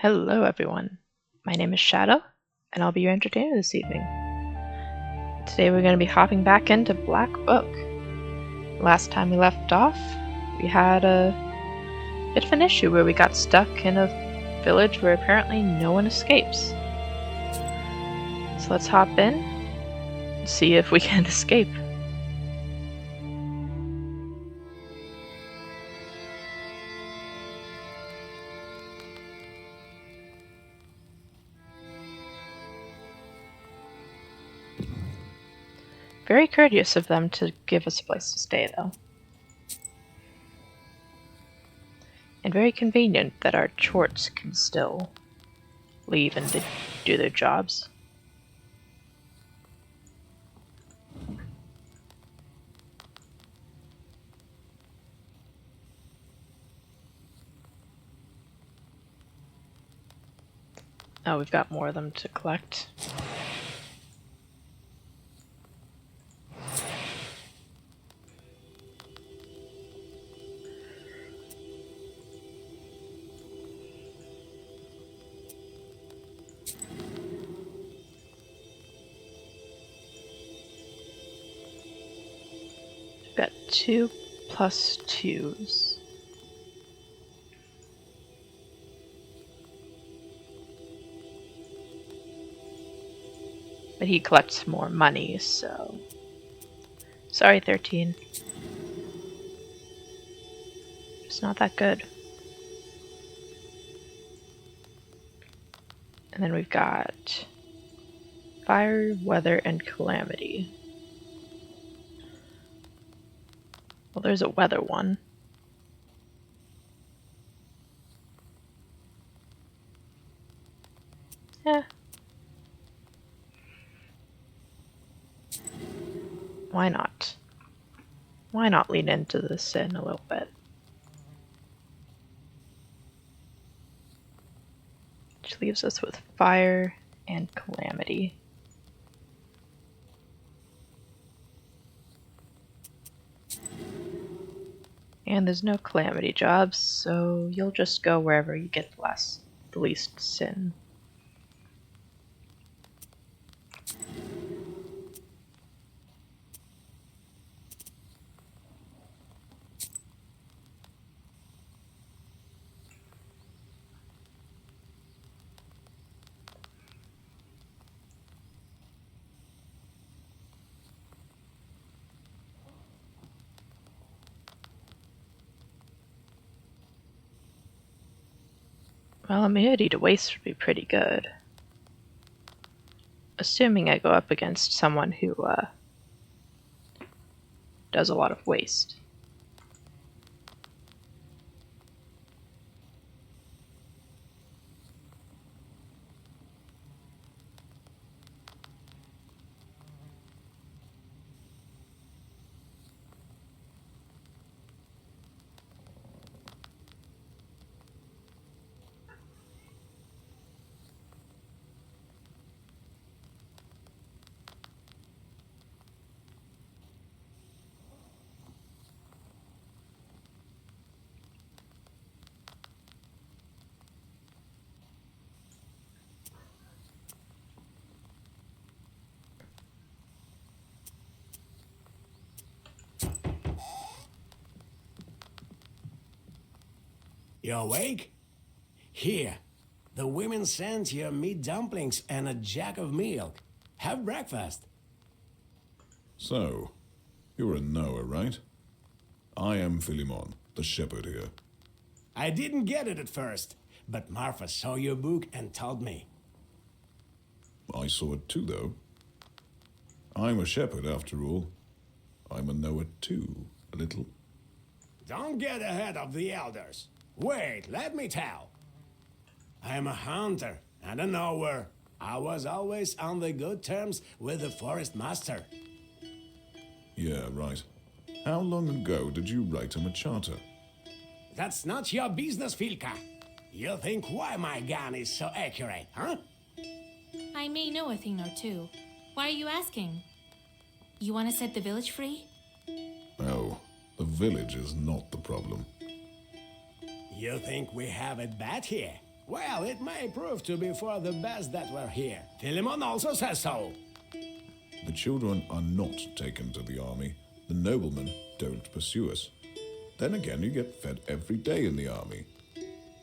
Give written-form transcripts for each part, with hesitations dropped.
Hello, everyone. My name is Shadow, and I'll be your entertainer this evening. Today we're going to be hopping back into Black Book. Last time we left off, we had a bit of an issue where we got stuck in a village where apparently no one escapes. So let's hop in and see if we can escape. Very courteous of them to give us a place to stay, though. And very convenient that our chorts can still leave and do their jobs. Oh, we've got more of them to collect. Got 2 plus 2s. But he collects more money, so... Sorry, 13. It's not that good. And then we've got... Fire, Weather, and Calamity. Well, there's a weather one. Yeah. Why not? Why not lean into the sin a little bit? Which leaves us with Fire and Calamity. And there's no Calamity jobs, so you'll just go wherever you get the least sin. Well, immunity to waste would be pretty good. Assuming I go up against someone who does a lot of waste. You awake? Here, the women sent you meat dumplings and a jug of milk. Have breakfast. So, you're a Noah, right? I am Philemon, the shepherd here. I didn't get it at first, but Marfa saw your book and told me. I saw it too, though. I'm a shepherd, after all. I'm a Noah too, a little. Don't get ahead of the elders. Wait, let me tell. I'm a hunter and a knower. I was always on the good terms with the forest master. Yeah, right. How long ago did you write him a charter? That's not your business, Filka. You think why my gun is so accurate, huh? I may know a thing or two. Why are you asking? You want to set the village free? No, the village is not the problem. You think we have it bad here? Well, it may prove to be for the best that we're here. Philemon also says so. The children are not taken to the army. The noblemen don't pursue us. Then again, you get fed every day in the army.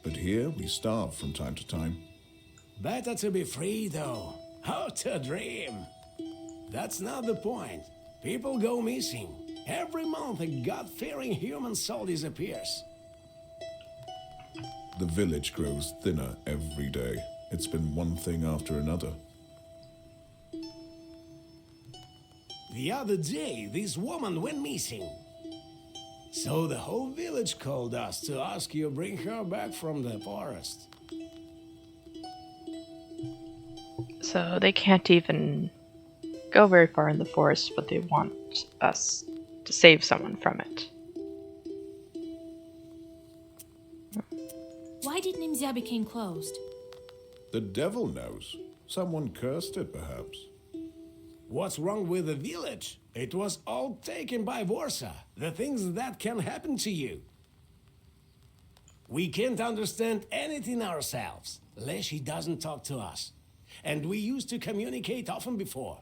But here we starve from time to time. Better to be free, though. How to dream. That's not the point. People go missing. Every month a God-fearing human soul disappears. The village grows thinner every day. It's been one thing after another. The other day, this woman went missing. So the whole village called us to ask you bring her back from the forest. So they can't even go very far in the forest, but they want us to save someone from it. Why did Nimzia become closed? The devil knows. Someone cursed it, perhaps. What's wrong with the village? It was all taken by Vorsa. The things that can happen to you. We can't understand anything ourselves. Leshiy doesn't talk to us. And we used to communicate often before.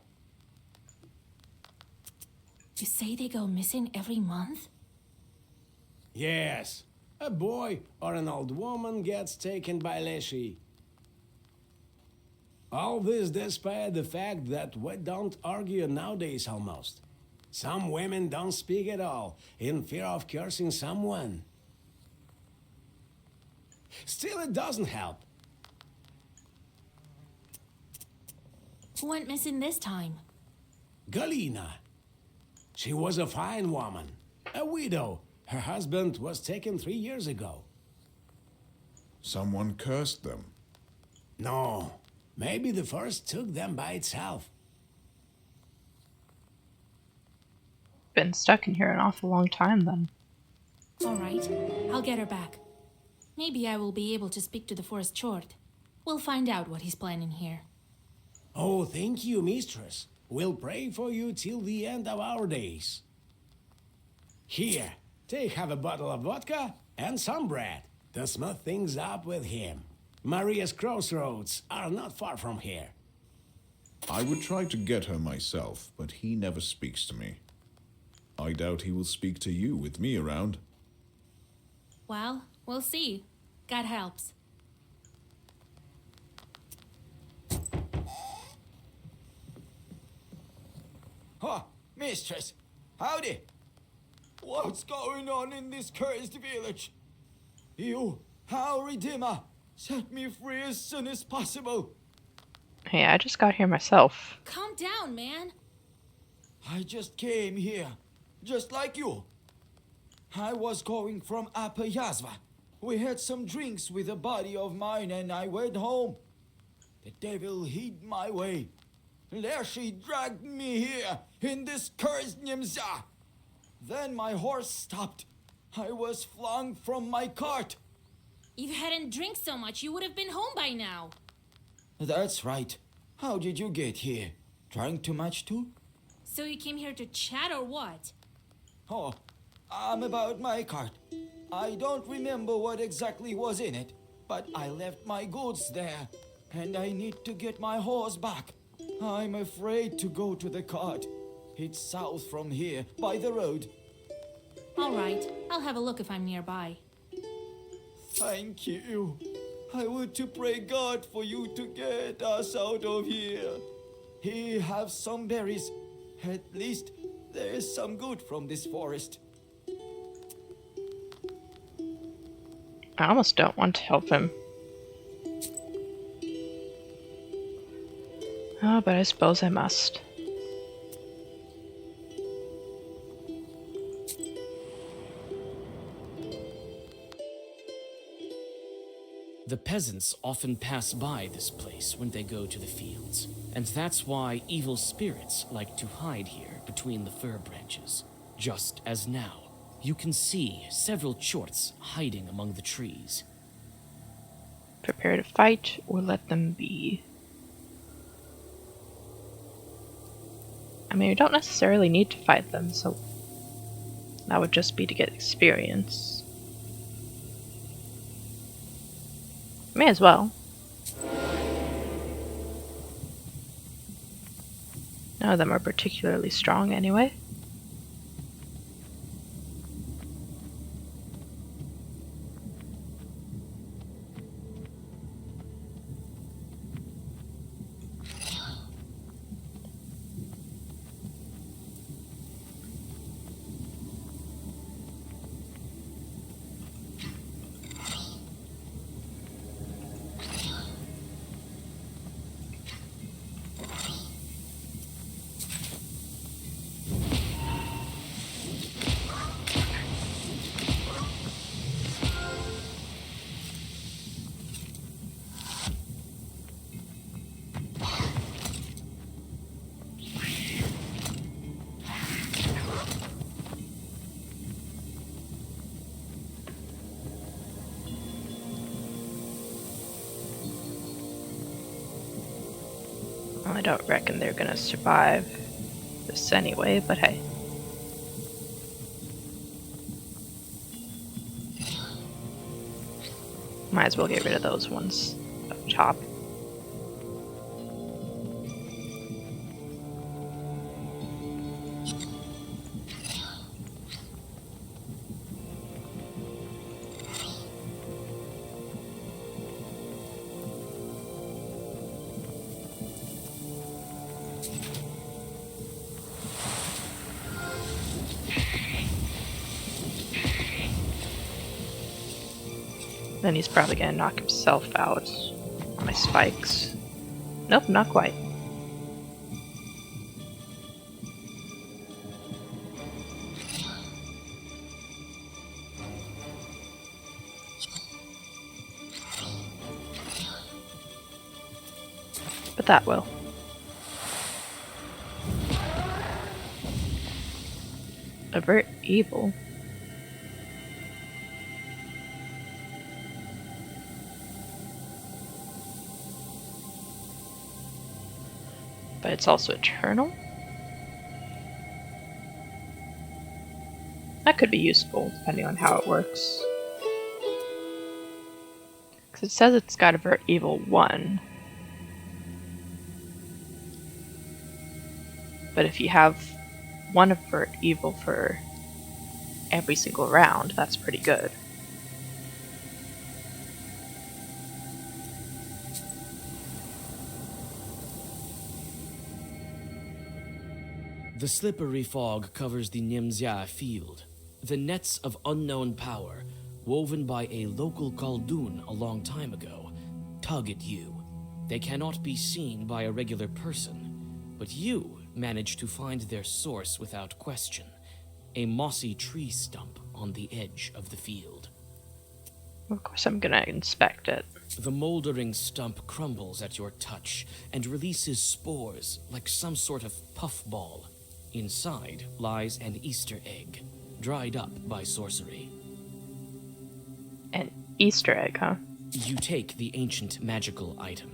You say they go missing every month? Yes. A boy or an old woman gets taken by Leshiy. All this despite the fact that we don't argue nowadays almost. Some women don't speak at all, in fear of cursing someone. Still, it doesn't help. Who went missing this time? Galina. She was a fine woman. A widow. Her husband was taken 3 years ago. Someone cursed them. No. Maybe the forest took them by itself. Been stuck in here an awful long time then. All right, I'll get her back. Maybe I will be able to speak to the forest chort. We'll find out what he's planning here. Oh, thank you, mistress. We'll pray for you till the end of our days. Here, have a bottle of vodka and some bread to smooth things up with him. Maria's crossroads are not far from here. I would try to get her myself, but he never speaks to me. I doubt he will speak to you with me around. Well, we'll see. God helps. Ha! Mistress! Howdy! What's going on in this cursed village? You, our Redeemer, set me free as soon as possible. Hey, I just got here myself. Calm down, man. I just came here, just like you. I was going from Upper Yazva. We had some drinks with a buddy of mine and I went home. The devil hid my way. Leshiy dragged me here in this cursed Nimzia. Then my horse stopped. I was flung from my cart. If you hadn't drank so much, you would have been home by now. That's right. How did you get here? Drank too much too? So you came here to chat or what? Oh, I'm about my cart. I don't remember what exactly was in it, but I left my goods there, and I need to get my horse back. I'm afraid to go to the cart. It's south from here, by the road. All right, I'll have a look if I'm nearby. Thank you. I want to pray God for you to get us out of here. He have some berries. At least there is some good from this forest. I almost don't want to help him. Oh, but I suppose I must. The peasants often pass by this place when they go to the fields, and that's why evil spirits like to hide here between the fir branches. Just as now, you can see several chorts hiding among the trees. Prepare to fight or let them be. I mean, we don't necessarily need to fight them, so that would just be to get experience. May as well. None of them are particularly strong anyway. Well, I don't reckon they're gonna survive this anyway, but hey. Might as well get rid of those ones up top. Then he's probably gonna knock himself out on my spikes. Nope, not quite. But that will. Avert evil. But it's also eternal? That could be useful, depending on how it works. Because it says it's got Avert Evil 1. But if you have one Avert Evil for every single round, that's pretty good. The slippery fog covers the Nimzia field. The nets of unknown power, woven by a local Khaldun a long time ago, tug at you. They cannot be seen by a regular person, but you manage to find their source without question. A mossy tree stump on the edge of the field. Of course I'm gonna inspect it. The moldering stump crumbles at your touch and releases spores like some sort of puffball. Inside lies an Easter egg, dried up by sorcery. An Easter egg, huh? You take the ancient magical item.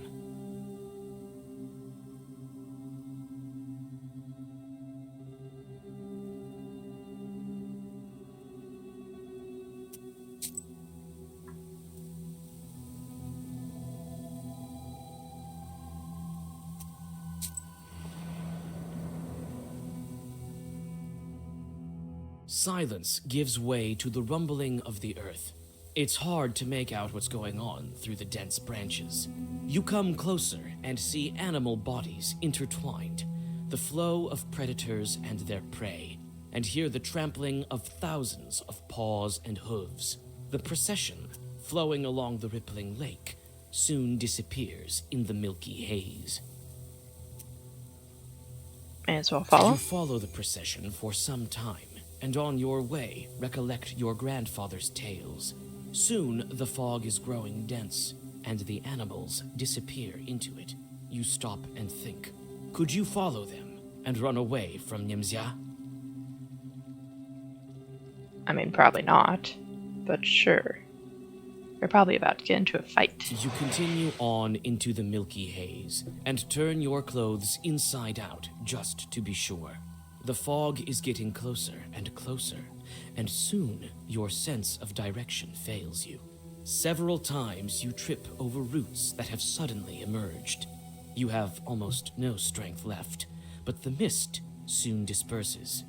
Silence gives way to the rumbling of the earth. It's hard to make out what's going on through the dense branches. You come closer and see animal bodies intertwined, the flow of predators and their prey, and hear the trampling of thousands of paws and hooves. The procession, flowing along the rippling lake, soon disappears in the milky haze. May as well follow. You follow the procession for some time, and on your way, recollect your grandfather's tales. Soon, the fog is growing dense, and the animals disappear into it. You stop and think. Could you follow them and run away from Nimzia? I mean, probably not, but sure. We're probably about to get into a fight. You continue on into the milky haze, and turn your clothes inside out, just to be sure. The fog is getting closer and closer, and soon your sense of direction fails you. Several times you trip over roots that have suddenly emerged. You have almost no strength left, but the mist soon disperses.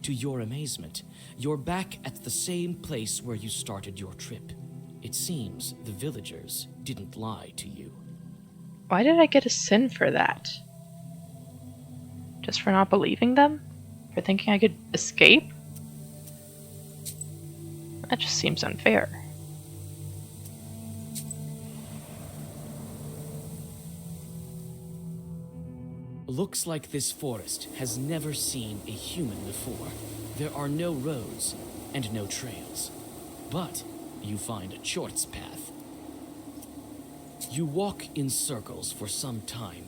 To your amazement, you're back at the same place where you started your trip. It seems the villagers didn't lie to you. Why did I get a sin for that? Just for not believing them? For thinking I could escape? That just seems unfair. Looks like this forest has never seen a human before. There are no roads and no trails. But you find a short's path. You walk in circles for some time,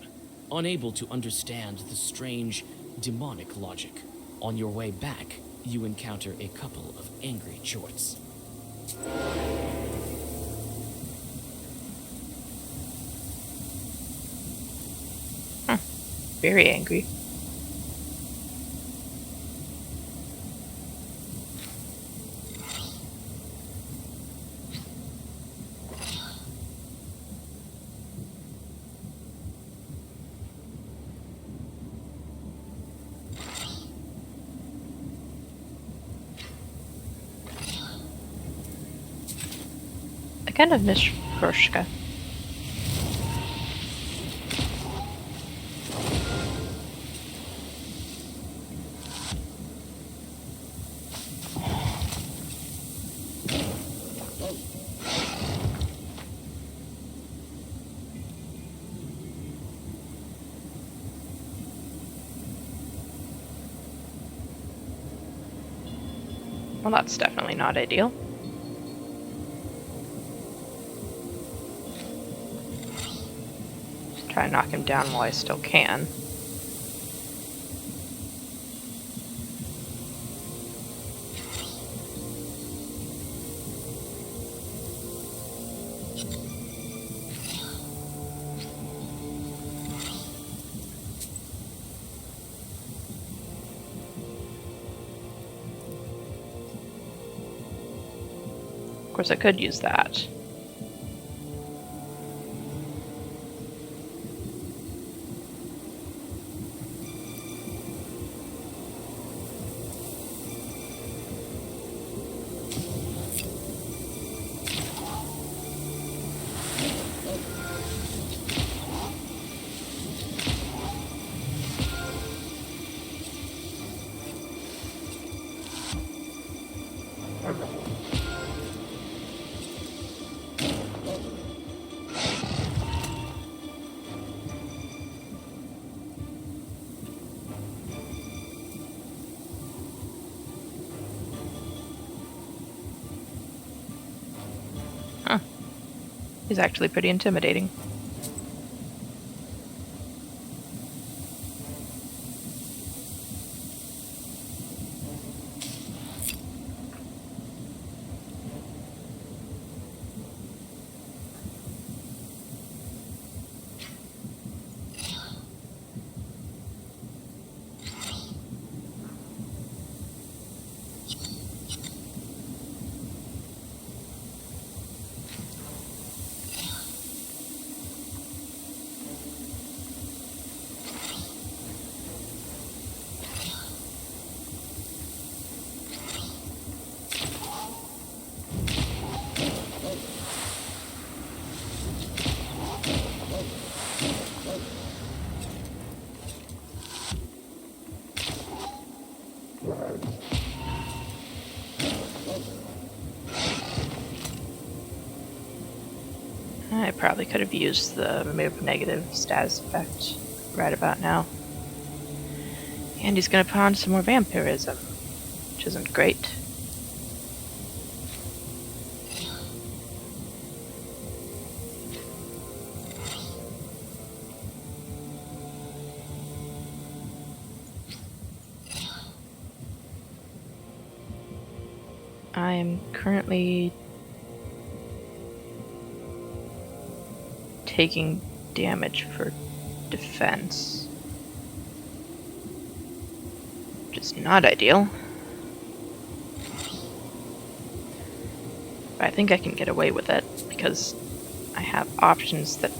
unable to understand the strange, demonic logic. On your way back, you encounter a couple of angry Chorts. Very angry. I kind of miss Kroshka. Well, that's definitely not ideal. Try and knock him down while I still can. Of course, I could use that. He's actually pretty intimidating. I probably could have used the remove negative status effect right about now. And he's gonna put on some more vampirism, which isn't great. I'm currently taking damage for defense, which is not ideal. But I think I can get away with it because I have options that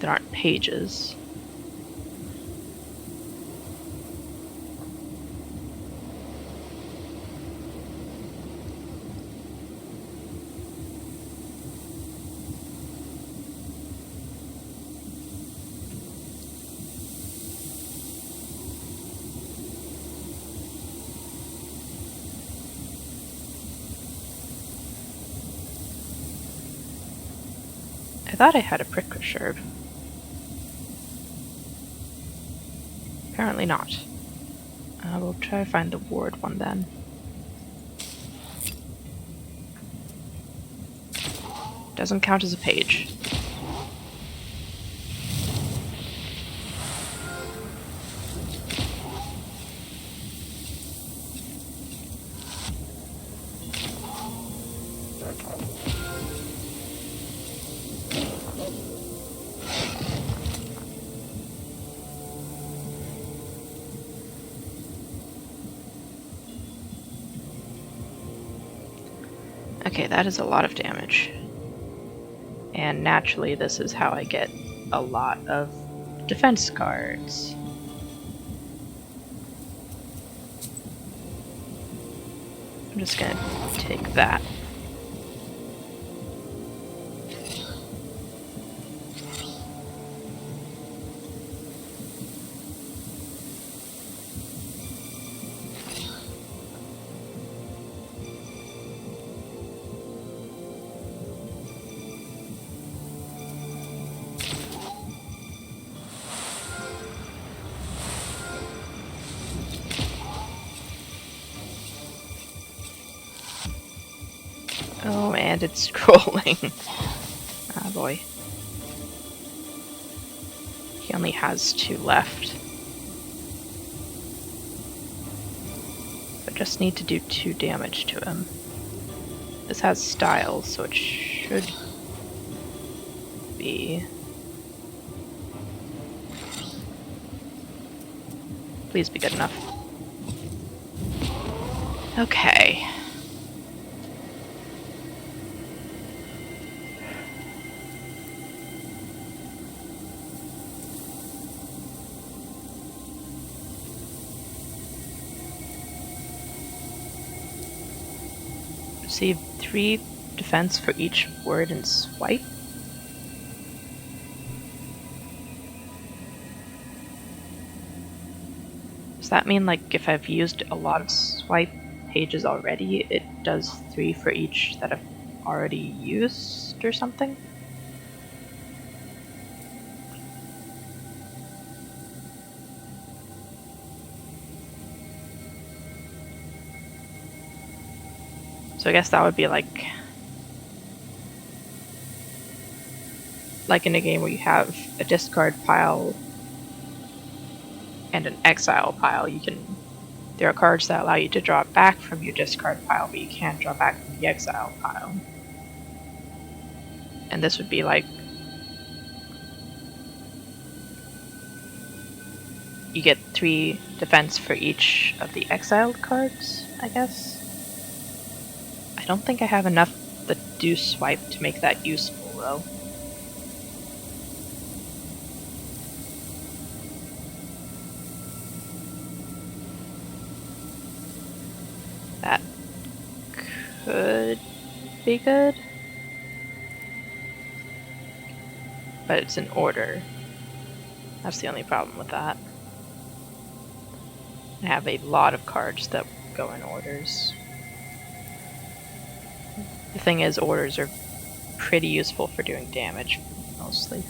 aren't pages. I thought I had a prickler shirt. Apparently not. I will try to find the ward one then. Doesn't count as a page. Okay, that is a lot of damage. And naturally, this is how I get a lot of defense cards. I'm just gonna take that. Oh, and it's scrolling. Ah, boy. He only has 2 left. I just need to do 2 damage to him. This has style, so it should be... Please be good enough. Okay. Receive 3 defense for each word and swipe. Does that mean, like, if I've used a lot of swipe pages already, it does 3 for each that I've already used or something? So I guess that would be like in a game where you have a discard pile and an exile pile. There are cards that allow you to draw back from your discard pile, but you can't draw back from the exile pile. And this would be like you get 3 defense for each of the exiled cards, I guess. I don't think I have enough that do swipe to make that useful, though. That could be good. But it's in order. That's the only problem with that. I have a lot of cards that go in orders. The thing is, orders are pretty useful for doing damage, mostly.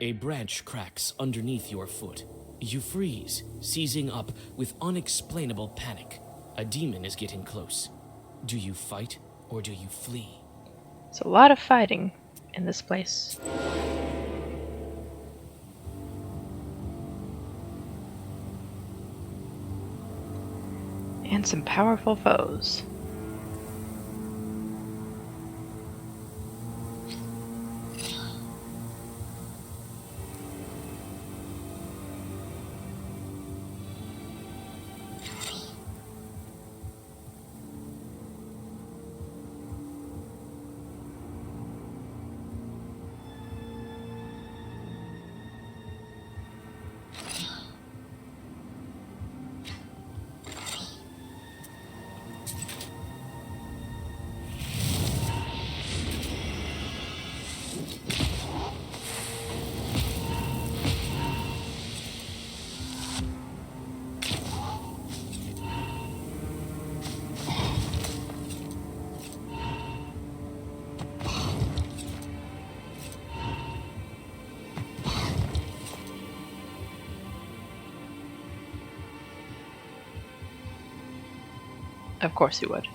A branch cracks underneath your foot. You freeze, seizing up with unexplainable panic. A demon is getting close. Do you fight or do you flee? It's a lot of fighting in this place. And some powerful foes. Of course he would.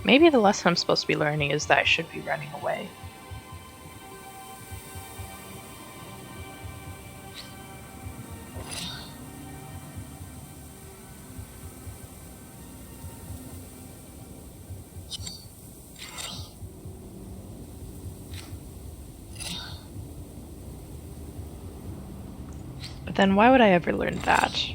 Maybe the lesson I'm supposed to be learning is that I should be running away. But then why would I ever learn that?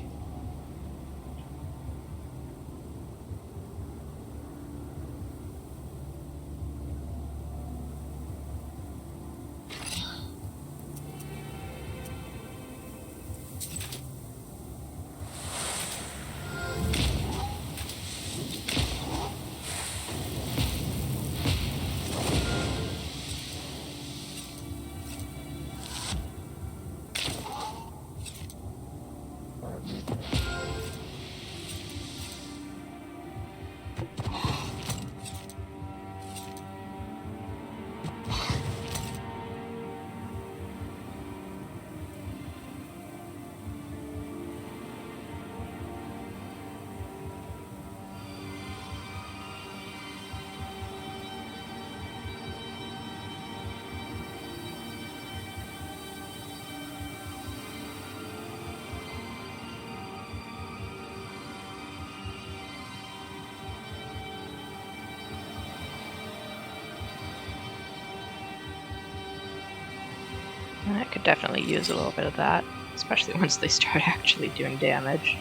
I could definitely use a little bit of that, especially once they start actually doing damage.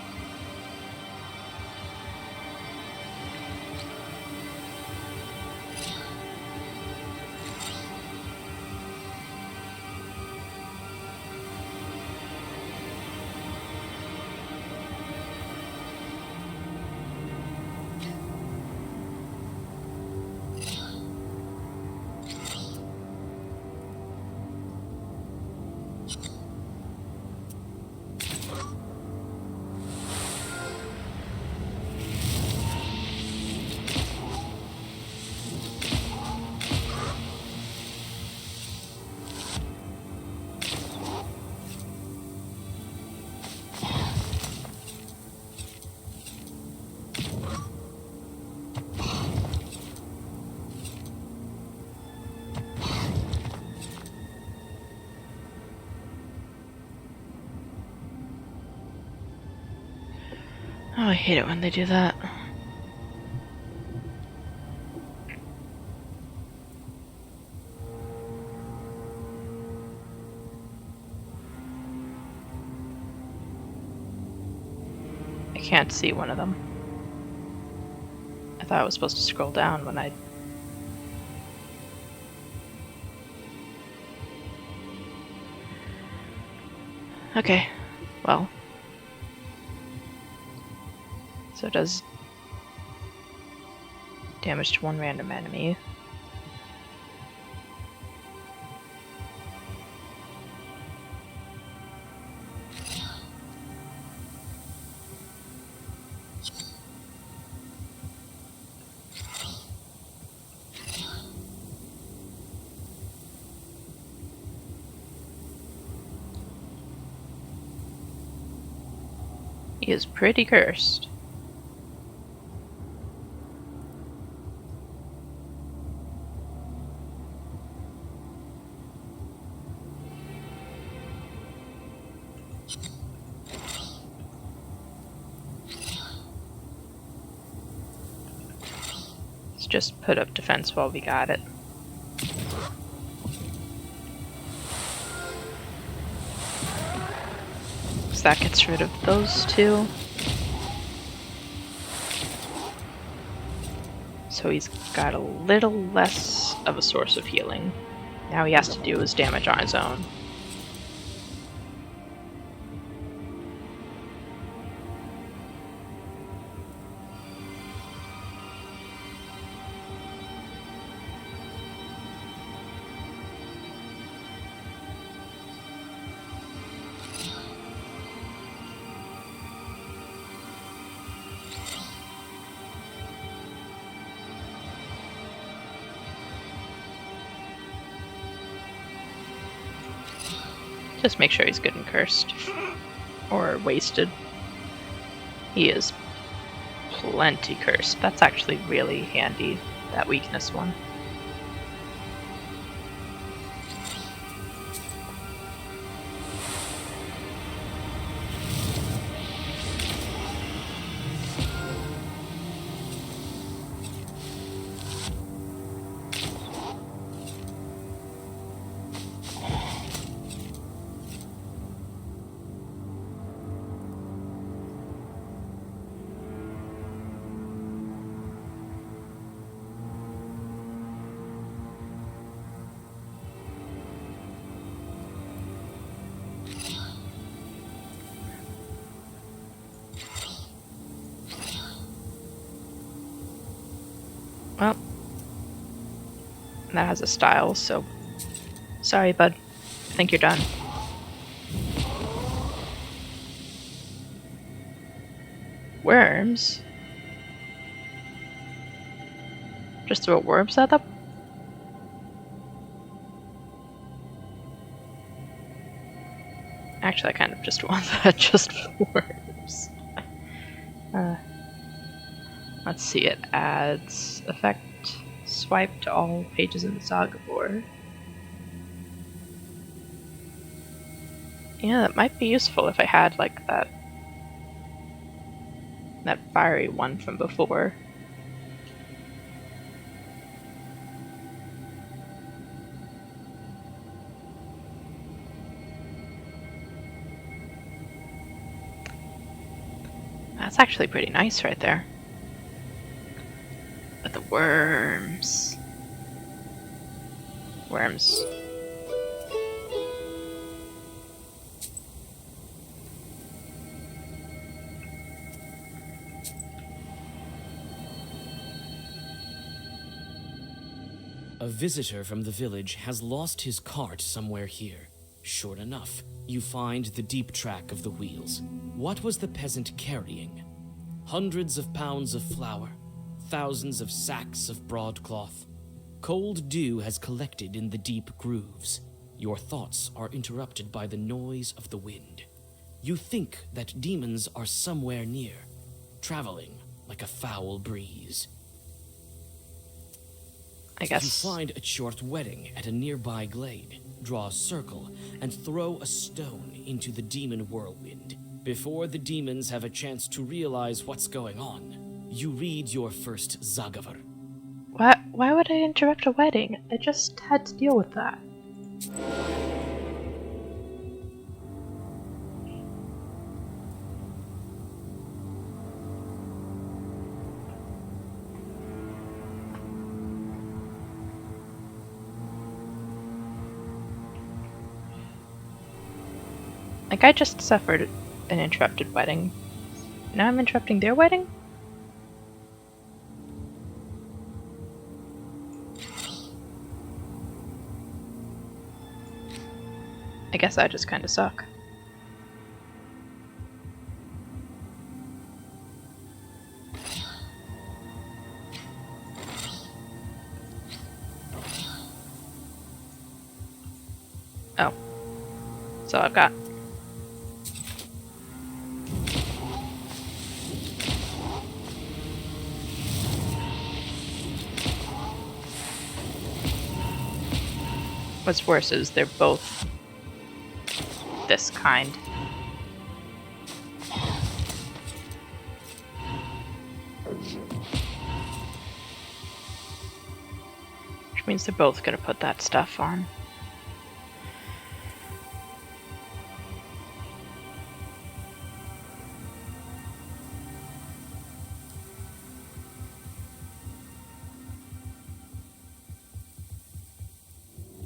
Oh, I hate it when they do that. I can't see one of them. I thought I was supposed to scroll down when I... Okay, well. So it does damage to one random enemy. He is pretty cursed. Let's just put up defense while we got it. So that gets rid of those two. So he's got a little less of a source of healing. Now he has to do his damage on his own. Just make sure he's good and cursed. Or wasted. He is plenty cursed. That's actually really handy, that weakness one. Well, that has a style, so sorry, bud. I think you're done. Worms? Just throw worms at them? Actually, I kind of just want that just for worms. Let's see, it adds effect swipe to all pages in the Saga Lore. Yeah, that might be useful if I had like that fiery one from before. That's actually pretty nice right there. But the worms. Worms. A visitor from the village has lost his cart somewhere here. Sure enough, you find the deep track of the wheels. What was the peasant carrying? Hundreds of pounds of flour, thousands of sacks of broadcloth. Cold dew has collected in the deep grooves. Your thoughts are interrupted by the noise of the wind. You think that demons are somewhere near, traveling like a foul breeze. I guess. You find a short wedding at a nearby glade, draw a circle, and throw a stone into the demon whirlwind. Before the demons have a chance to realize what's going on, you read your first Zagavar. Why would I interrupt a wedding? I just had to deal with that. Like, I just suffered an interrupted wedding. Now I'm interrupting their wedding? I guess I just kinda suck. Oh. That's all I've got. What's worse is they're both this kind. Which means they're both gonna put that stuff on.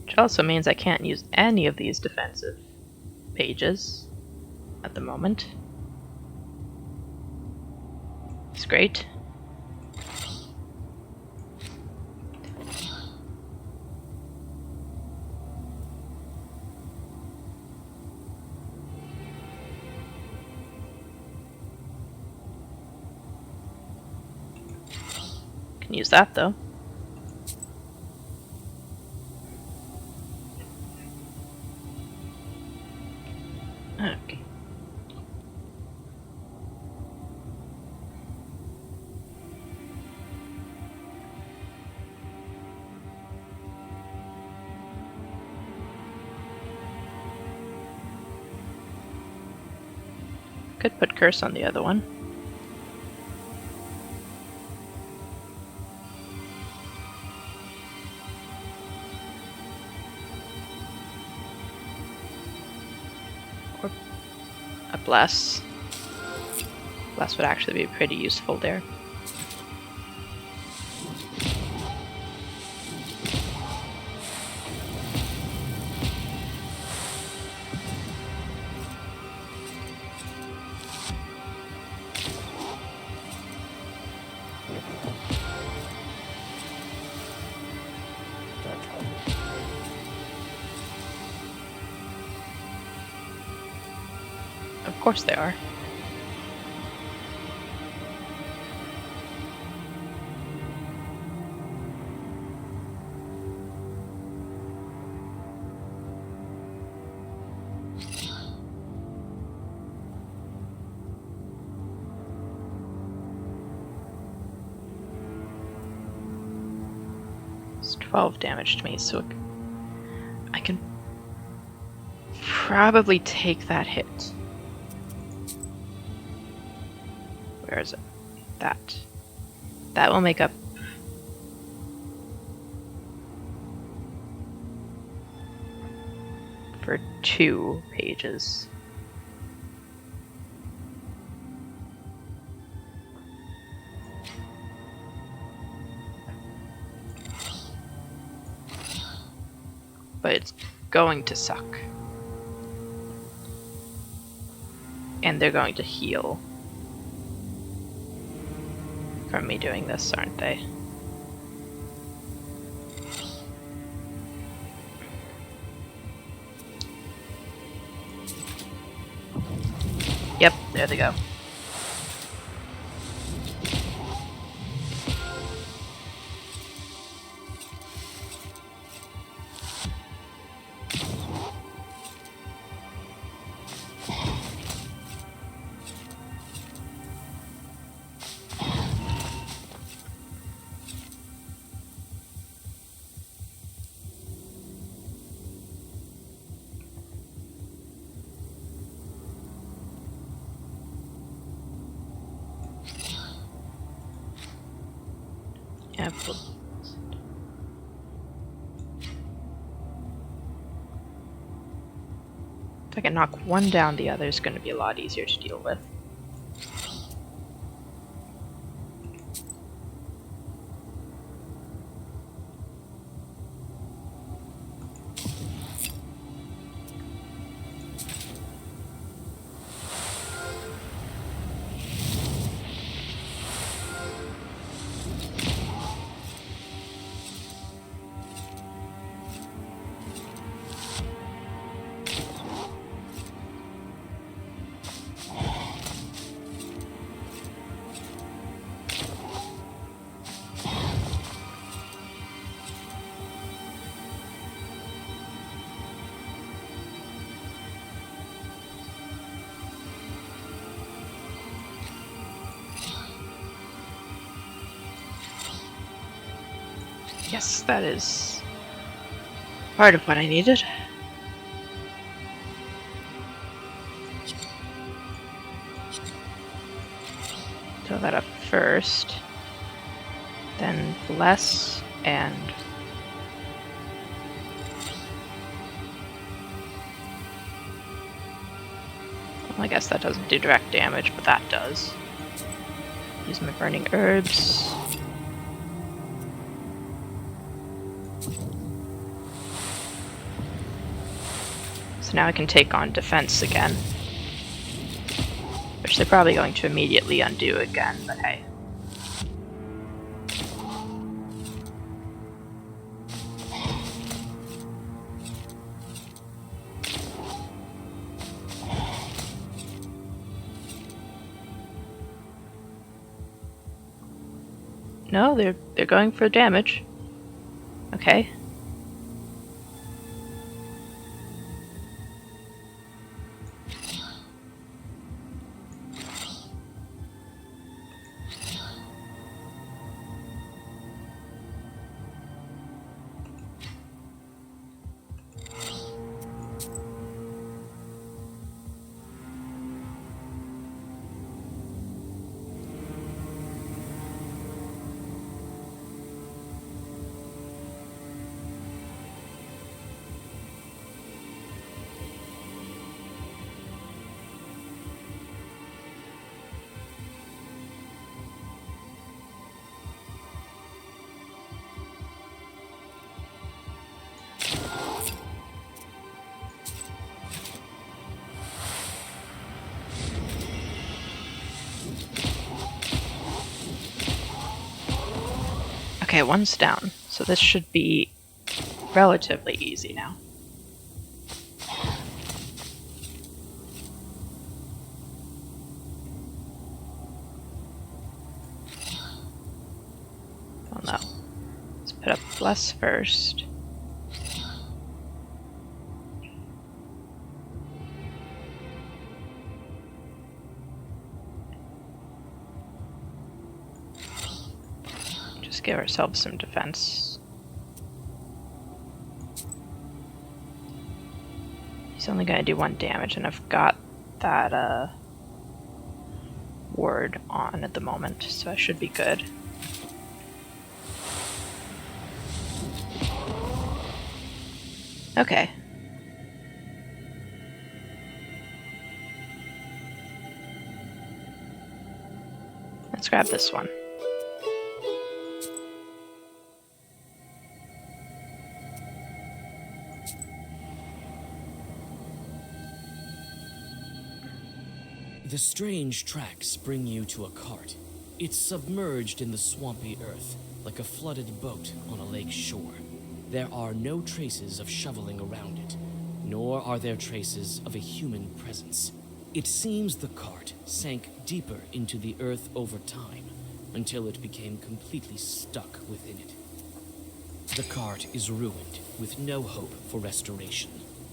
Which also means I can't use any of these defensive pages at the moment. It's great. Can use that though. Okay. Could put curse on the other one. Or a bless. Bless would actually be pretty useful there. Of course they are. It's 12 damage to me, so I can probably take that hit. Where is it? That. That will make up for 2 pages. But it's going to suck. And they're going to heal from me doing this, aren't they? Yep, there they go. Yeah, if I can knock one down, the other is going to be a lot easier to deal with. Yes, that is part of what I needed. Throw that up first, then bless, and well, I guess that doesn't do direct damage, but that does. Use my burning herbs. So now I can take on defense again. Which they're probably going to immediately undo again, but hey. No, they're going for damage. Okay. Okay, one's down, so this should be relatively easy now. Oh no. Let's put up Bless first. Just give ourselves some defense. He's only gonna do 1 damage, and I've got that ward on at the moment, so I should be good. Okay. Let's grab this one. The strange tracks bring you to a cart. It's submerged in the swampy earth, like a flooded boat on a lake shore. There are no traces of shoveling around it, nor are there traces of a human presence. It seems the cart sank deeper into the earth over time, until it became completely stuck within it. The cart is ruined, with no hope for restoration.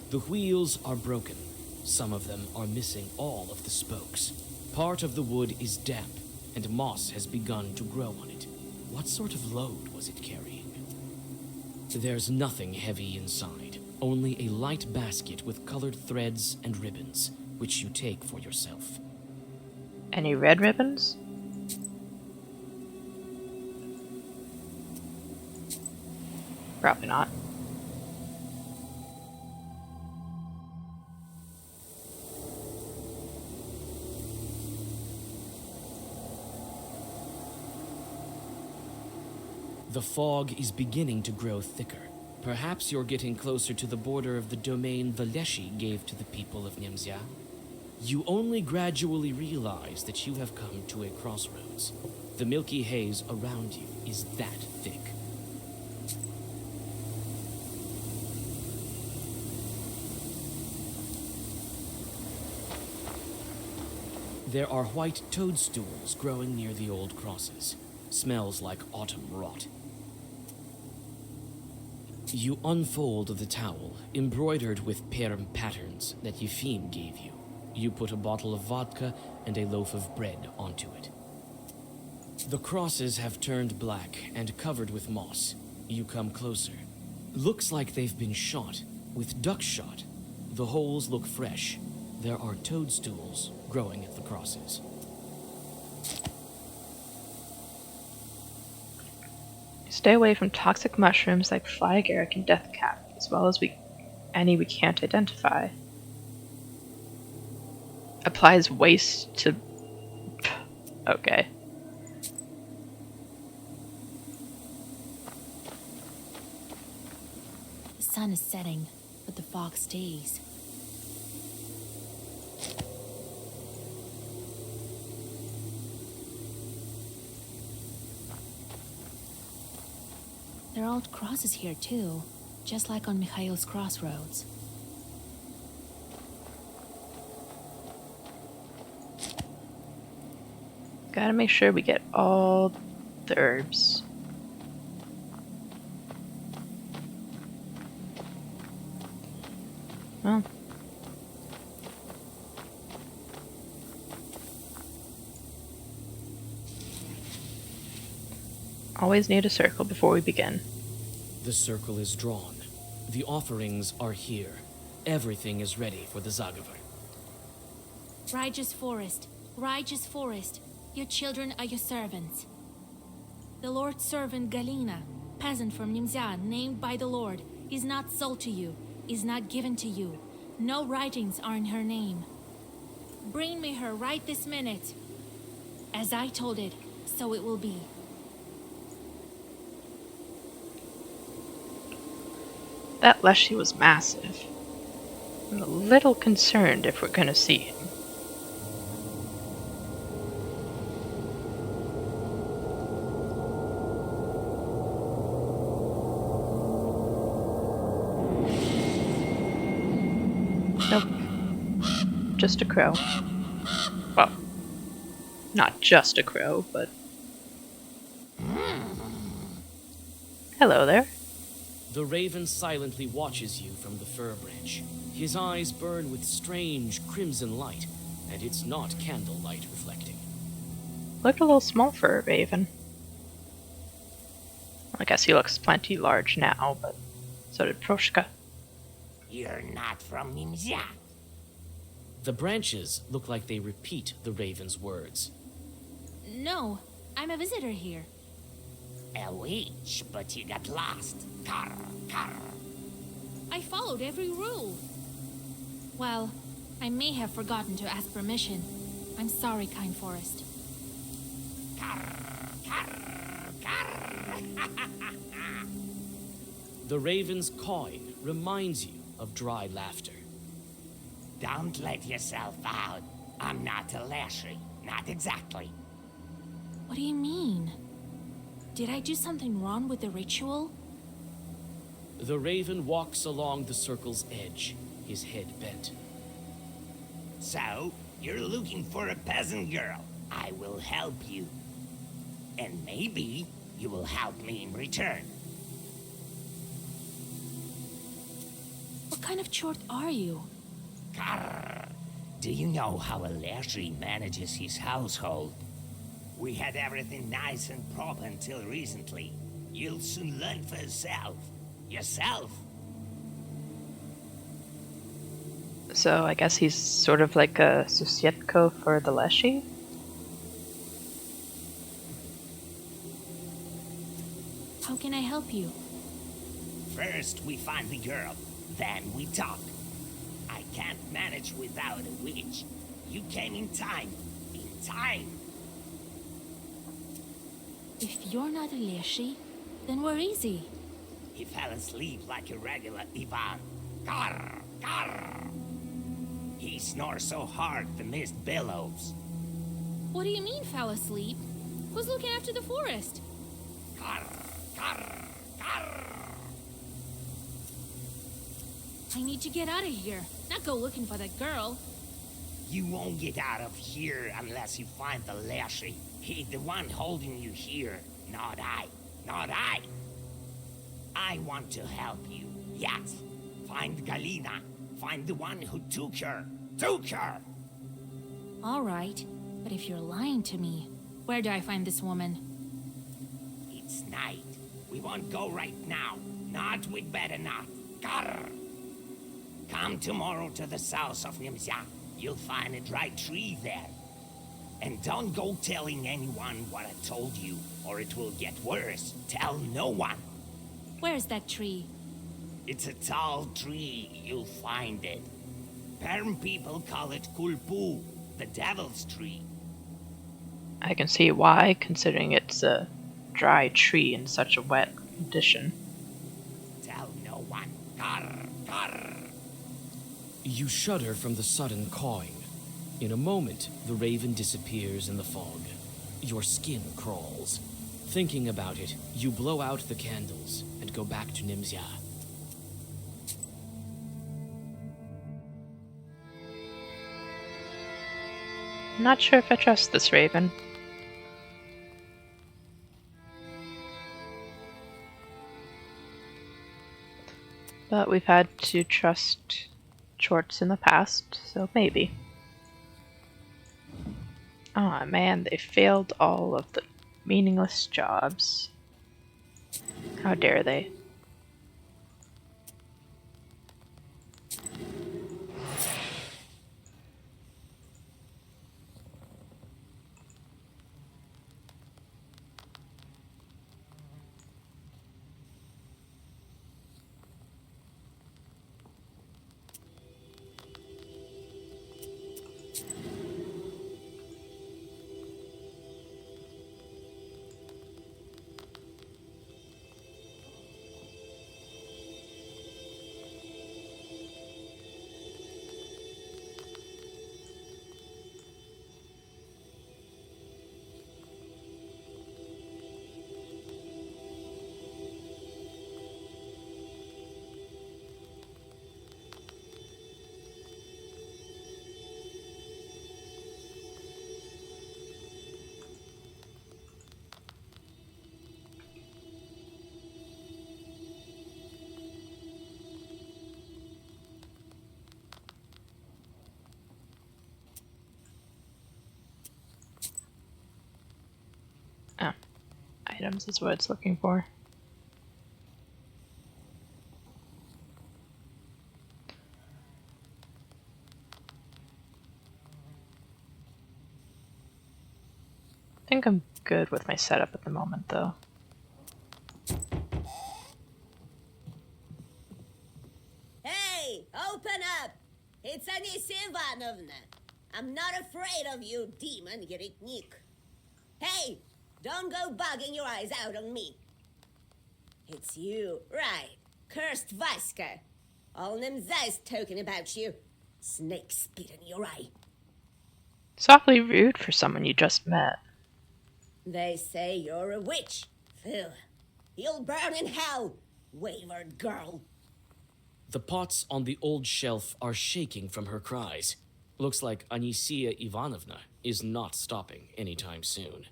The wheels are broken. Some of them are missing all of the spokes. Part of the wood is damp, and moss has begun to grow on it. What sort of load was it carrying? There's nothing heavy inside, only a light basket with colored threads and ribbons, which you take for yourself. Any red ribbons? Probably not. The fog is beginning to grow thicker. Perhaps you're getting closer to the border of the domain the Leshiy gave to the people of Nemzia. You only gradually realize that you have come to a crossroads. The milky haze around you is that thick. There are white toadstools growing near the old crosses. Smells like autumn rot. You unfold the towel, embroidered with Perm patterns that Yefim gave you. You put a bottle of vodka and a loaf of bread onto it. The crosses have turned black and covered with moss. You come closer. Looks like they've been shot, with duck shot. The holes look fresh. There are toadstools growing at the crosses. Stay away from toxic mushrooms like fly agaric and deathcap, as well as any we can't identify. Applies waste to... Okay. The sun is setting, but the fog stays. There are old crosses here too, just like on Mikhail's crossroads. Gotta make sure we get all the herbs. Well. Always need a circle before we begin. The circle is drawn. The offerings are here. Everything is ready for the Zagavar. Righteous forest, your children are your servants. The Lord's servant Galina, peasant from Nimzia, named by the Lord, is not sold to you, is not given to you. No writings are in her name. Bring me her right this minute. As I told it, so it will be. That Leshiy was massive. I'm a little concerned if we're gonna see him. Nope. Just a crow. Well, not just a crow, but... Hello there. The raven silently watches you from the fir branch. His eyes burn with strange crimson light, and it's not candlelight reflecting. Looked a little small for a raven. I guess he looks plenty large now, but so did Proshka. You're not from Nimzia. The branches look like they repeat the raven's words. No, I'm a visitor here. A witch, but you got lost. Carr, carr. I followed every rule. Well, I may have forgotten to ask permission. I'm sorry, Kind Forest. Carr, carr, carr. The raven's cawing reminds you of dry laughter. Don't let yourself out. I'm not a Leshiy. Not exactly. What do you mean? Did I do something wrong with the ritual? The raven walks along the circle's edge, his head bent. So, you're looking for a peasant girl. I will help you. And maybe you will help me in return. What kind of chort are you? Carr. Do you know how a Leshiy manages his household? We had everything nice and proper until recently. You'll soon learn for yourself. Yourself? So I guess he's sort of like a Susietko for the Leshiy? How can I help you? First, we find the girl. Then we talk. I can't manage without a witch. You came in time. In time. If you're not a Leshiy, then we're easy. He fell asleep like a regular Ivan. Carr, carr. He snores so hard the mist billows. What do you mean, fell asleep? Who's looking after the forest? Carr, carr, carr. I need to get out of here, not go looking for that girl. You won't get out of here unless you find the Leshiy. He's the one holding you here, not I. Not I. I want to help you, yes. Find Galina. Find the one who took her. Took her! All right, but if you're lying to me, where do I find this woman? It's night. We won't go right now. Not, we'd better not. Grr. Come tomorrow to the south of Nimzia. You'll find a dry tree there. And don't go telling anyone what I told you, or it will get worse. Tell no one. Where's that tree? It's a tall tree. You'll find it. Perm people call it Kulpu, the devil's tree. I can see why, considering it's a dry tree in such a wet condition. Tell no one. Grr, grr. You shudder from the sudden cawing. In a moment, the raven disappears in the fog. Your skin crawls. Thinking about it, you blow out the candles and go back to Nimzia. Not sure if I trust this raven. But we've had to trust Chorts in the past, so maybe. Aw, man, they failed all of the meaningless jobs. How dare they? items is what it's looking for. I think I'm good with my setup at the moment, though. Hey, open up! It's Anisya Ivanovna. I'm not afraid of you, demon Yeretnik. Hey, don't go bugging your eyes out on me. It's you, right? Cursed Vaska. All Nimza's talking about you. Snake spit in your eye. It's awfully rude for someone you just met. They say you're a witch. Phil, you'll burn in hell, wayward girl. The pots on the old shelf are shaking from her cries. Looks like Anisya Ivanovna is not stopping anytime soon.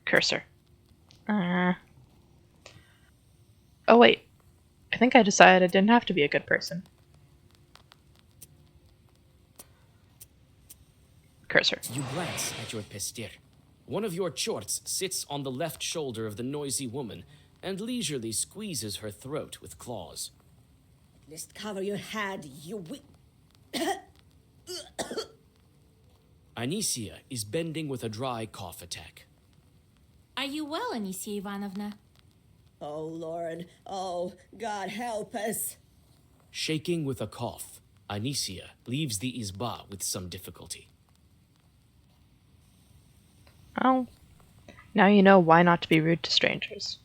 Cursor. Oh wait. I think I decided I didn't have to be a good person. Cursor. You glance at your pestir. One of your chorts sits on the left shoulder of the noisy woman and leisurely squeezes her throat with claws. At least cover your head, you Anisya is bending with a dry cough attack. Are you well, Anisya Ivanovna? Oh, Lord. Oh, God help us. Shaking with a cough, Anisya leaves the izba with some difficulty. Oh. Now you know why not to be rude to strangers.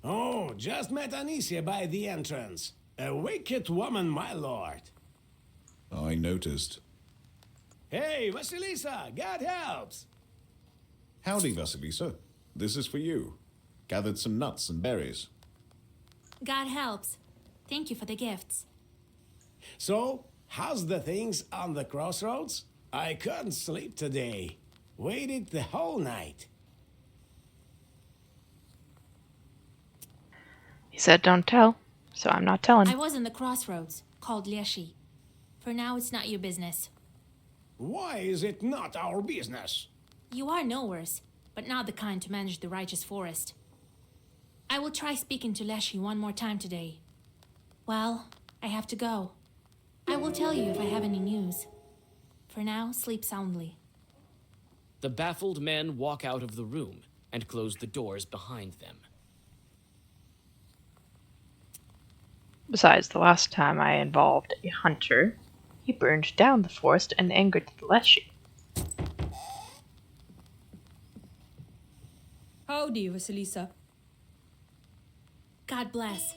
Oh, just met Anisya by the entrance. A wicked woman, my lord. I noticed. Hey, Vasilisa, God helps. Howdy, Vasilisa. This is for you. Gathered some nuts and berries. God helps. Thank you for the gifts. So, how's the things on the crossroads? I couldn't sleep today. Waited the whole night. He said don't tell, so I'm not telling. I was in the crossroads, called Leshiy. For now, it's not your business. Why is it not our business? You are knowers, but not the kind to manage the righteous forest. I will try speaking to Leshiy one more time today. Well, I have to go. I will tell you if I have any news. For now, sleep soundly. The baffled men walk out of the room and close the doors behind them. Besides, the last time I involved a hunter, he burned down the forest and angered the Leshiy. Howdy, Vasilisa. God bless.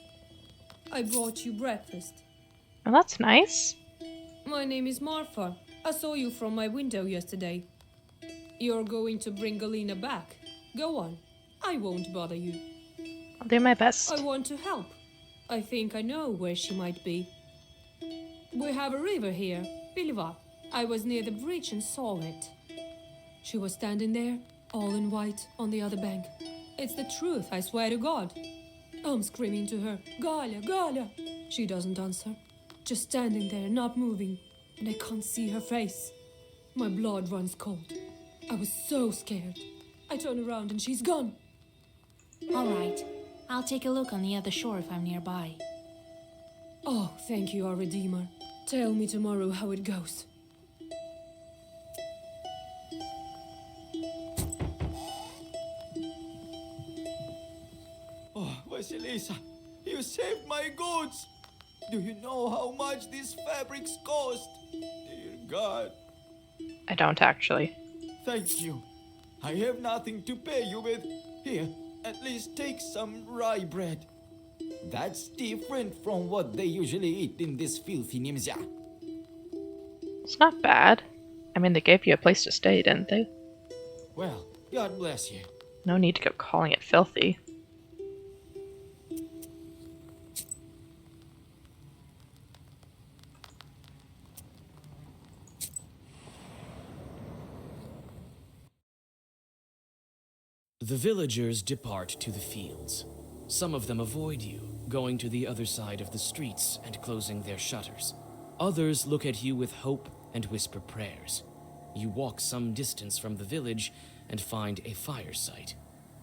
I brought you breakfast. Well, that's nice. My name is Marfa. I saw you from my window yesterday. You're going to bring Galina back. Go on. I won't bother you. I'll do my best. I want to help. I think I know where she might be. We have a river here, Biliva. I was near the bridge and saw it. She was standing there, all in white, on the other bank. It's the truth, I swear to God. I'm screaming to her, Galia, Galia. She doesn't answer. Just standing there, not moving. And I can't see her face. My blood runs cold. I was so scared. I turn around and she's gone. All right. I'll take a look on the other shore if I'm nearby. Oh, thank you, our Redeemer. Tell me tomorrow how it goes. Oh, Vasilisa, you saved my goods. Do you know how much these fabrics cost? Dear God. I don't actually. Thank you. I have nothing to pay you with. Here, at least take some rye bread. That's different from what they usually eat in this filthy Nimzya. It's not bad. I mean, they gave you a place to stay, didn't they? Well, God bless you. No need to go calling it filthy. The villagers depart to the fields. Some of them avoid you, going to the other side of the streets and closing their shutters. Others look at you with hope and whisper prayers. You walk some distance from the village and find a fire site.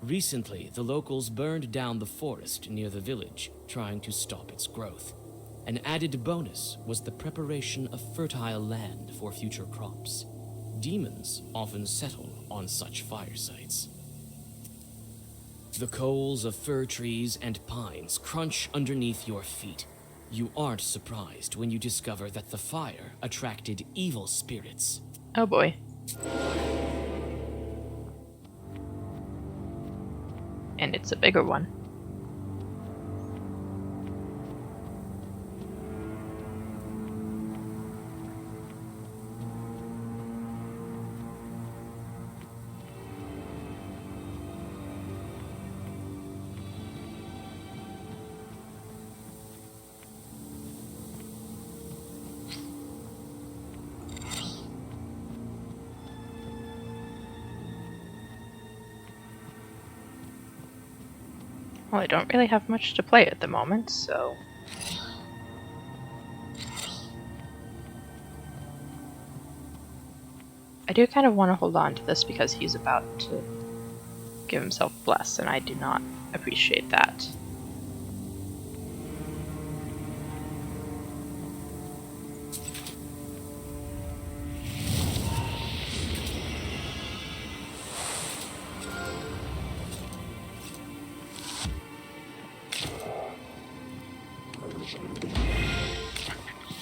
Recently, the locals burned down the forest near the village, trying to stop its growth. An added bonus was the preparation of fertile land for future crops. Demons often settle on such fire sites. The coals of fir trees and pines crunch underneath your feet. You aren't surprised when you discover that the fire attracted evil spirits. Oh boy. And it's a bigger one. Well, I don't really have much to play at the moment, so... I do kind of want to hold on to this because he's about to give himself bless, and I do not appreciate that.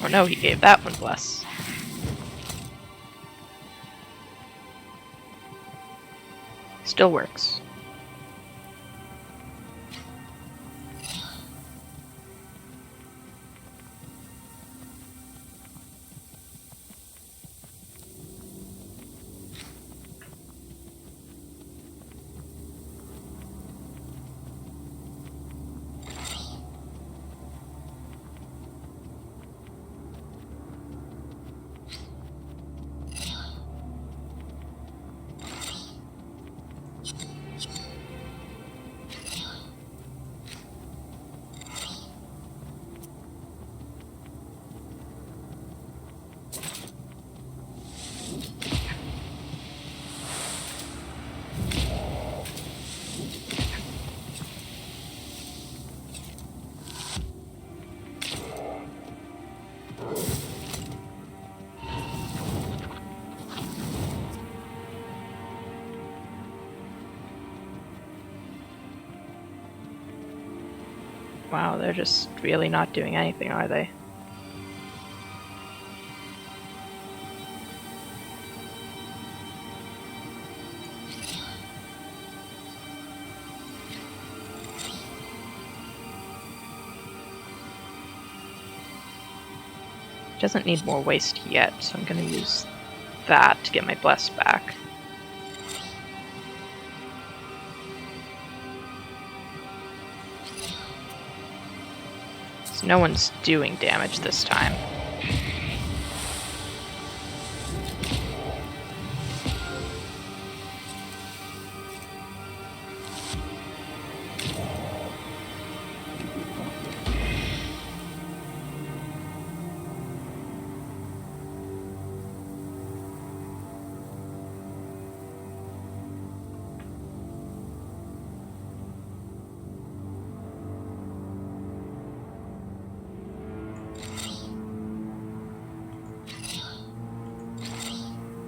Oh no, he gave that one bless. Still works. Wow, they're just really not doing anything, are they? Doesn't need more waste yet, so I'm gonna use that to get my bless back. So no one's doing damage this time.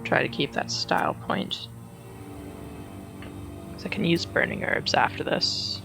Try to keep that style point. So I can use burning herbs after this.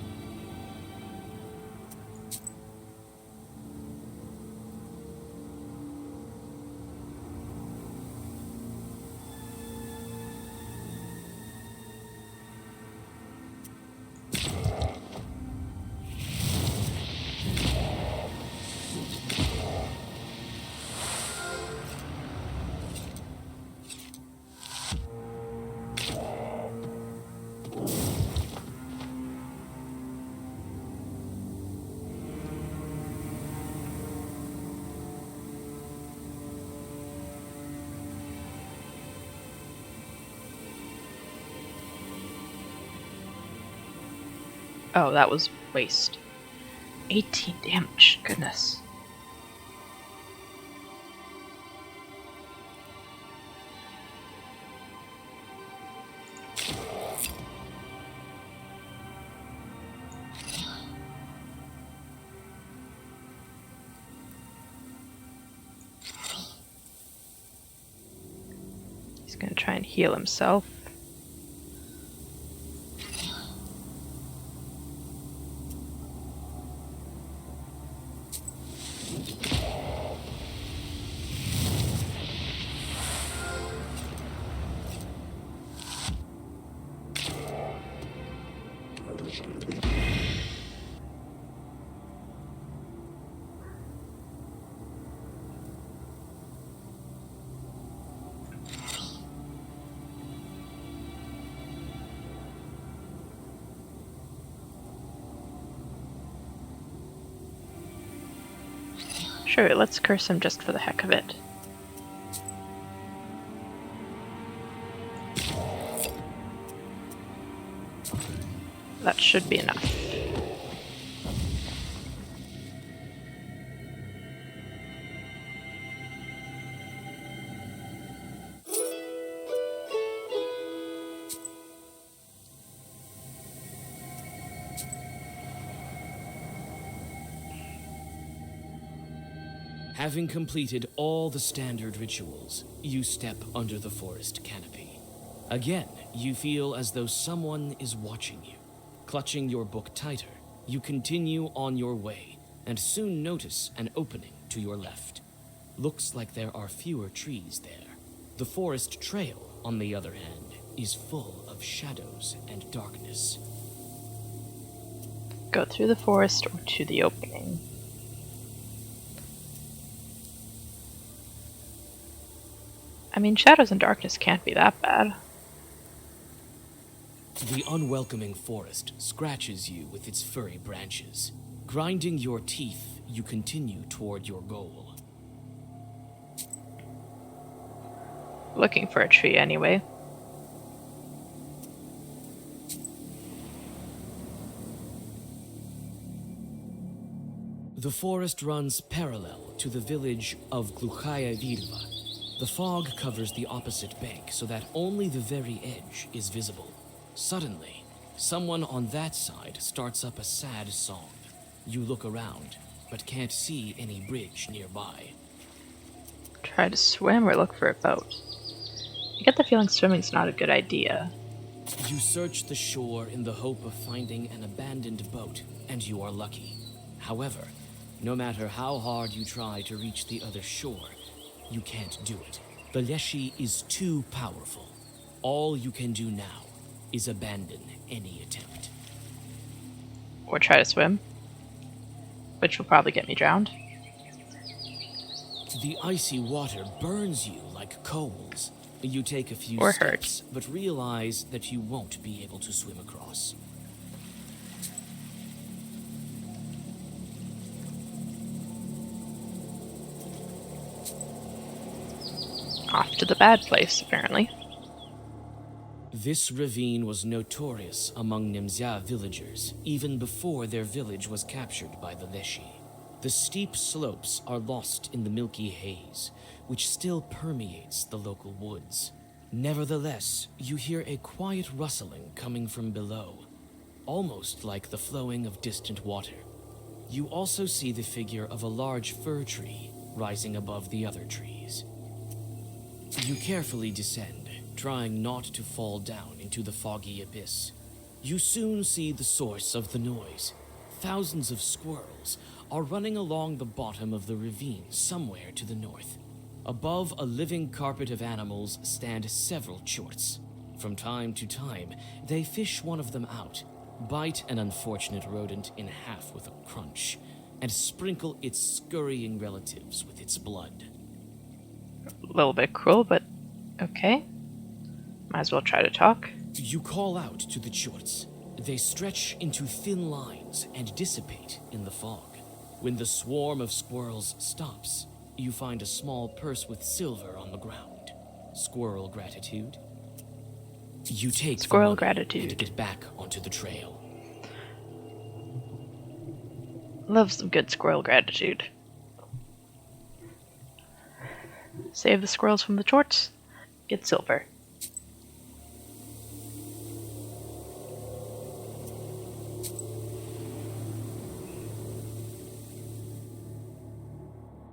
Oh, that was waste. 18 damage, goodness. He's gonna try and heal himself. Sure, let's curse him just for the heck of it. That should be enough. Having completed all the standard rituals, you step under the forest canopy. Again, you feel as though someone is watching you. Clutching your book tighter, you continue on your way, and soon notice an opening to your left. Looks like there are fewer trees there. The forest trail, on the other hand, is full of shadows and darkness. Go through the forest or to the opening. I mean, shadows and darkness can't be that bad. The unwelcoming forest scratches you with its furry branches. Grinding your teeth, you continue toward your goal. Looking for a tree anyway. The forest runs parallel to the village of Gluchaya Virva. The fog covers the opposite bank so that only the very edge is visible. Suddenly, someone on that side starts up a sad song. You look around, but can't see any bridge nearby. Try to swim or look for a boat. I get the feeling swimming's not a good idea. You search the shore in the hope of finding an abandoned boat, and you are lucky. However, no matter how hard you try to reach the other shore, you can't do it. The Leshiy is too powerful. All you can do now is abandon any attempt. Or try to swim, which will probably get me drowned. The icy water burns you like coals. You take a few Or steps, but realize that you won't be able to swim across. Off to the bad place, apparently. This ravine was notorious among Nimzia villagers, even before their village was captured by the Leshiy. The steep slopes are lost in the milky haze, which still permeates the local woods. Nevertheless, you hear a quiet rustling coming from below, almost like the flowing of distant water. You also see the figure of a large fir tree rising above the other trees. You carefully descend, trying not to fall down into the foggy abyss. You soon see the source of the noise. Thousands of squirrels are running along the bottom of the ravine somewhere to the north. Above a living carpet of animals stand several chorts. From time to time, they fish one of them out, bite an unfortunate rodent in half with a crunch, and sprinkle its scurrying relatives with its blood. A little bit cruel, but okay. Might as well try to talk. You call out to the chorts. They stretch into thin lines and dissipate in the fog. When the swarm of squirrels stops, you find a small purse with silver on the ground. Squirrel gratitude. You take Squirrel the money gratitude. and get back onto the trail. Love some good squirrel gratitude. Save the squirrels from the chorts. Get silver.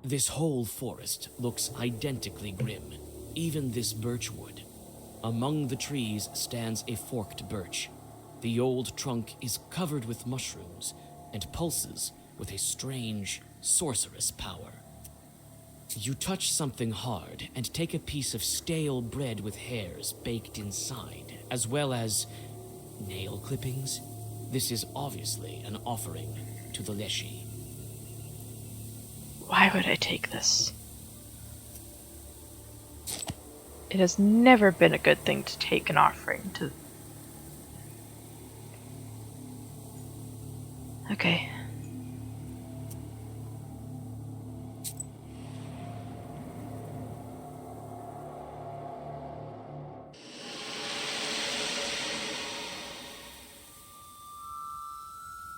This whole forest looks identically grim, even this birchwood. Among the trees stands a forked birch. The old trunk is covered with mushrooms and pulses with a strange, sorcerous power. You touch something hard and take a piece of stale bread with hairs baked inside, as well as nail clippings. This is obviously an offering to the Leshiy. Why would I take this? It has never been a good thing to take an offering to... Okay.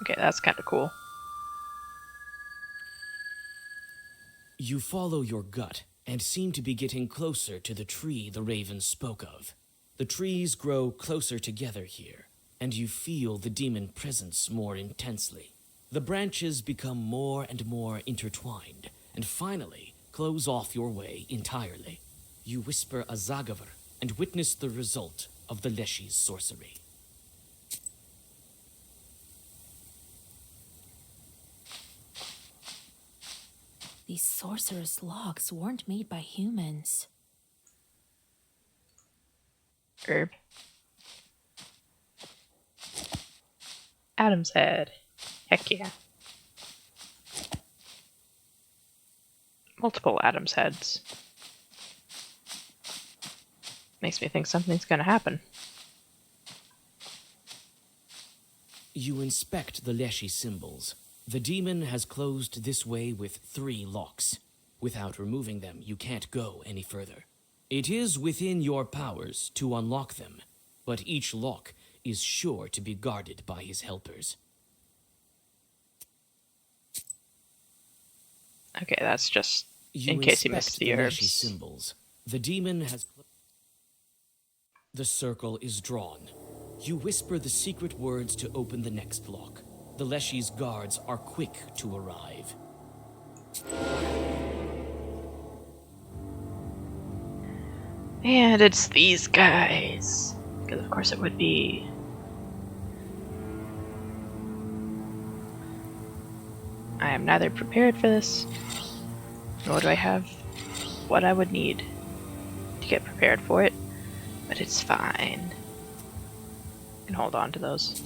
Okay, that's kind of cool. You follow your gut and seem to be getting closer to the tree the raven spoke of. The trees grow closer together here, and you feel the demon presence more intensely. The branches become more and more intertwined, and finally close off your way entirely. You whisper a Zagavr and witness the result of the Leshiy's sorcery. These sorcerous logs weren't made by humans. Herb. Adam's head. Heck yeah. Multiple Adam's heads. Makes me think something's gonna happen. You inspect the Leshiy symbols. The demon has closed this way with 3 locks. Without removing them, you can't go any further. It is within your powers to unlock them, but each lock is sure to be guarded by his helpers. Okay, that's just You in case you inspect missed the herbs. Leshiy symbols. The demon has... The circle is drawn. You whisper the secret words to open the next lock. The Leshiy's guards are quick to arrive. And it's these guys. Because of course it would be. I am neither prepared for this, nor do I have what I would need to get prepared for it, but it's fine. I can hold on to those.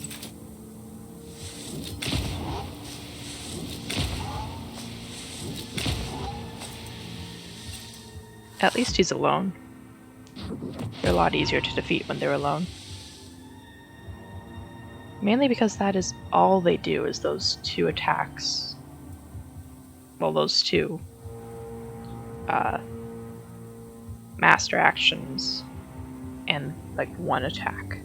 At least he's alone. They're a lot easier to defeat when they're alone. Mainly because that is all they do, is those 2 attacks. Well, those 2 master actions and like 1 attack.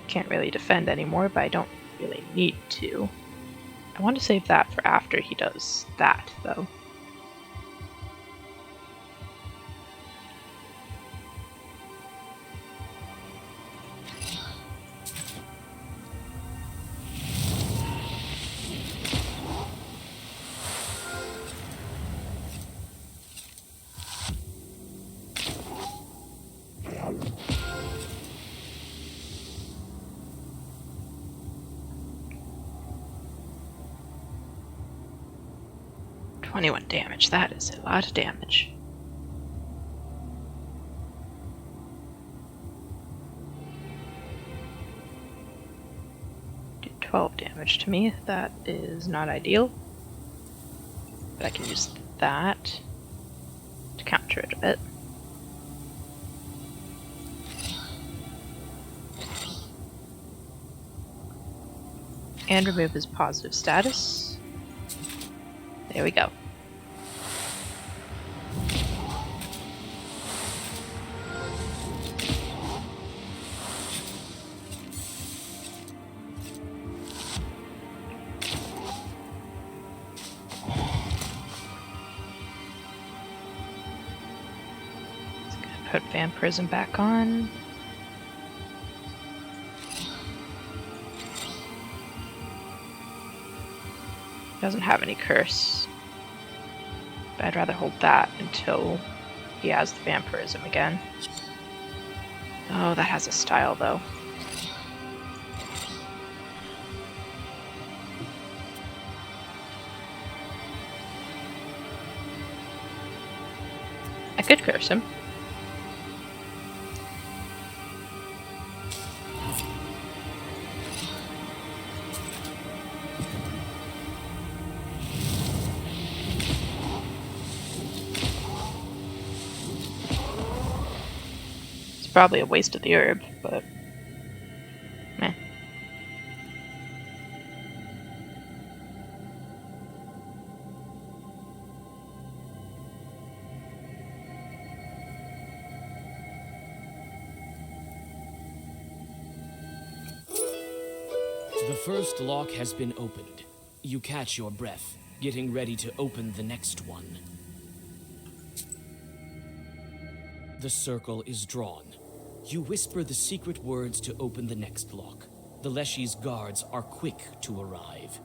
Can't really defend anymore, but I don't really need to. I want to save that for after he does that, though. "21 damage, that is a lot of damage." Did 12 damage to me, that is not ideal. But I can use that to counter it a bit. And remove his positive status. There we go. put vampirism back on. Doesn't have any curse. But I'd rather hold that until he has the vampirism again. Oh, that has a style though. I could curse him. It's probably a waste of the herb, but meh. The first lock has been opened. You catch your breath, getting ready to open the next one. The circle is drawn. You whisper the secret words to open the next lock. The Leshiy's guards are quick to arrive.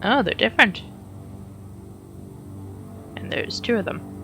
Oh, they're different. And there's 2 of them.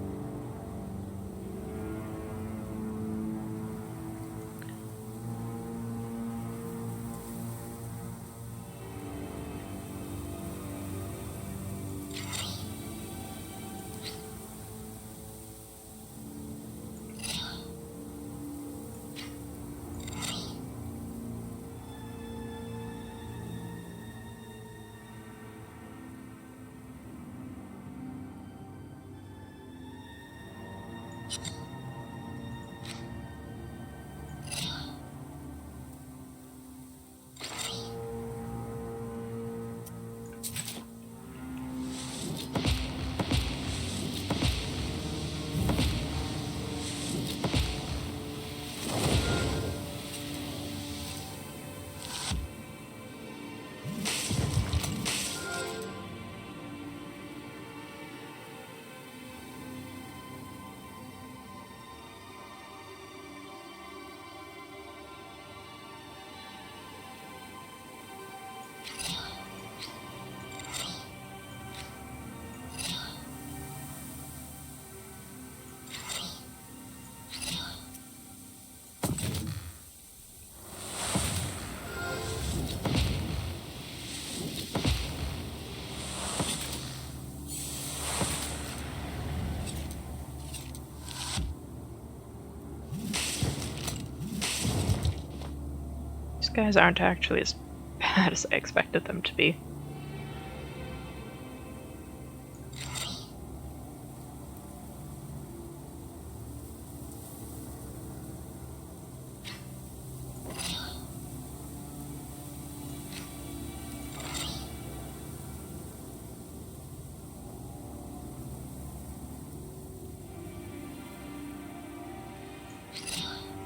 These guys aren't actually as bad as I expected them to be.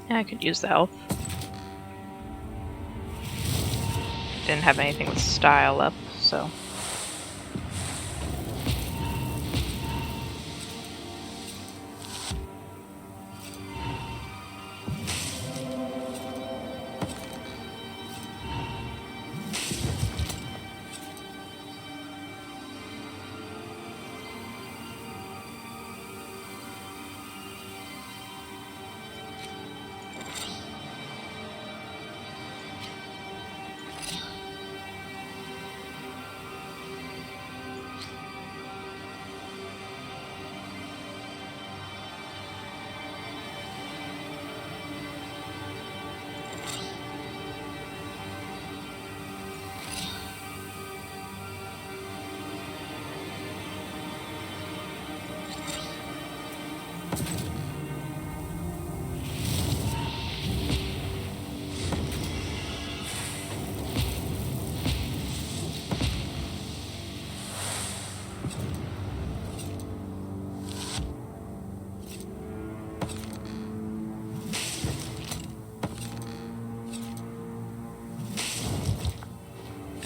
Yeah, I could use the health. Didn't have anything with style up, so.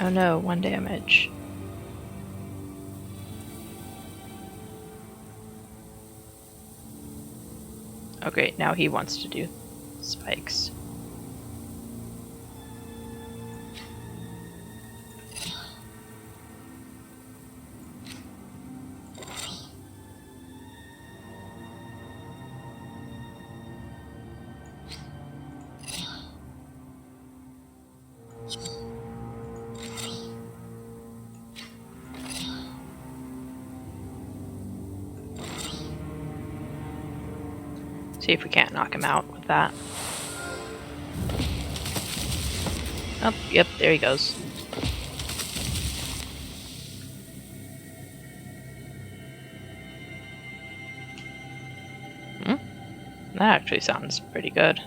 Oh no, 1 damage. Okay, now he wants to do spikes. See if we can't knock him out with that. Oh, yep, there he goes. That actually sounds pretty good.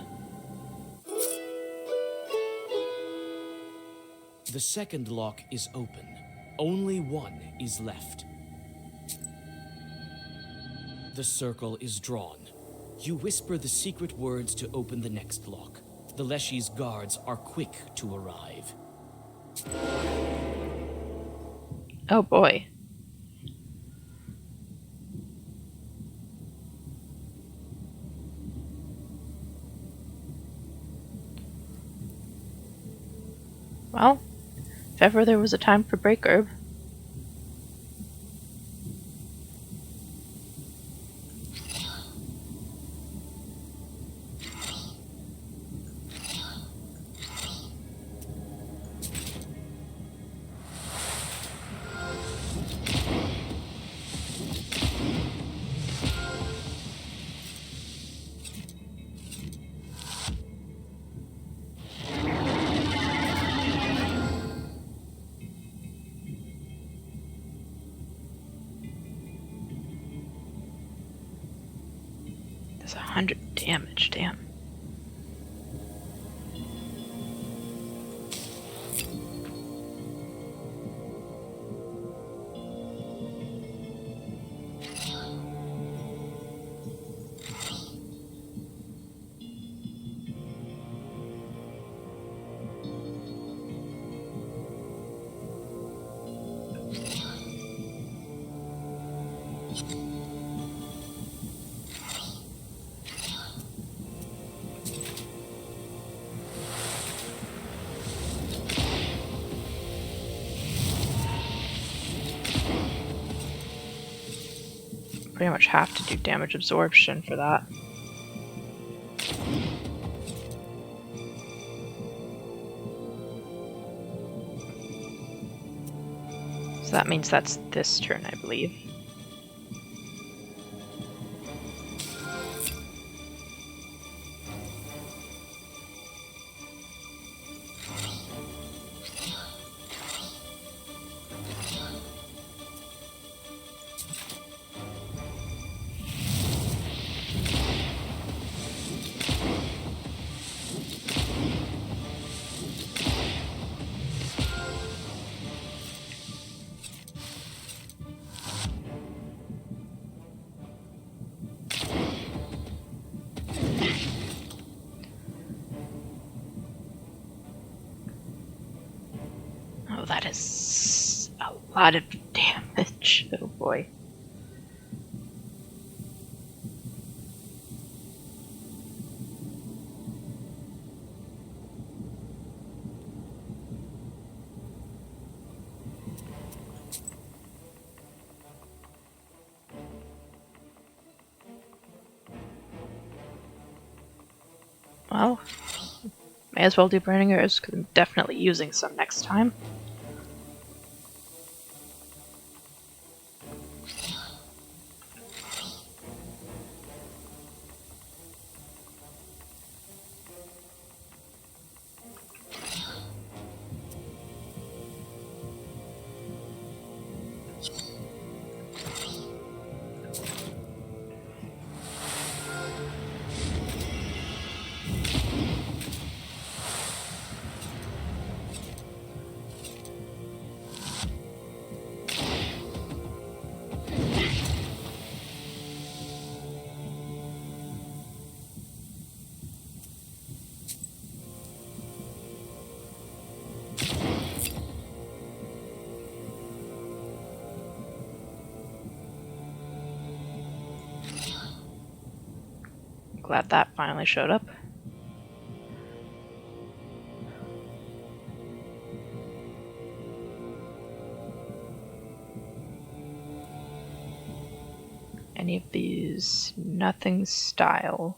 The second lock is open. Only one is left. The circle is drawn. You whisper the secret words to open the next lock. The Leshiy's guards are quick to arrive. Oh boy. Well, if ever there was a time for break herb. That's 100 damage, damn. Pretty much have to do damage absorption for that. So that means that's this turn, I believe. Oh, that is a lot of damage. Oh boy. Well, may as well do burning herbs because I'm definitely using some next time. Glad that finally showed up. Any of these? Nothing style.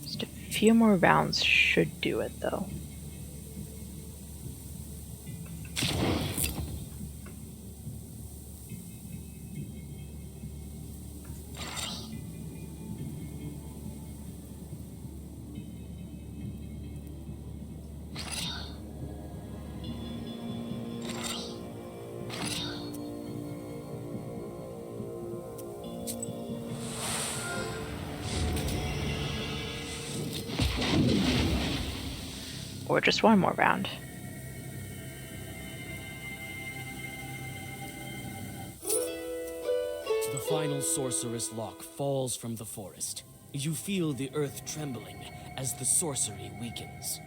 Just a few more rounds should do it, though. Or just one more round. The final sorceress lock falls from the forest. You feel the earth trembling as the sorcery weakens.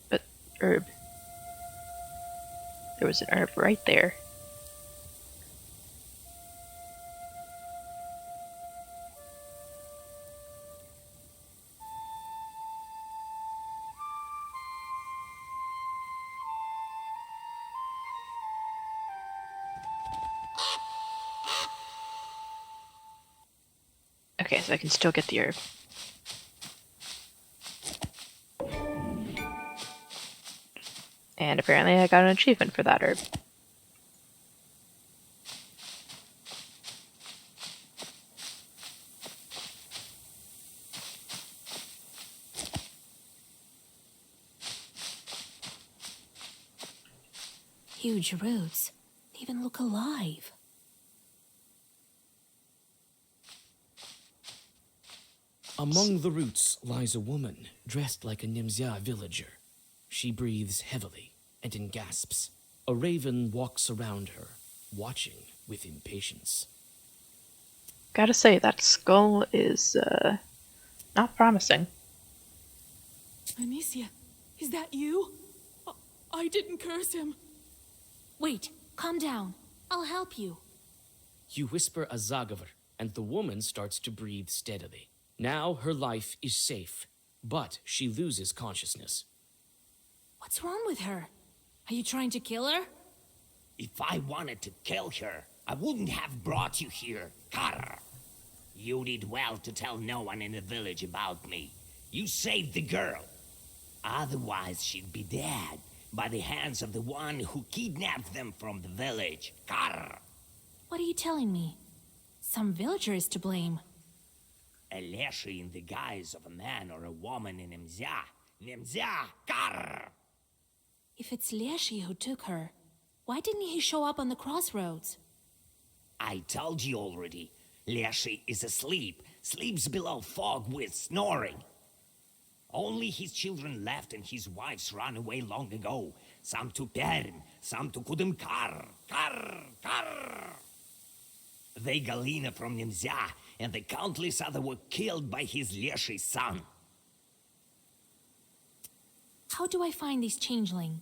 But herb. There was an herb right there. Okay, so I can still get the herb. And apparently I got an achievement for that herb. Huge roots. They even look alive. Among the roots lies a woman dressed like a Nimzia villager. She breathes heavily and in gasps. A raven walks around her, watching with impatience. Gotta say, that skull is, not promising. Anicia, is that you? I didn't curse him. Wait, calm down. I'll help you. You whisper a Zagavar, and the woman starts to breathe steadily. Now her life is safe, but she loses consciousness. What's wrong with her? Are you trying to kill her? If I wanted to kill her, I wouldn't have brought you here. Karr. You did well to tell no one in the village about me. You saved the girl. Otherwise, she'd be dead by the hands of the one who kidnapped them from the village. Karr. What are you telling me? Some villager is to blame. A Leshiy in the guise of a man or a woman in Nimzia. Nimzia! Karr. If it's Leshiy who took her, why didn't he show up on the crossroads? I told you already. Leshiy is asleep. Sleeps below fog with snoring. Only his children left and his wives ran away long ago. Some to Perm, some to Kudimkar. Karr. They Galina from Nimzia, and the countless other were killed by his Leshiy son. How do I find this changeling?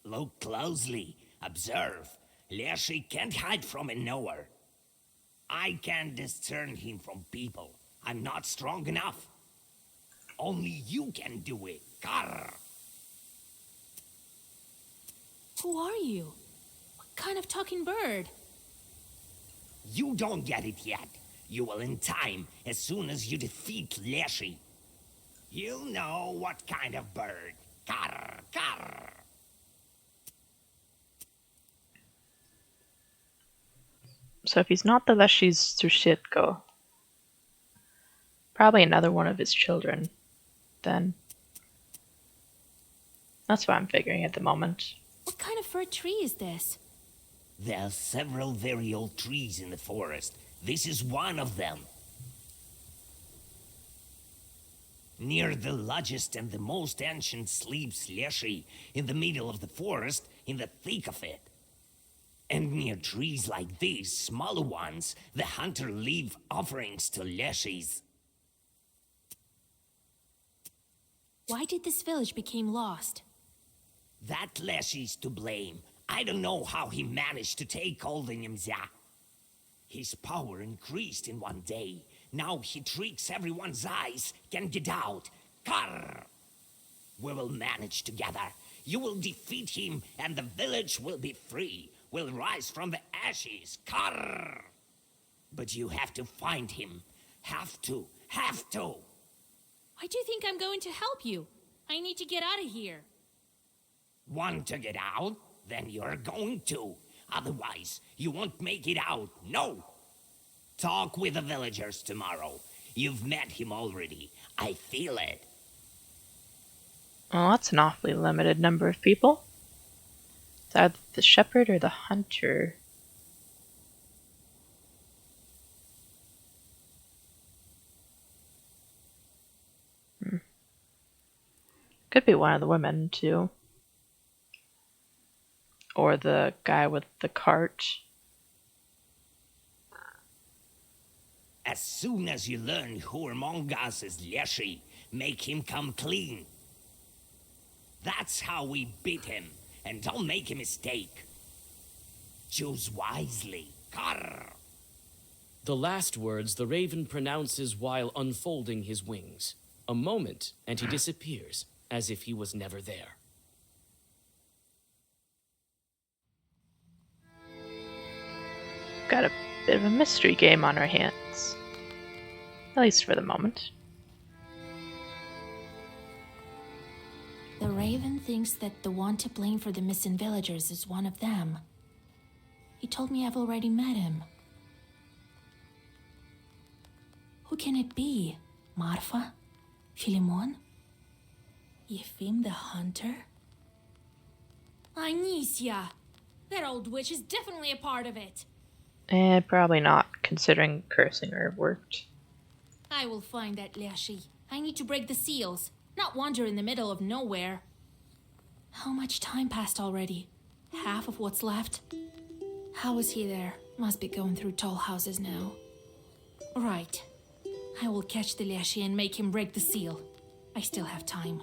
Look closely. Observe. Leshiy can't hide from a knower. I can't discern him from people. I'm not strong enough. Only you can do it. Karr. Who are you? What kind of talking bird? You don't get it yet. You will in time, as soon as you defeat Leshiy. You'll know what kind of bird. Karr, karr. So if he's not the Leshiy's Sushitko, probably another one of his children, then. That's what I'm figuring at the moment. What kind of fir tree is this? There are several very old trees in the forest. This is one of them. Near the largest and the most ancient sleeps Leshiy, in the middle of the forest, in the thick of it. And near trees like these, smaller ones, the hunter leave offerings to Leshiy's. Why did this village become lost? That Leshiy's to blame. I don't know how he managed to take all the Nimzya. His power increased in one day. Now he tricks everyone's eyes, can get out. Karr! We will manage together. You will defeat him, and the village will be free. Will rise from the ashes. Karr! But you have to find him. Have to. Have to. Why do you think I'm going to help you? I need to get out of here. Want to get out? Then you're going to. Otherwise, you won't make it out. No! Talk with the villagers tomorrow. You've met him already. I feel it. Well, that's an awfully limited number of people. It's either the shepherd or the hunter. Could be one of the women, too. Or the guy with the cart. As soon as you learn who among us is Leshiy, make him come clean. That's how we beat him, and don't make a mistake. Choose wisely. Karr! The last words the raven pronounces while unfolding his wings. A moment, and he disappears, as if he was never there. Got a bit of a mystery game on our hands. At least for the moment. The raven thinks that the one to blame for the missing villagers is one of them. He told me I've already met him. Who can it be? Marfa? Philemon? Yefim the hunter? Anicia! That old witch is definitely a part of it. Probably not, considering cursing her worked. I will find that Leshiy. I need to break the seals, not wander in the middle of nowhere. How much time passed already? Half of what's left? How is he there? Must be going through tall houses now. Right. I will catch the Leshiy and make him break the seal. I still have time.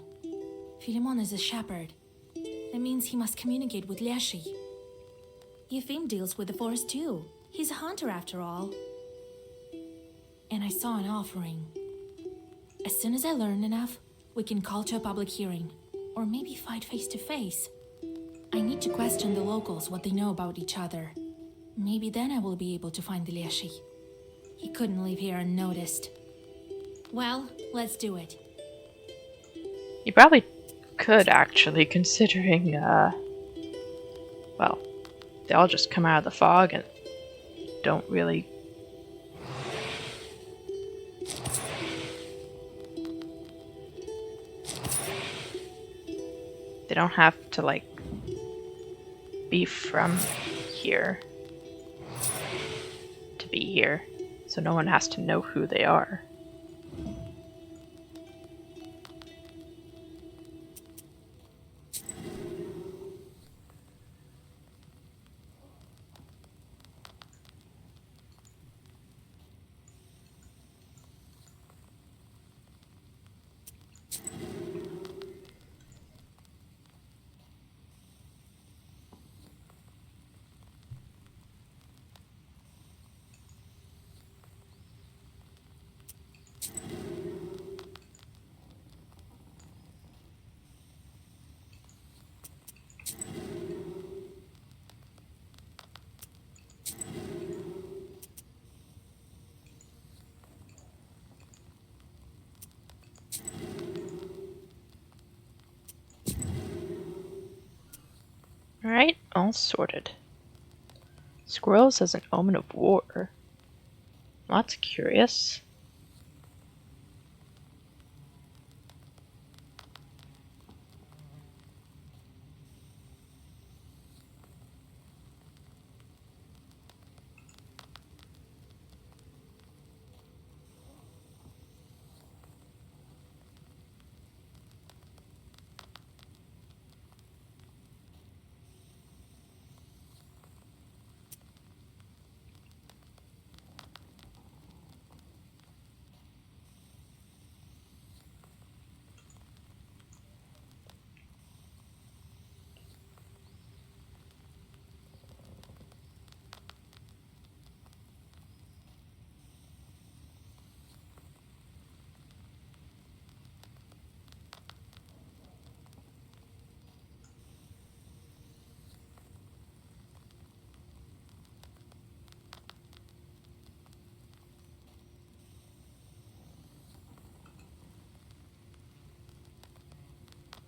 Philemon is a shepherd. That means he must communicate with Leshiy. Yefim deals with the forest too. He's a hunter after all. And I saw an offering. As soon as I learn enough, we can call to a public hearing. Or maybe fight face to face. I need to question the locals what they know about each other. Maybe then I will be able to find the Leshiy. He couldn't leave here unnoticed. Well, let's do it. You probably could, actually, considering, well, they all just come out of the fog and don't really... They don't have to, like, be from here to be here, so no one has to know who they are. All sorted. Squirrels as an omen of war. Well, that's curious.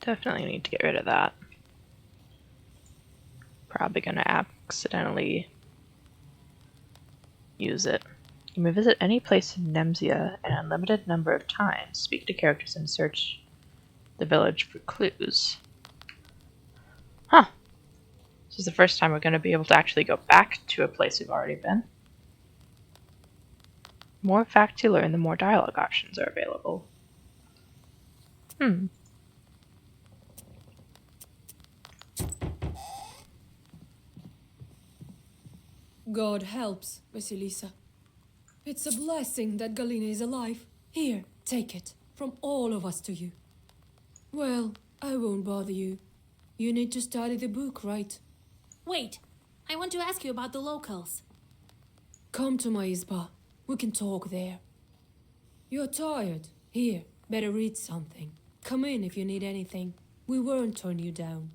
Definitely need to get rid of that. Probably gonna accidentally use it. You may visit any place in Nemzia an unlimited number of times. Speak to characters and search the village for clues. Huh. This is the first time we're going to be able to actually go back to a place we've already been. The more facts you learn, the more dialogue options are available. God helps, Vasilisa. It's a blessing that Galina is alive. Here, take it. From all of us to you. Well, I won't bother you. You need to study the book, right? Wait, I want to ask you about the locals. Come to my izba. We can talk there. You're tired. Here, better read something. Come in if you need anything. We won't turn you down.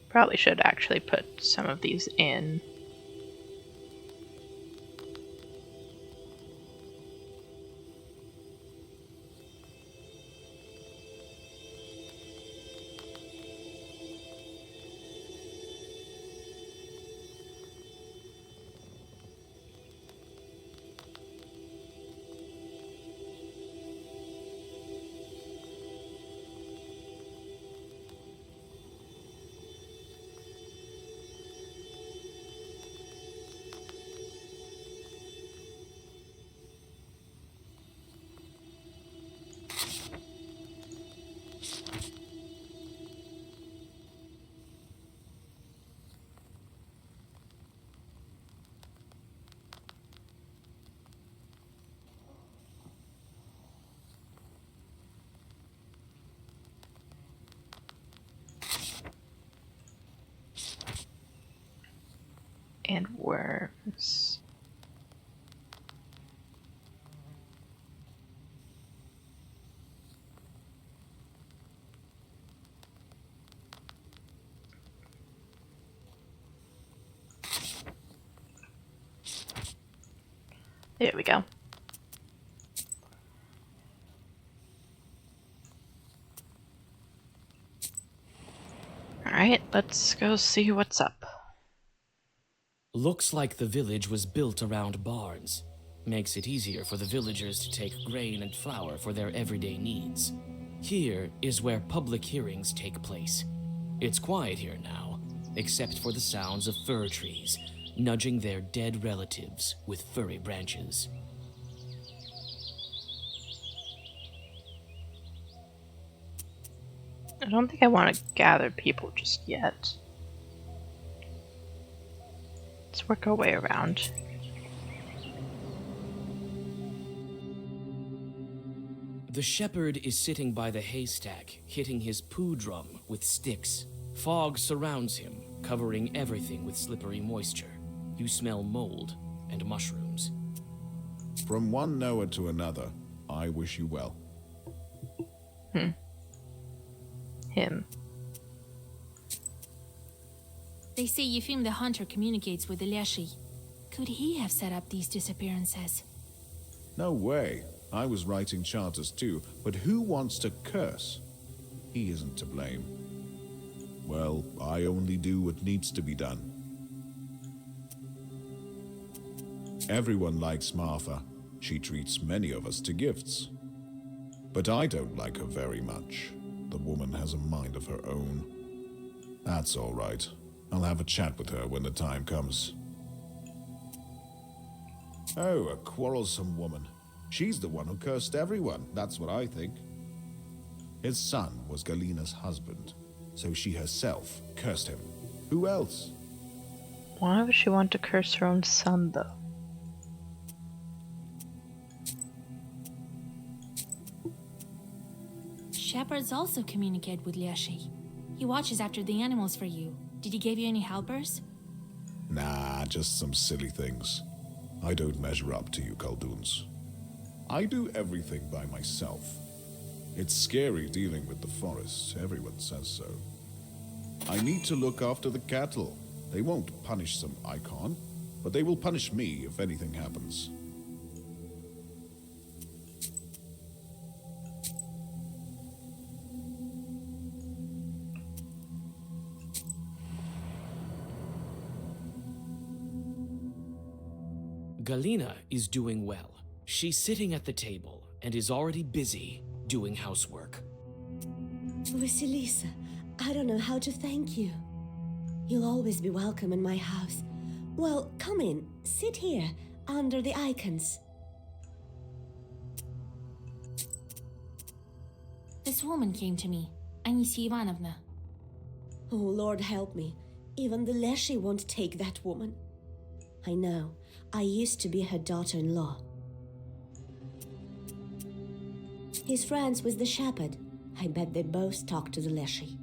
Probably should actually put some of these in. And worms. There we go. Alright, let's go see what's up. Looks like the village was built around barns. Makes it easier for the villagers to take grain and flour for their everyday needs. Here is where public hearings take place. It's quiet here now, except for the sounds of fir trees, nudging their dead relatives with furry branches. I don't think I want to gather people just yet. Let's work our way around. The shepherd is sitting by the haystack, hitting his poo drum with sticks. Fog surrounds him, covering everything with slippery moisture. You smell mold and mushrooms. From one Noah to another, I wish you well. Him. They say Yefim the Hunter communicates with the Leshiy. Could he have set up these disappearances? No way. I was writing charters too, but who wants to curse? He isn't to blame. Well, I only do what needs to be done. Everyone likes Martha. She treats many of us to gifts. But I don't like her very much. The woman has a mind of her own. That's all right. I'll have a chat with her when the time comes. Oh, a quarrelsome woman. She's the one who cursed everyone, that's what I think. His son was Galina's husband, so she herself cursed him. Who else? Why would she want to curse her own son, though? Shepherds also communicate with Leshiy. He watches after the animals for you. Did he give you any helpers? Nah, just some silly things. I don't measure up to you, Khaldoons. I do everything by myself. It's scary dealing with the forest, everyone says so. I need to look after the cattle. They won't punish some icon, but they will punish me if anything happens. Galina is doing well. She's sitting at the table and is already busy doing housework. Vasilisa, I don't know how to thank you. You'll always be welcome in my house. Well, come in, sit here, under the icons. This woman came to me, Anisia Ivanovna. Oh, Lord help me. Even the Leshiy won't take that woman. I know. I used to be her daughter-in-law. He's friends with the shepherd. I bet they both talk to the Leshiy.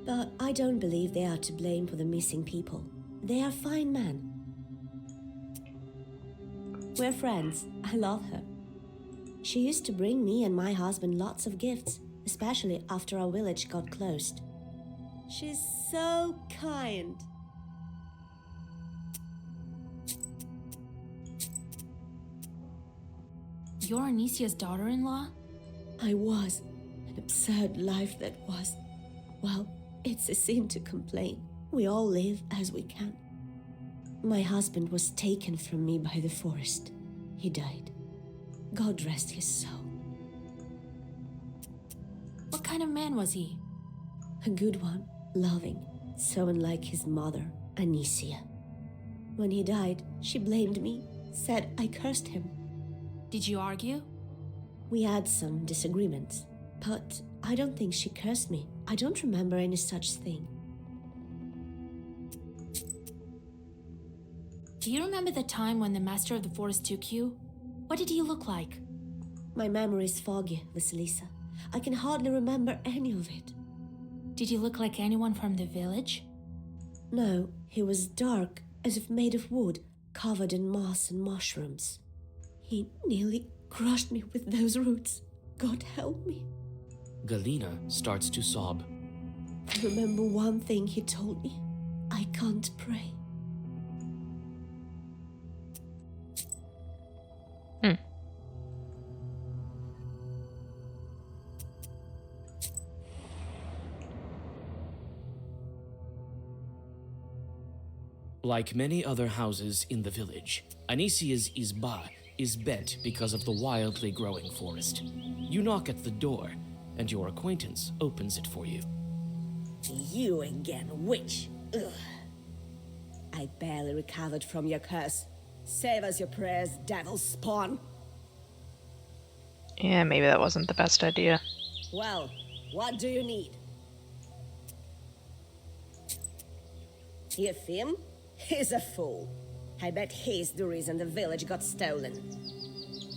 But I don't believe they are to blame for the missing people. They are fine men. We're friends. I love her. She used to bring me and my husband lots of gifts, especially after our village got closed. She's so kind. You're Anisia's daughter-in-law? I was. An absurd life that was. Well, it's a sin to complain. We all live as we can. My husband was taken from me by the forest. He died. God rest his soul. What kind of man was he? A good one, loving, so unlike his mother, Anisia. When he died, she blamed me, said I cursed him. Did you argue? We had some disagreements, but I don't think she cursed me. I don't remember any such thing. Do you remember the time when the Master of the Forest took you? What did he look like? My memory is foggy, Vasilisa. I can hardly remember any of it. Did he look like anyone from the village? No, he was dark, as if made of wood, covered in moss and mushrooms. He nearly crushed me with those roots. God help me. Galina starts to sob. I remember one thing he told me. I can't pray. Like many other houses in the village, Anisia's izba is bent because of the wildly growing forest. You knock at the door, and your acquaintance opens it for you. You again, witch! Ugh. I barely recovered from your curse. Save us your prayers, devil spawn! Yeah, maybe that wasn't the best idea. Well, what do you need? Yefim? He's a fool. I bet he's the reason the village got stolen.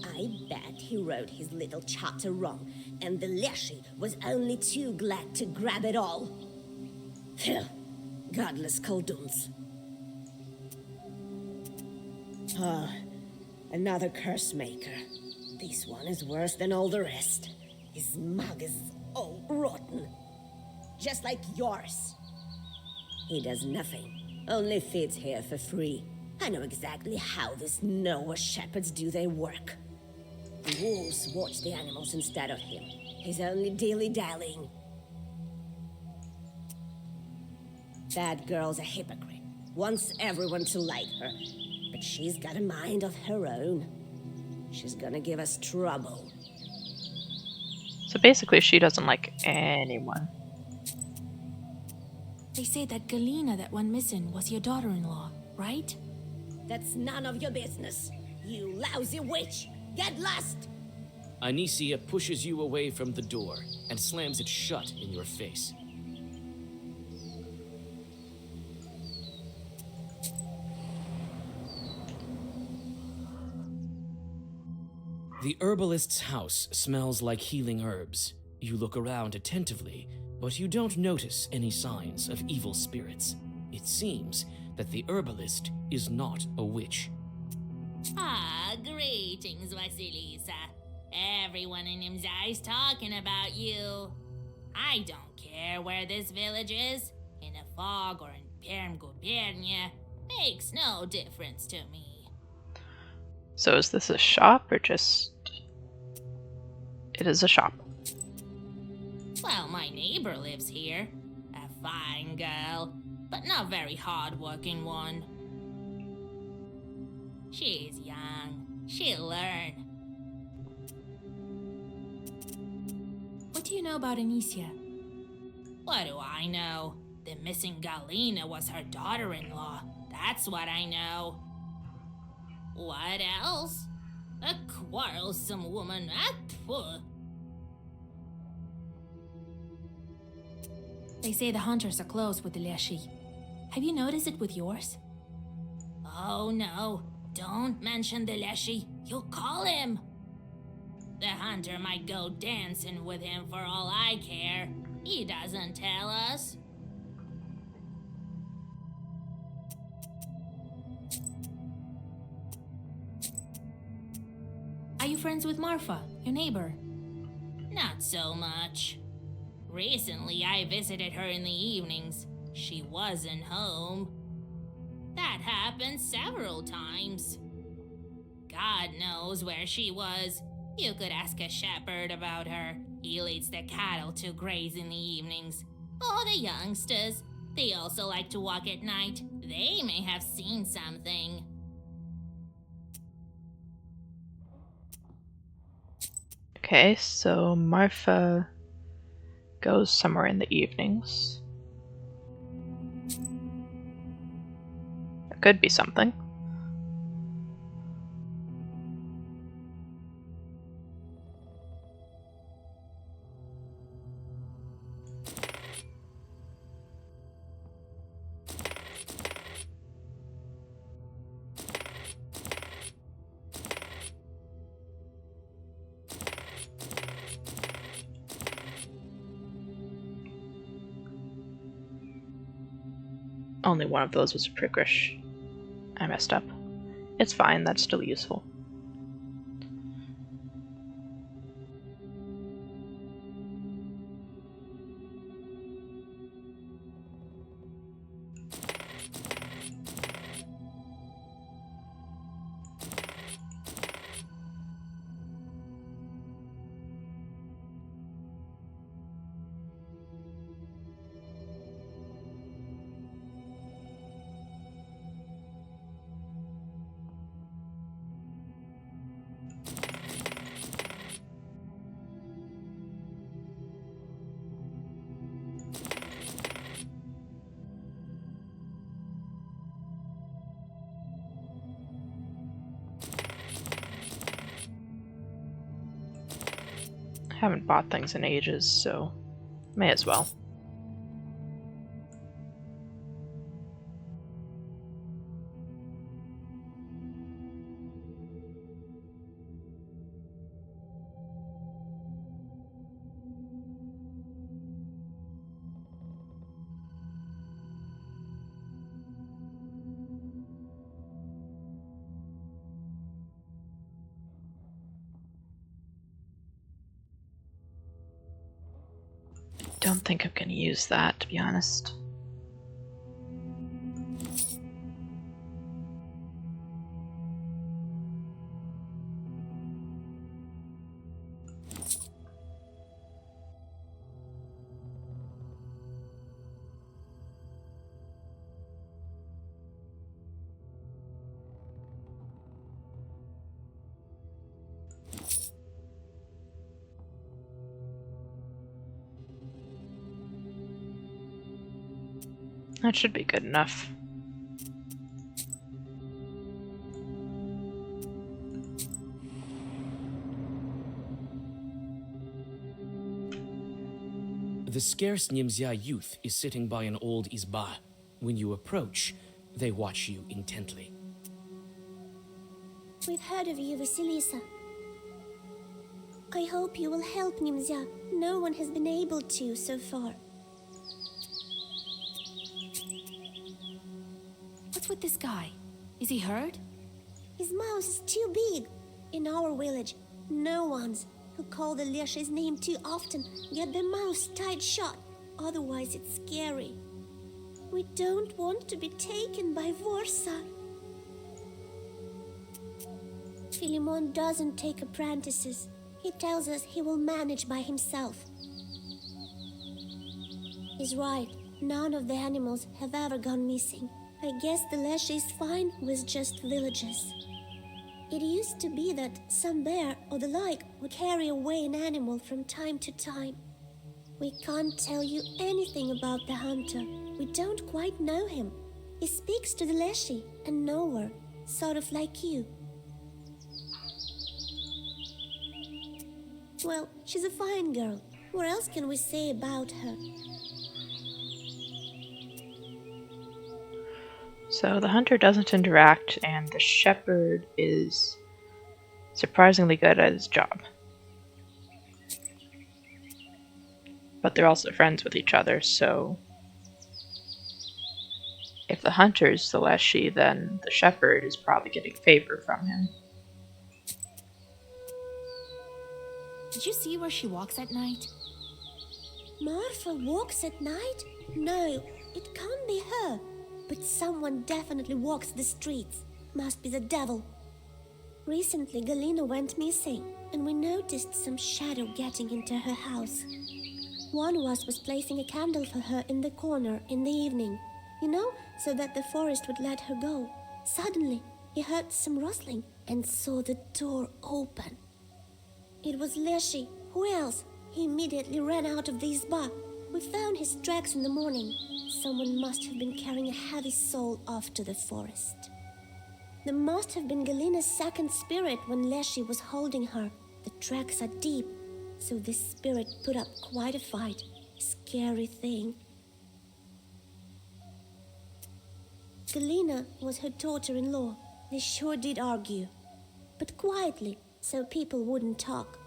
I bet he wrote his little charter wrong, and the Leshiy was only too glad to grab it all. Phew. Godless Khaldoons. Ah, another curse maker. This one is worse than all the rest. His mug is all rotten. Just like yours. He does nothing, only feeds here for free. I know exactly how these Noah shepherds do their work. The wolves watch the animals instead of him. He's only dilly-dallying. That girl's a hypocrite. Wants everyone to like her. But she's got a mind of her own. She's gonna give us trouble. So basically, she doesn't like anyone. They say that Galina that went missing was your daughter-in-law, right? That's none of your business. You lousy witch! Get lost! Anicia pushes you away from the door and slams it shut in your face. The herbalist's house smells like healing herbs. You look around attentively, but you don't notice any signs of evil spirits. It seems that the herbalist is not a witch. Ah, greetings, Vasilisa. Everyone in Nimzai is talking about you. I don't care where this village is, in a fog or in Perm-Gubernia. Makes no difference to me. So is this a shop or just... It is a shop. Well, my neighbor lives here. A fine girl, but not very hard-working one. She's young. She'll learn. What do you know about Anicia? What do I know? The missing Galina was her daughter-in-law. That's what I know. What else? A quarrelsome woman. They say the hunters are close with the Leshiy. Have you noticed it with yours? Oh no, don't mention the Leshiy. You'll call him. The hunter might go dancing with him for all I care. He doesn't tell us. Are you friends with Marfa, your neighbor? Not so much. Recently, I visited her in the evenings. She wasn't home. That happened several times. God knows where she was. You could ask a shepherd about her. He leads the cattle to graze in the evenings. Or the youngsters. They also like to walk at night. They may have seen something. Okay, so Marfa goes somewhere in the evenings. It could be something. Only one of those was a prickrish. I messed up. It's fine, that's still useful. I haven't bought things in ages, so may as well. Don't think I'm gonna use that, to be honest. That should be good enough. The scarce Nimzia youth is sitting by an old izba. When you approach, they watch you intently. We've heard of you, Vasilisa. I hope you will help Nimzia. No one has been able to so far. What's with this guy? Is he hurt? His mouth is too big. In our village, no ones who call the Leshiy's name too often get their mouths tied shut. Otherwise, it's scary. We don't want to be taken by Vorsa. Philemon doesn't take apprentices. He tells us he will manage by himself. He's right. None of the animals have ever gone missing. I guess the Leshiy is fine with just villagers. It used to be that some bear or the like would carry away an animal from time to time. We can't tell you anything about the hunter. We don't quite know him. He speaks to the Leshiy and nowhere, sort of like you. Well, she's a fine girl. What else can we say about her? So the hunter doesn't interact, and the shepherd is surprisingly good at his job. But they're also friends with each other, so if the hunter's the Leshiy, then the shepherd is probably getting favor from him. Did you see where she walks at night? Marfa walks at night? No, it can't be her. But someone definitely walks the streets. Must be the devil. Recently, Galina went missing, and we noticed some shadow getting into her house. One of us was placing a candle for her in the corner in the evening, so that the forest would let her go. Suddenly, he heard some rustling and saw the door open. It was Leshiy. Who else? He immediately ran out of the izba. We found his tracks in the morning. Someone must have been carrying a heavy soul off to the forest. There must have been Galina's second spirit when Leshiy was holding her. The tracks are deep, so this spirit put up quite a fight. A scary thing. Galina was her daughter-in-law. They sure did argue, but quietly, so people wouldn't talk.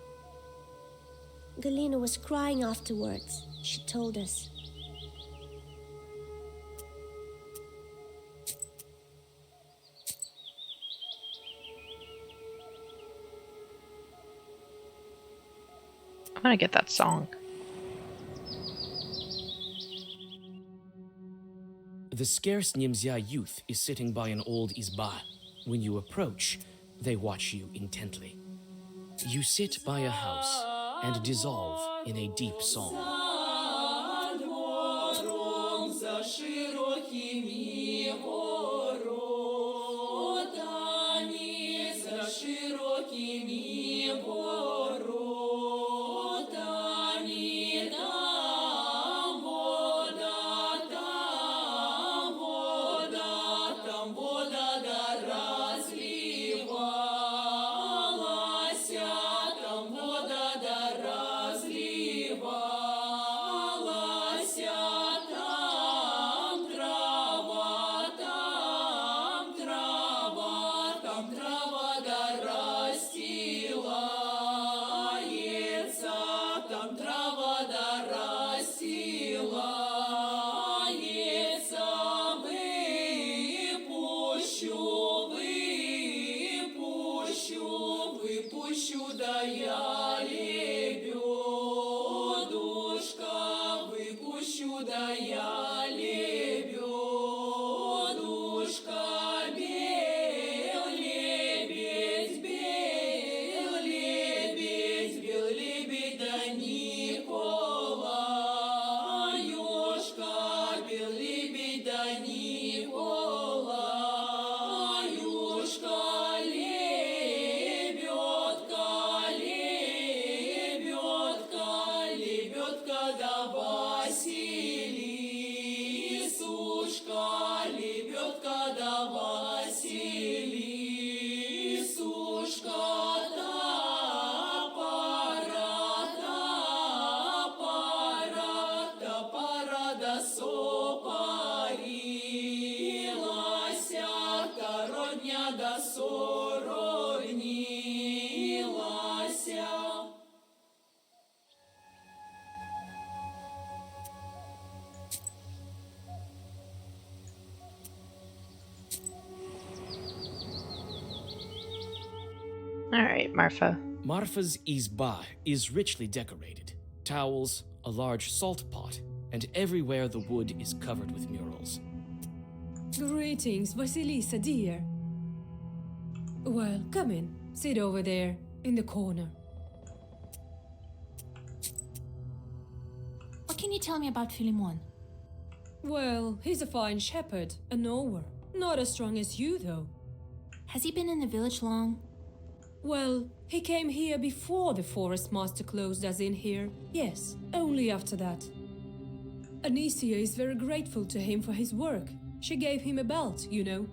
Galina was crying afterwards, she told us. I'm gonna get that song. The scarce Nimzia youth is sitting by an old izba. When you approach, they watch you intently. You sit by a house and dissolve in a deep song. Alright, Marfa. Marfa's izba is richly decorated. Towels, a large salt pot, and everywhere the wood is covered with murals. Greetings, Vasilisa, dear. Well, come in. Sit over there, in the corner. What can you tell me about Philemon? Well, he's a fine shepherd, a knower. Not as strong as you, though. Has he been in the village long? Well, he came here before the forest master closed us in here. Yes, only after that. Anicia is very grateful to him for his work. She gave him a belt, you know.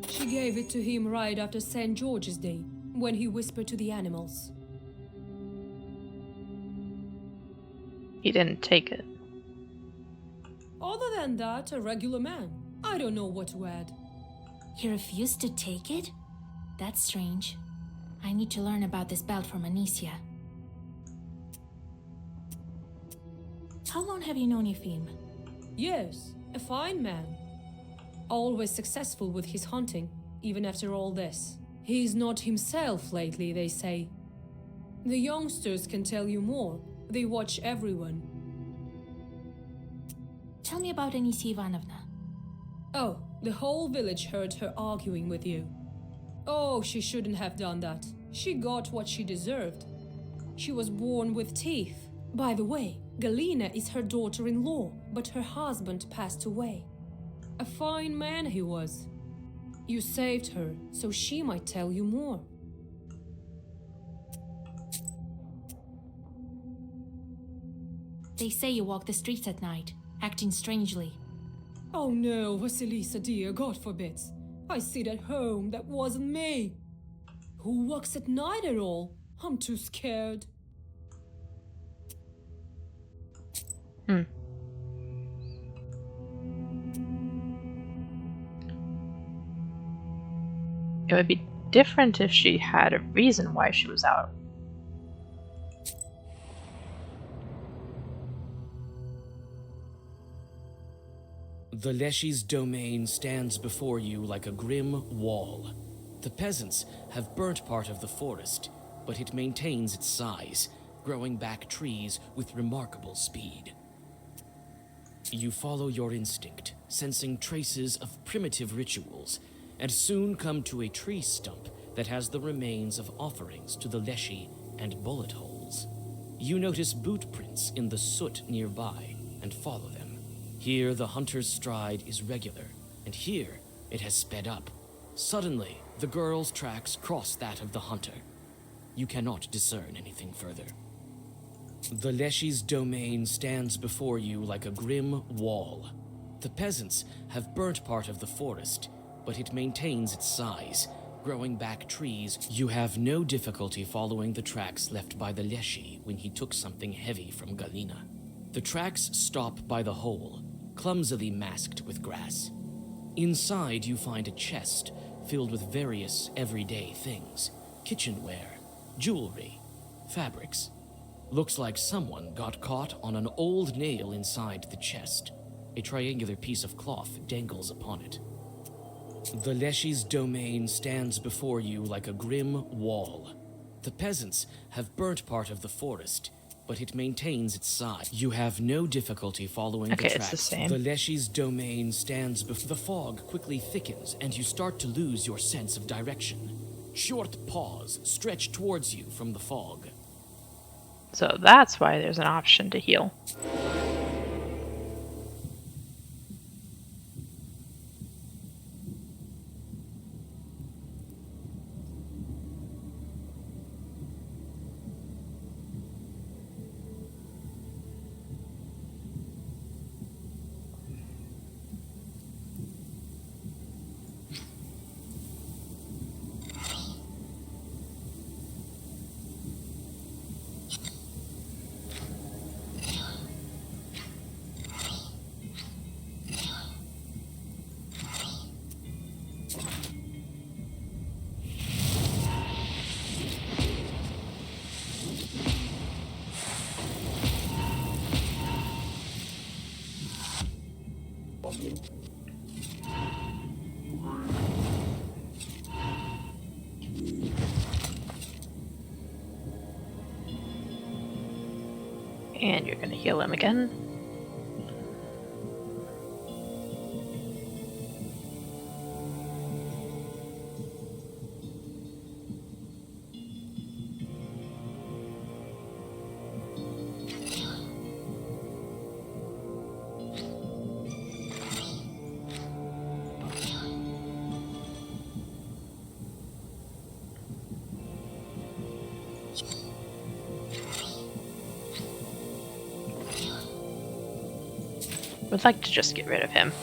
She gave it to him right after St. George's Day, when he whispered to the animals. He didn't take it. Other than that, a regular man. I don't know what to add. He refused to take it? That's strange. I need to learn about this belt from Anicia. How long have you known Eupheme? Yes, a fine man. Always successful with his hunting, even after all this. He's not himself lately, they say. The youngsters can tell you more. They watch everyone. Tell me about Anicia Ivanovna. Oh, the whole village heard her arguing with you. Oh, she shouldn't have done that. She got what she deserved. She was born with teeth. By the way, Galina is her daughter-in-law, but her husband passed away. A fine man he was. You saved her, so she might tell you more. They say you walk the streets at night, acting strangely. Oh no, Vasilisa dear, God forbid. I sit at home, that wasn't me. Who walks at night at all? I'm too scared. It would be different if she had a reason why she was out. The Leshiy's domain stands before you like a grim wall. The peasants have burnt part of the forest, but it maintains its size, growing back trees with remarkable speed. You follow your instinct, sensing traces of primitive rituals, and soon come to a tree stump that has the remains of offerings to the Leshiy and bullet holes. You notice boot prints in the soot nearby and follow them. Here the hunter's stride is regular, and here it has sped up. Suddenly, the girl's tracks cross that of the hunter. You cannot discern anything further. The Leshiy's domain stands before you like a grim wall. The peasants have burnt part of the forest, but it maintains its size, growing back trees. You have no difficulty following the tracks left by the Leshiy when he took something heavy from Galina. The tracks stop by the hole, clumsily masked with grass. Inside you find a chest filled with various everyday things, kitchenware, jewelry, fabrics. Looks like someone got caught on an old nail inside the chest. A triangular piece of cloth dangles upon it. The Leshiy's domain stands before you like a grim wall. The peasants have burnt part of the forest, but it maintains its size. You have no difficulty following Okay, the it's tracks. the same. The Leshiy's domain stands before the fog quickly thickens, and you start to lose your sense of direction. Short paws stretch towards you from the fog. So that's why there's an option to heal. And you're gonna heal him again. Would like to just get rid of him.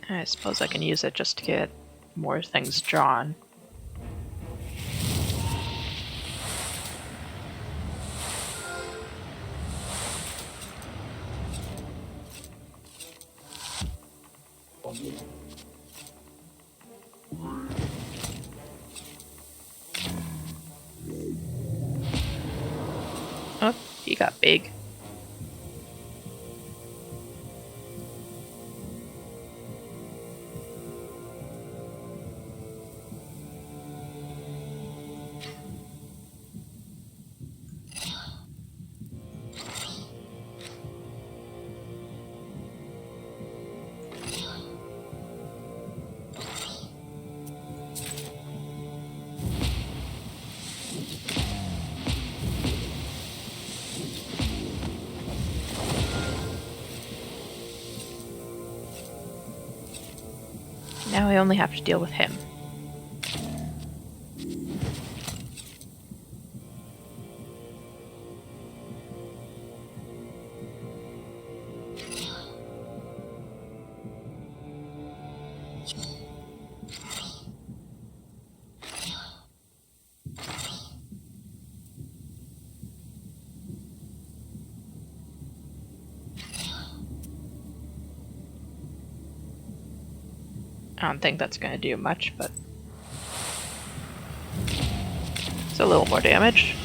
I suppose I can use it just to get more things drawn. Oh, he got big. Now I only have to deal with him. I don't think that's going to do much, but it's a little more damage.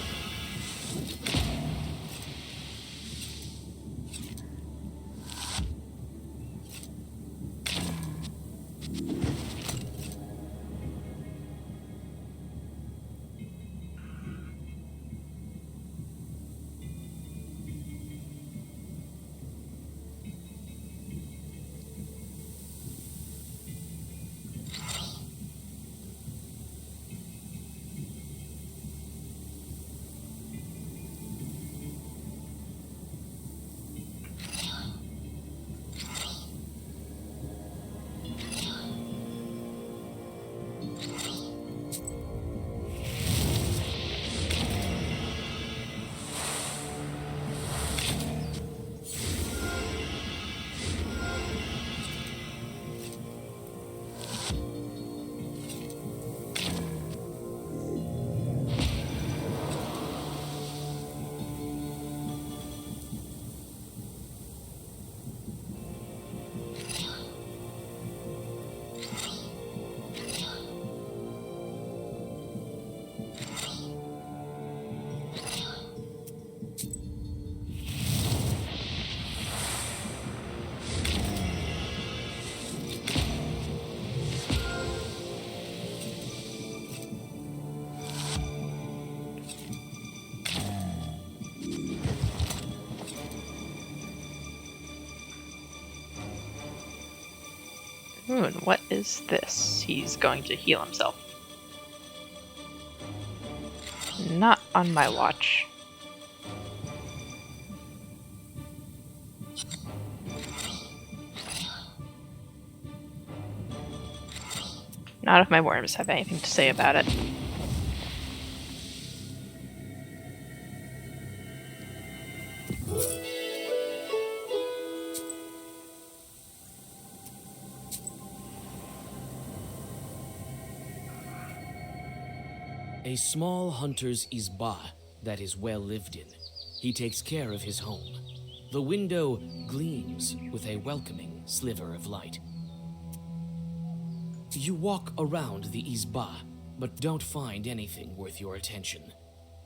Ooh, and what is this? He's going to heal himself. Not on my watch. Not if my worms have anything to say about it. A small hunter's izba that is well lived in. He takes care of his home. The window gleams with a welcoming sliver of light. You walk around the izba, but don't find anything worth your attention.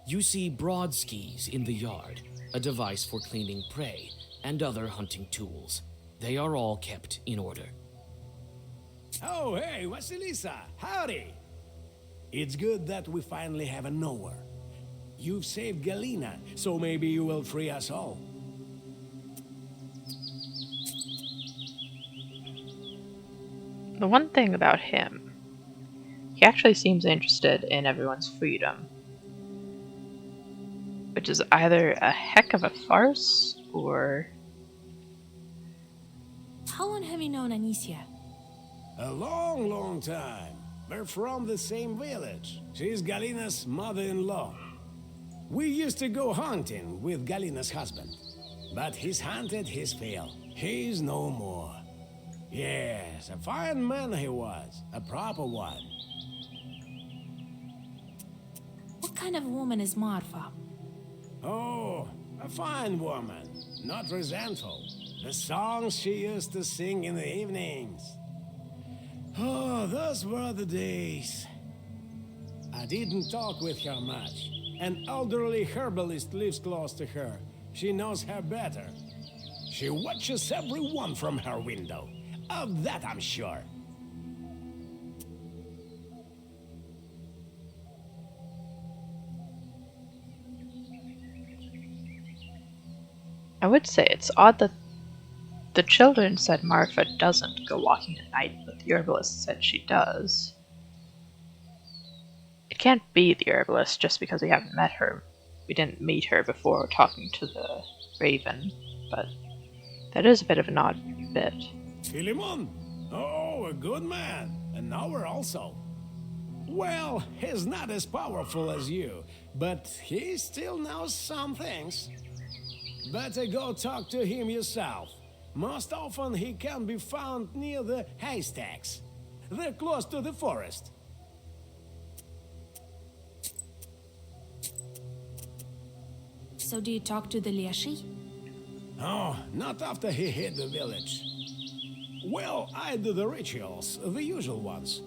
You see broad skis in the yard, a device for cleaning prey, and other hunting tools. They are all kept in order. Oh, hey, Vasilisa, howdy! It's good that we finally have a knower. You've saved Galina, so maybe you will free us all. The one thing about him, he actually seems interested in everyone's freedom. Which is either a heck of a farce, or... How long have you known Anicia? A long, long time. We're from the same village. She's Galina's mother-in-law. We used to go hunting with Galina's husband. But he's hunted his fill. He's no more. Yes, a fine man he was. A proper one. What kind of woman is Marfa? Oh, a fine woman. Not resentful. The songs she used to sing in the evenings. Oh, those were the days. I didn't talk with her much. An elderly herbalist lives close to her. She knows her better. She watches everyone from her window. Of that I'm sure. I would say it's odd that the children said Marfa doesn't go walking at night, but the herbalist said she does. It can't be the herbalist just because we haven't met her. We didn't meet her before talking to the raven, but that is a bit of an odd bit. Philemon? Oh, a good man. An knower also. Well, he's not as powerful as you, but he still knows some things. Better go talk to him yourself. Most often he can be found near the haystacks. They're close to the forest. So do you talk to the Leshiy? Oh, not after he hit the village. Well, I do the rituals, the usual ones.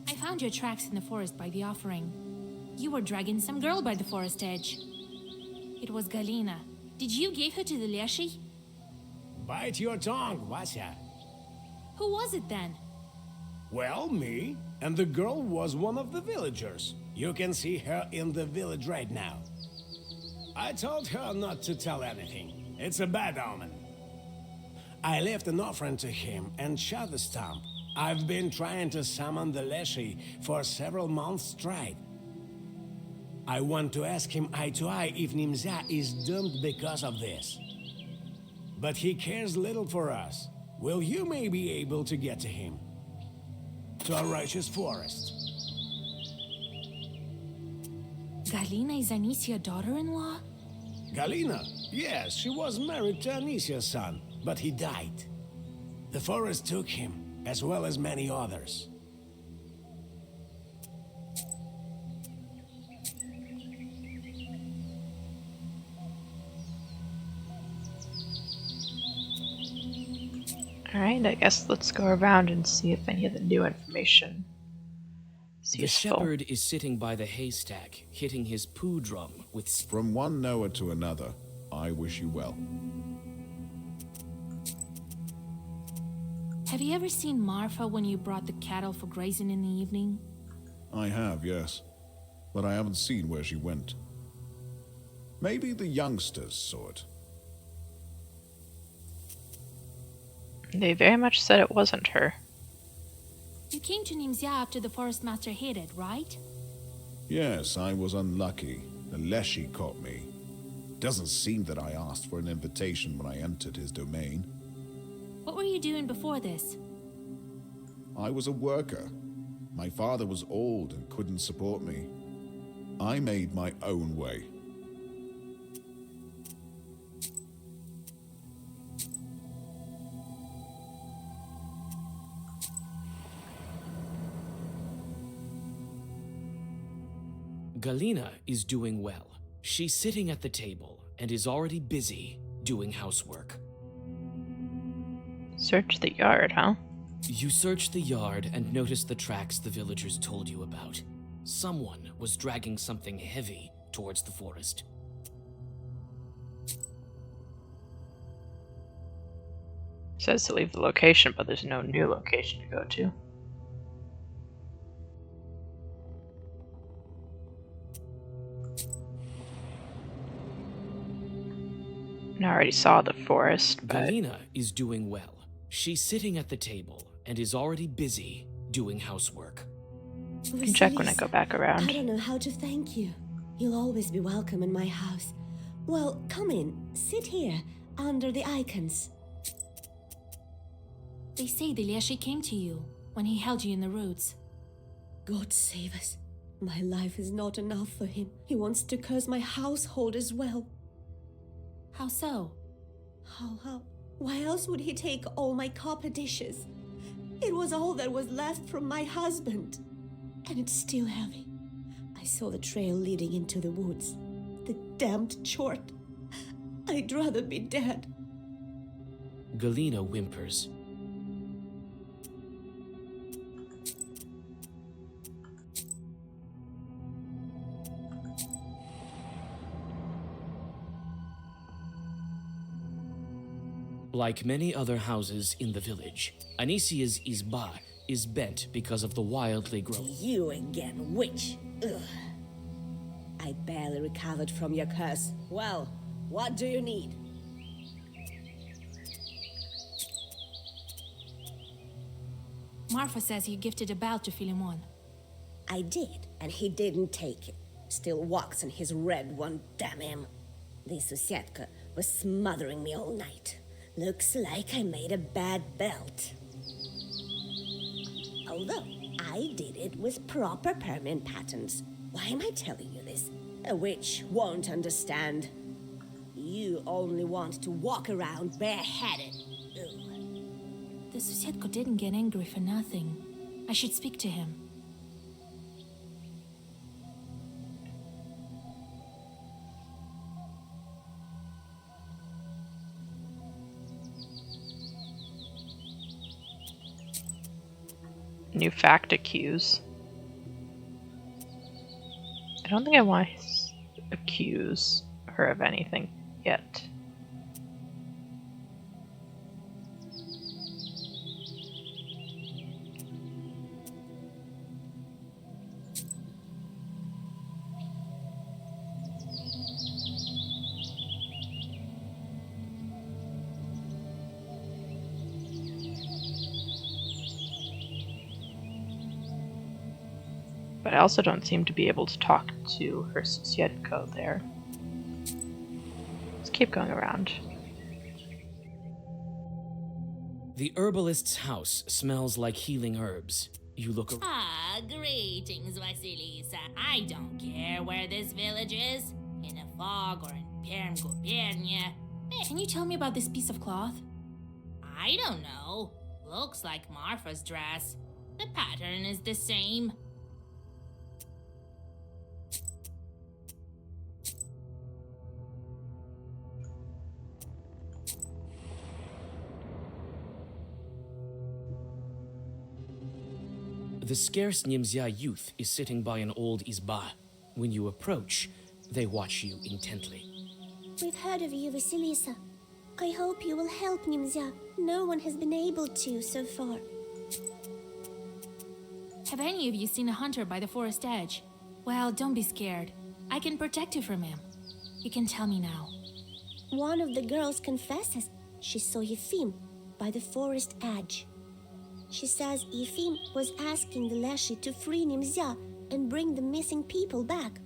I found your tracks in the forest by the offering. You were dragging some girl by the forest edge. It was Galina. Did you give her to the Leshiy? Bite your tongue, Vasya. Who was it then? Well, me. And the girl was one of the villagers. You can see her in the village right now. I told her not to tell anything. It's a bad omen. I left an offering to him and shot the stump. I've been trying to summon the Leshiy for several months straight. I want to ask him eye to eye if Nimza is doomed because of this. But he cares little for us. Will you may be able to get to him? To a righteous forest. Galina is Anisia's daughter-in-law? Galina? Yes, she was married to Anisia's son, but he died. The forest took him, as well as many others. Alright, I guess let's go around and see if any of the new information is The useful. shepherd is sitting by the haystack, hitting his poo drum with From one knower to another, I wish you well. Have you ever seen Marfa when you brought the cattle for grazing in the evening? I have, yes. But I haven't seen where she went. Maybe the youngsters saw it. They very much said it wasn't her. You came to Nimzia after the forest master hid it, right? Yes, I was unlucky. The Leshiy caught me. Doesn't seem that I asked for an invitation when I entered his domain. What were you doing before this? I was a worker. My father was old and couldn't support me. I made my own way. Galina is doing well. She's sitting at the table and is already busy doing housework. Search the yard, huh? You search the yard and notice the tracks the villagers told you about. Someone was dragging something heavy towards the forest. Says to leave the location, but there's no new location to go to. And I already saw the forest, but Galina is doing well. She's sitting at the table and is already busy doing housework. I can check when I go back around. I don't know how to thank you. You'll always be welcome in my house. Well, come in. Sit here, under the icons. They say the Leshiy came to you when he held you in the roots. God save us. My life is not enough for him. He wants to curse my household as well. How so? How? Why else would he take all my copper dishes? It was all that was left from my husband. And it's still heavy. I saw the trail leading into the woods. The damned chort. I'd rather be dead. Galina whimpers. Like many other houses in the village, Anisia's izba is bent because of the wildly grown. You again, witch. Ugh. I barely recovered from your curse. Well, what do you need? Marfa says you gifted a belt to Philemon. I did, and he didn't take it. Still walks in his red one, damn him. The Susietka was smothering me all night. Looks like I made a bad belt. Although, I did it with proper permanent patterns. Why am I telling you this? A witch won't understand. You only want to walk around bareheaded. Ugh. The Susietka didn't get angry for nothing. I should speak to him. New fact accuse. I don't think I want to accuse her of anything yet. But I also don't seem to be able to talk to her Susietka there. Let's keep going around. The herbalist's house smells like healing herbs. You look around. Ah, greetings, Vasilisa. I don't care where this village is. In a fog or in Perm-Gubernia. Can you tell me about this piece of cloth? I don't know. Looks like Marfa's dress. The pattern is the same. The scarce Nimzia youth is sitting by an old izba. When you approach, they watch you intently. We've heard of you, Vasilisa. I hope you will help Nimzia. No one has been able to so far. Have any of you seen a hunter by the forest edge? Well, don't be scared. I can protect you from him. You can tell me now. One of the girls confesses she saw Yefim. by the forest edge. She says Efim was asking the Leshiy to free Nimzia and bring the missing people back.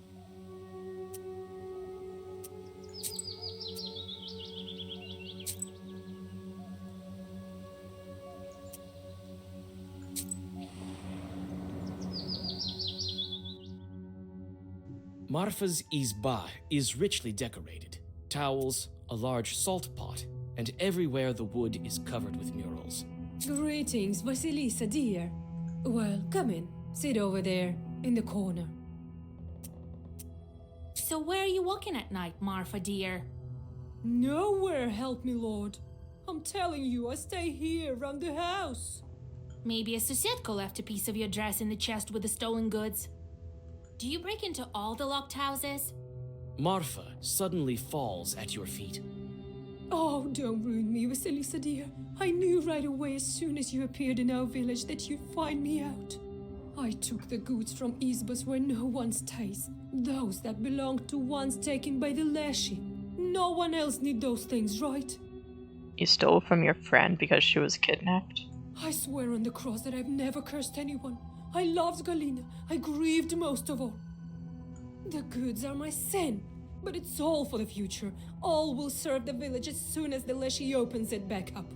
Marfa's izba is richly decorated. Towels, a large salt pot, and everywhere the wood is covered with murals. Greetings, Vasilisa, dear. Well, come in. Sit over there, in the corner. So where are you walking at night, Marfa, dear? Nowhere, help me, Lord. I'm telling you, I stay here, around the house. Maybe a Susetko left a piece of your dress in the chest with the stolen goods. Do you break into all the locked houses? Marfa suddenly falls at your feet. Oh, don't ruin me, Vasilisa, dear. I knew right away as soon as you appeared in our village that you'd find me out. I took the goods from Izbas where no one stays. Those that belonged to ones taken by the Leshiy. No one else need those things, right? You stole from your friend because she was kidnapped? I swear on the cross that I've never cursed anyone. I loved Galina. I grieved most of all. The goods are my sin, but it's all for the future. All will serve the village as soon as the Leshiy opens it back up.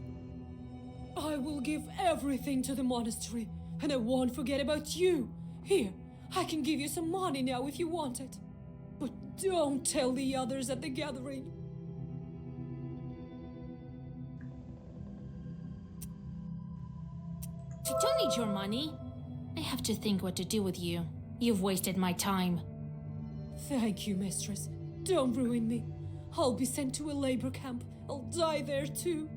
I will give everything to the monastery, and I won't forget about you. Here, I can give you some money now if you want it. But don't tell the others at the gathering. I don't need your money. I have to think what to do with you. You've wasted my time. Thank you, mistress. Don't ruin me. I'll be sent to a labor camp. I'll die there too.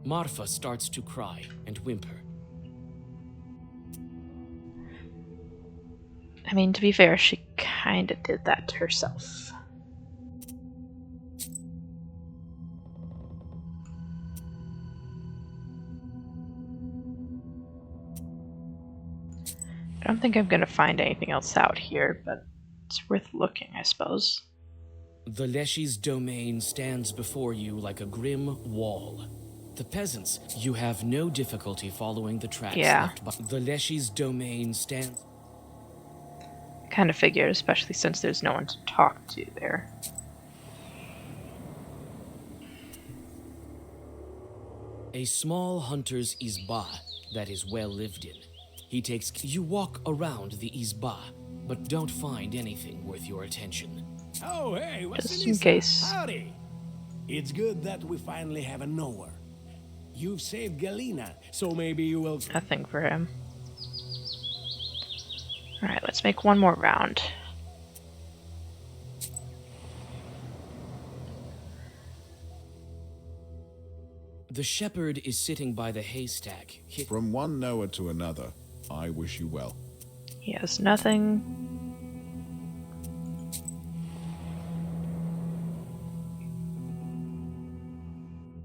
Marfa starts to cry and whimper. I mean, to be fair, she kinda did that to herself. I don't think I'm gonna find anything else out here, but it's worth looking, I suppose. The Leshiy's domain stands before you like a grim wall. The peasants, you have no difficulty following the tracks left by. The Leshiy's domain stands. Kind of figured, especially since there's no one to talk to there. A small hunter's izba that is well lived in. He takes. You walk around the izba, but don't find anything worth your attention. Oh, hey, what's Just in case. Howdy. It's good that we finally have a knower. You've saved Galina, so maybe you will. Nothing for him. Alright, let's make one more round. The shepherd is sitting by the haystack. From one knower to another, I wish you well. He has nothing.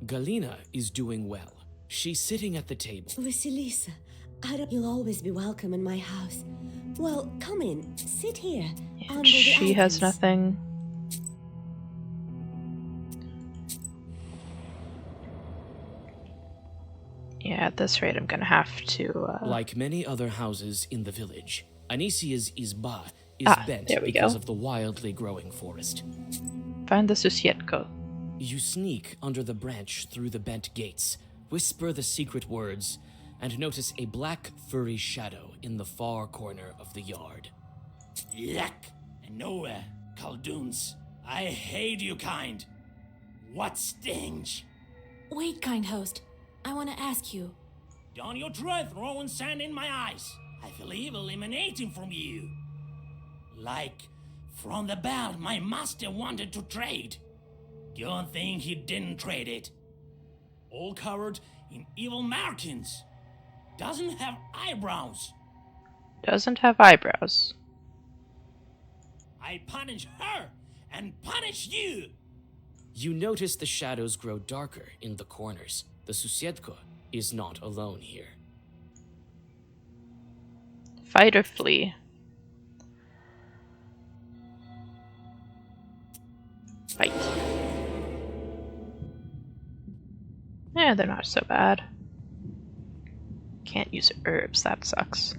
Galina is doing well. She's sitting at the table. Vasilisa, you'll always be welcome in my house. Well, come in, sit here. And she has nothing. Yeah, at this rate, I'm gonna have to. Like many other houses in the village, Anisia's izba is bent because of the wildly growing forest. Find the Susietko. You sneak under the branch through the bent gates, whisper the secret words, and notice a black, furry shadow in the far corner of the yard. Yuck! And nowhere, Khaldoons. I hate you kind. What stench? Wait, kind host. I want to ask you. Don't you try throwing sand in my eyes. I feel evil emanating from you. Like from the belt my master wanted to trade. Don't think he didn't trade it. All covered in evil markings. Doesn't have eyebrows. Doesn't have eyebrows. I punish her and punish you. You notice the shadows grow darker in the corners. The Susietko is not alone here. Fight or flee? Fight. Yeah, they're not so bad. Can't use herbs, that sucks.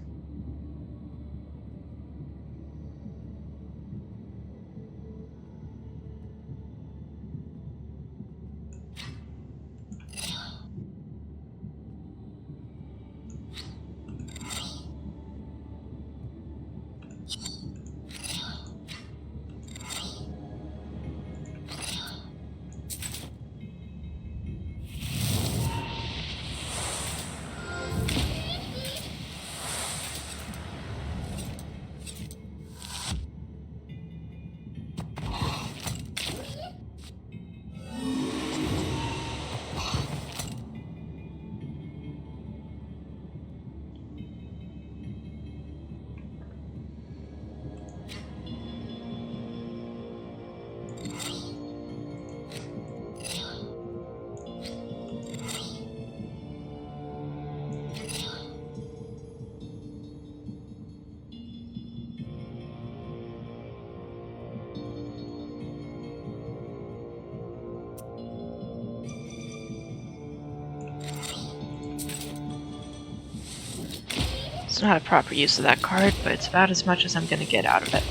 It's not a proper use of that card, but it's about as much as I'm gonna get out of it.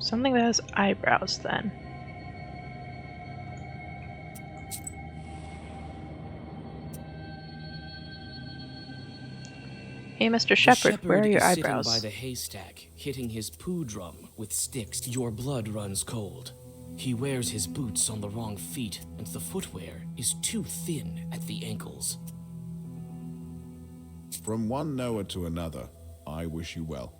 Something that has eyebrows, then. Hey, Mr. Shepherd, where are your is eyebrows? sitting by the haystack, hitting his poo drum with sticks. Your blood runs cold. He wears his boots on the wrong feet, and the footwear is too thin at the ankles. From one Noah to another, I wish you well.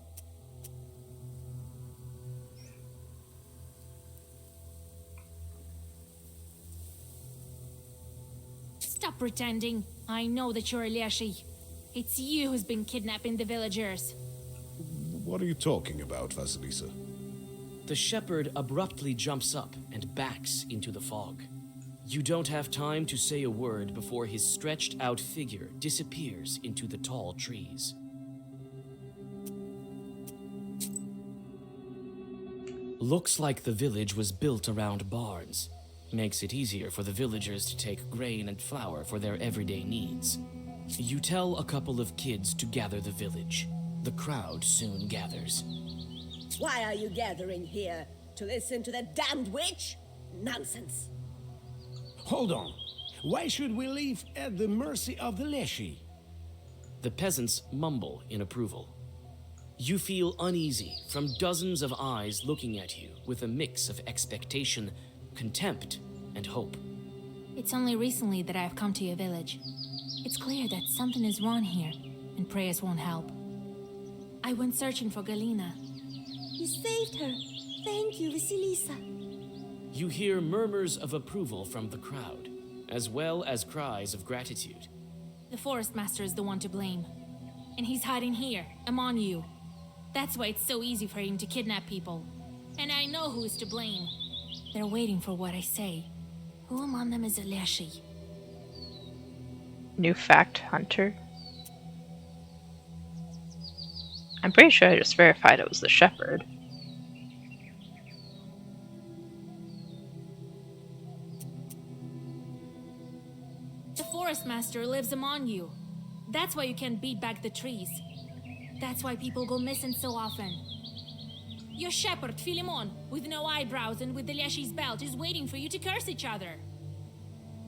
Stop pretending. I know that you're Leshiy. It's you who's been kidnapping the villagers. What are you talking about, Vasilisa? The shepherd abruptly jumps up and backs into the fog. You don't have time to say a word before his stretched out figure disappears into the tall trees. Looks like the village was built around barns. Makes it easier for the villagers to take grain and flour for their everyday needs. You tell a couple of kids to gather the village. The crowd soon gathers. Why are you gathering here? To listen to that damned witch? Nonsense. Hold on. Why should we leave at the mercy of the Leshiy? The peasants mumble in approval. You feel uneasy from dozens of eyes looking at you with a mix of expectation, contempt, and hope. It's only recently that I've come to your village. It's clear that something is wrong here, and prayers won't help. I went searching for Galina. You saved her. Thank you, Vasilisa. You hear murmurs of approval from the crowd, as well as cries of gratitude. The forest master is the one to blame. And he's hiding here, among you. That's why it's so easy for him to kidnap people. And I know who is to blame. They're waiting for what I say. Who among them is a Leshiy? New fact, Hunter. I'm pretty sure I just verified it was the shepherd. The forest master lives among you. That's why you can't beat back the trees. That's why people go missing so often. Your shepherd, Philemon, with no eyebrows and with the Leshiy's belt, is waiting for you to curse each other.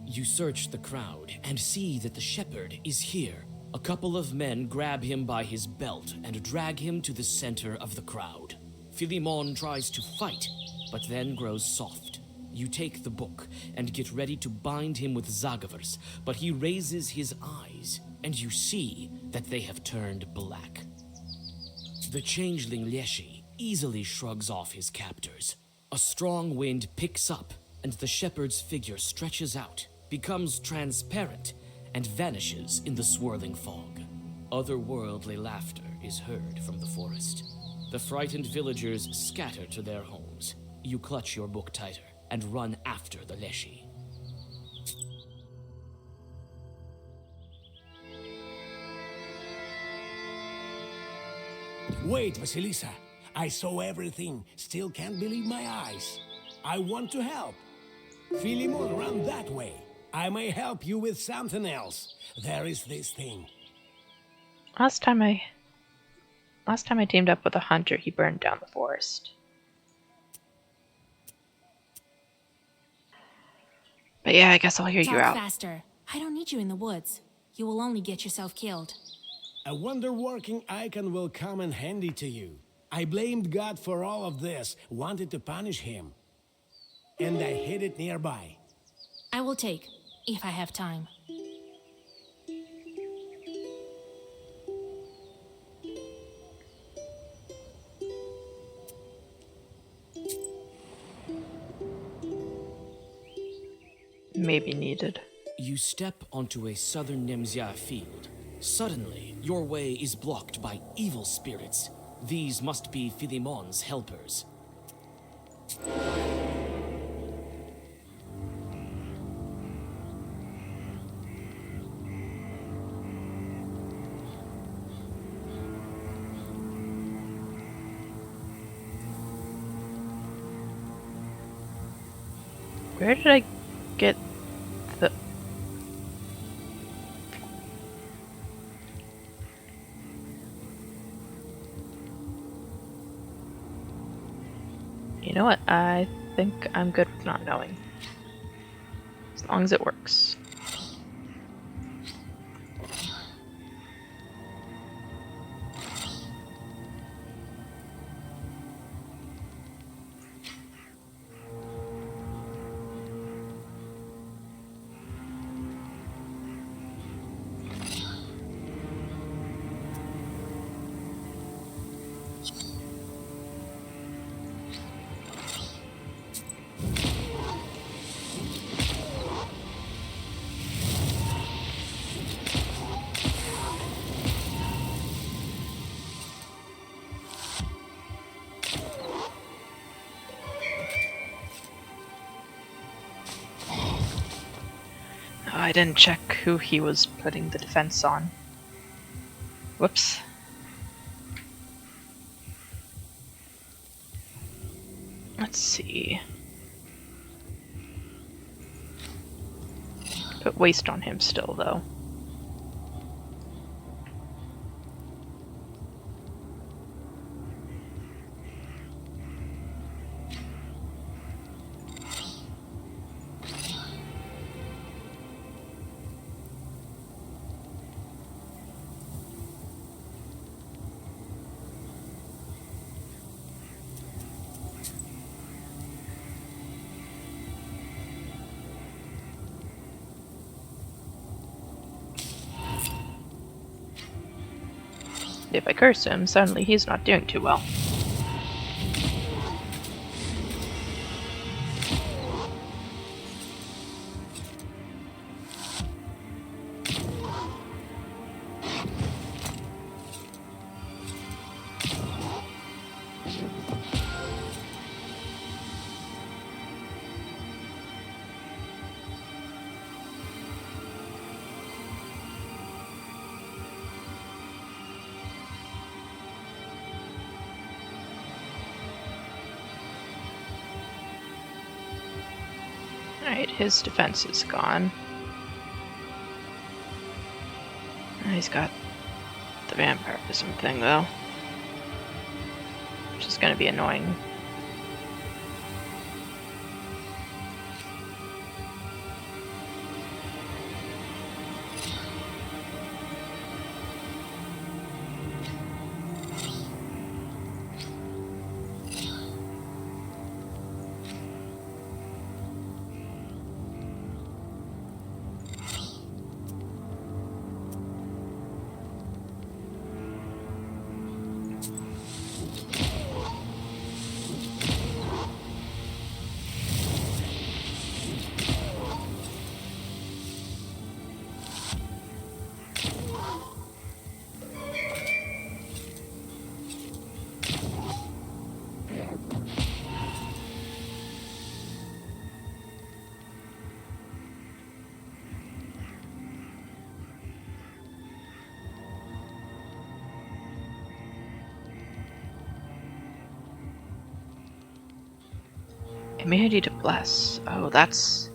You search the crowd and see that the shepherd is here. A couple of men grab him by his belt and drag him to the center of the crowd. Philemon tries to fight, but then grows soft. You take the book and get ready to bind him with zagavers, but he raises his eyes, and you see that they have turned black. The changeling Leshiy easily shrugs off his captors. A strong wind picks up, and the shepherd's figure stretches out, becomes transparent, and vanishes in the swirling fog. Otherworldly laughter is heard from the forest. The frightened villagers scatter to their homes. You clutch your book tighter and run after the Leshiy. Wait, Vasilisa. I saw everything. Still can't believe my eyes. I want to help. Philemon, run that way. I may help you with something else. There is this thing. Last time I teamed up with a hunter, he burned down the forest. But yeah, I guess I'll hear you Talk out. faster. I don't need you in the woods. You will only get yourself killed. A wonder-working icon will come in handy to you. I blamed God for all of this, wanted to punish him. And I hid it nearby. I will take, if I have time. Maybe needed. You step onto a southern Nemzia field. Suddenly, your way is blocked by evil spirits. These must be Philemon's helpers. Where did I get the... You know what? I think I'm good with not knowing. As long as it works. I didn't check who he was putting the defense on. Whoops. Let's see. Put waste on him still, though. If I curse him, suddenly he's not doing too well. Alright, his defense is gone. He's got the vampirism thing, though. Which is going to be annoying. Immunity to bless. Oh, that's...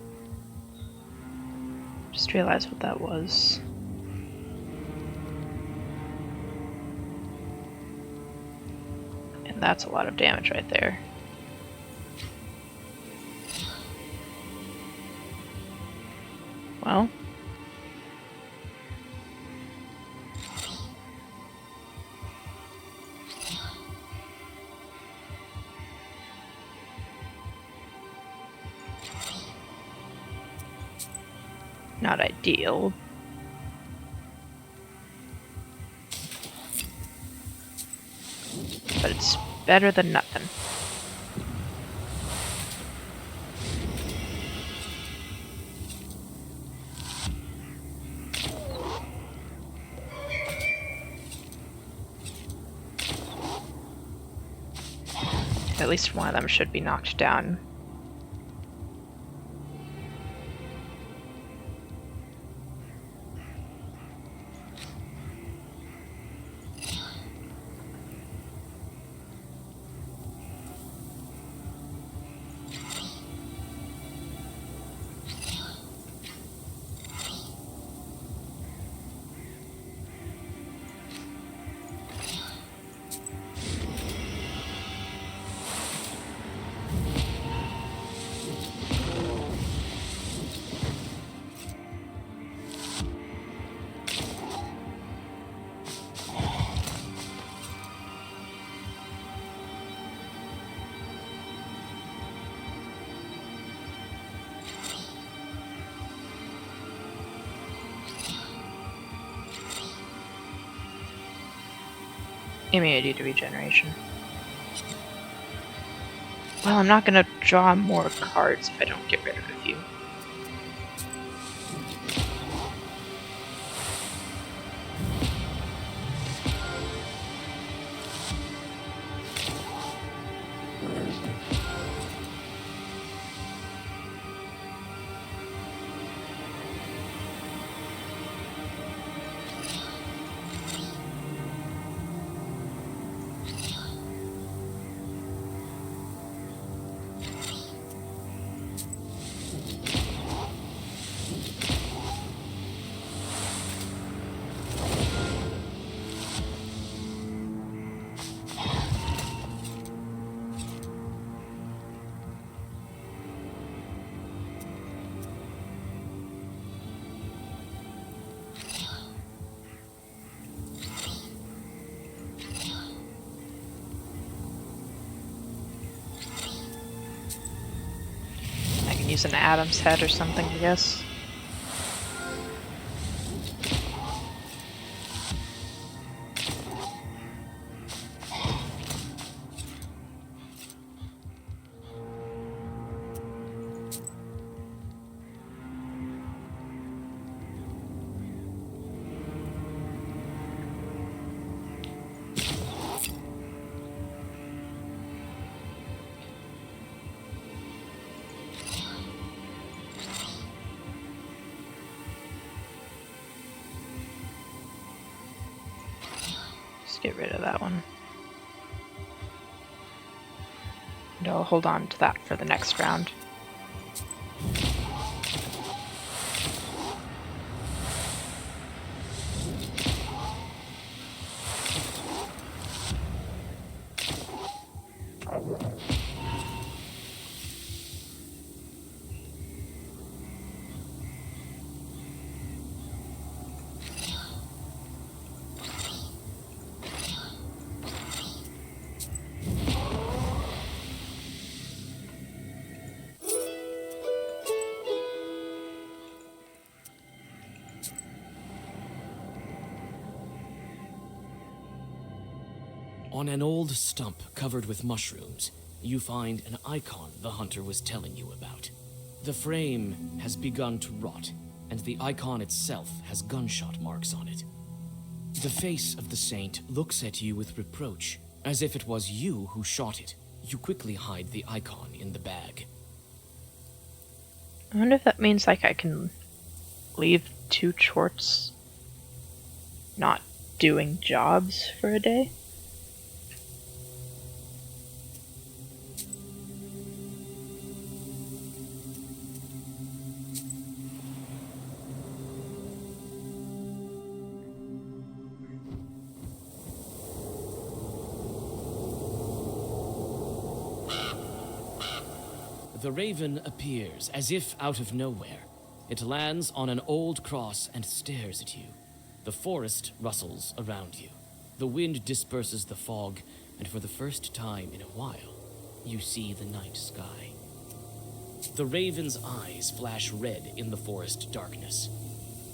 Just realized what that was. And that's a lot of damage right there. Well. Not ideal. But it's better than nothing. At least one of them should be knocked down. Immunity to regeneration. Well, I'm not gonna draw more cards if I don't get rid of a few. Use an Adam's head or something, I guess. Get rid of that one. And I'll hold on to that for the next round. On an old stump covered with mushrooms, you find an icon the hunter was telling you about. The frame has begun to rot, and the icon itself has gunshot marks on it. The face of the saint looks at you with reproach, as if it was you who shot it. You quickly hide the icon in the bag. I wonder if that means like I can leave 2 chorts not doing jobs for a day. The raven appears as if out of nowhere. It lands on an old cross and stares at you. The forest rustles around you. The wind disperses the fog, and for the first time in a while, you see the night sky. The raven's eyes flash red in the forest darkness.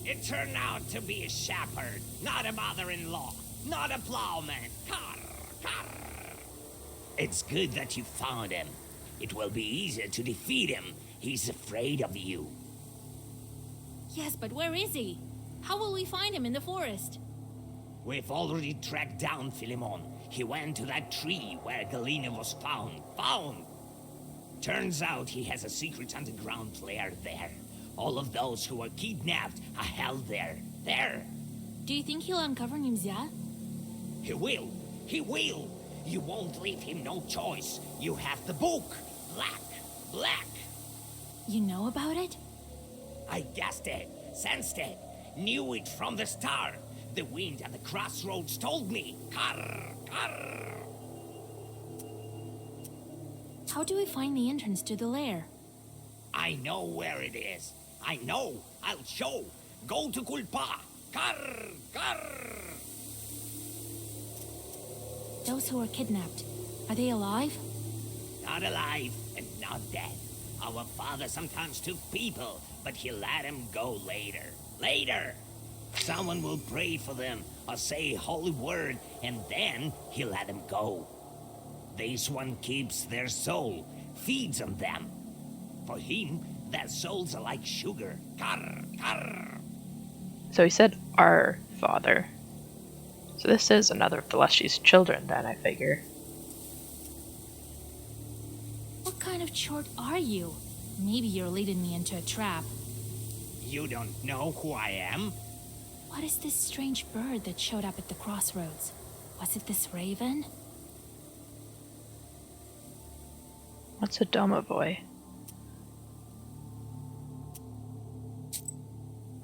It turned out to be a shepherd, not a mother-in-law, not a plowman. Carr, carr. It's good that you found him. It will be easier to defeat him. He's afraid of you. Yes, but where is he? How will we find him in the forest? We've already tracked down Philemon. He went to that tree where Galena was found. Found! Turns out he has a secret underground lair there. All of those who were kidnapped are held there. There! Do you think he'll uncover Nimzia? He will! He will! You won't leave him no choice. You have the book. Black. Black. You know about it? I guessed it. Sensed it. Knew it from the start. The wind at the crossroads told me. Carr, carr. How do we find the entrance to the lair? I know where it is. I know. I'll show. Go to Kulpa. Carr, carr. Those who were kidnapped, are they alive? Not alive and not dead. Our father sometimes took people, but he let them go later. Later! Someone will pray for them or say a holy word, and then he let them go. This one keeps their soul, feeds on them. For him, their souls are like sugar. Carr, carr. So he said our father. So this is another of the Leshiy's children then, I figure. What kind of chort are you? Maybe you're leading me into a trap. You don't know who I am? What is this strange bird that showed up at the crossroads? Was it this raven? What's a domovoy?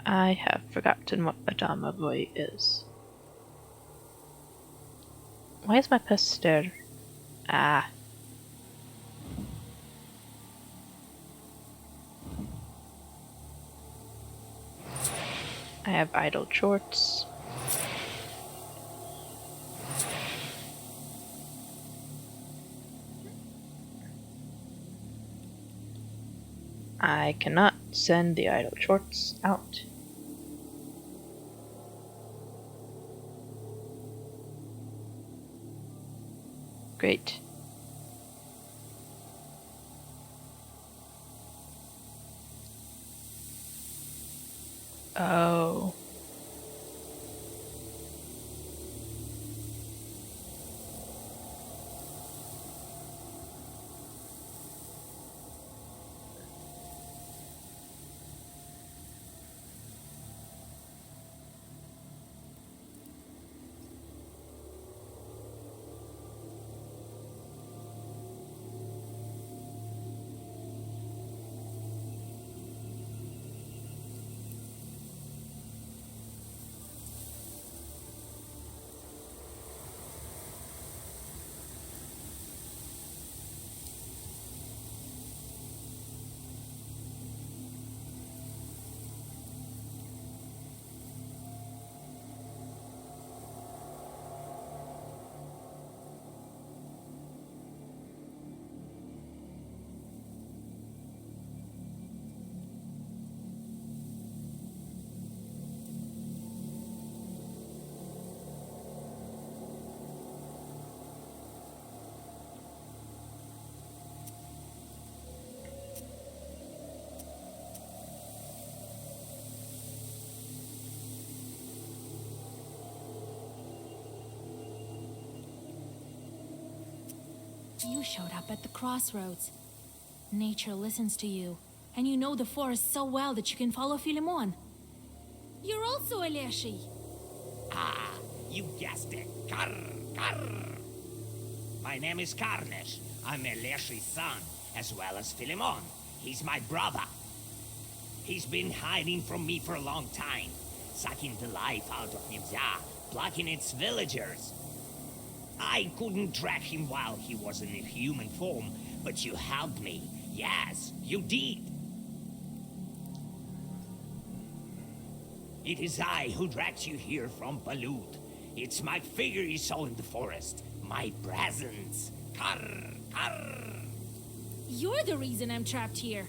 I have forgotten what a domovoy is. Why is my pester? Ah. I have idle chorts. I cannot send the idle chorts out. Great. Oh. You showed up at the crossroads. Nature listens to you, and you know the forest so well that you can follow Philemon. You're also a Leshiy. Ah, you guessed it. Karr. My name is Karnish. I'm a Leshiy's son, as well as Philemon. He's my brother. He's been hiding from me for a long time, sucking the life out of Nimzya, blocking its villagers. I couldn't track him while he was in a human form, but you helped me. Yes, you did. It is I who dragged you here from Balut. It's my figure you saw in the forest. My presence. Karr. You're the reason I'm trapped here.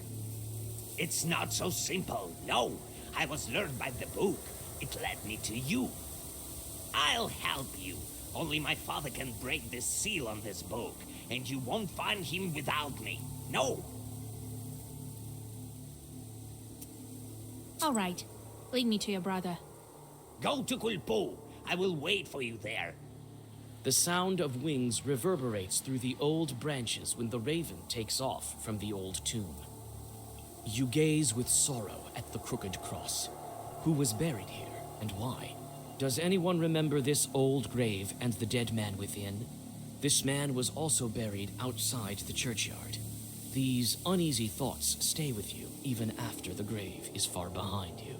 It's not so simple. No, I was lured by the book. It led me to you. I'll help you. Only my father can break the seal on this book, and you won't find him without me. No. All right, lead me to your brother. Go to Kulpu. I will wait for you there. The sound of wings reverberates through the old branches when the raven takes off from the old tomb. You gaze with sorrow at the crooked cross. Who was buried here, and why? Does anyone remember this old grave and the dead man within? This man was also buried outside the churchyard. These uneasy thoughts stay with you even after the grave is far behind you.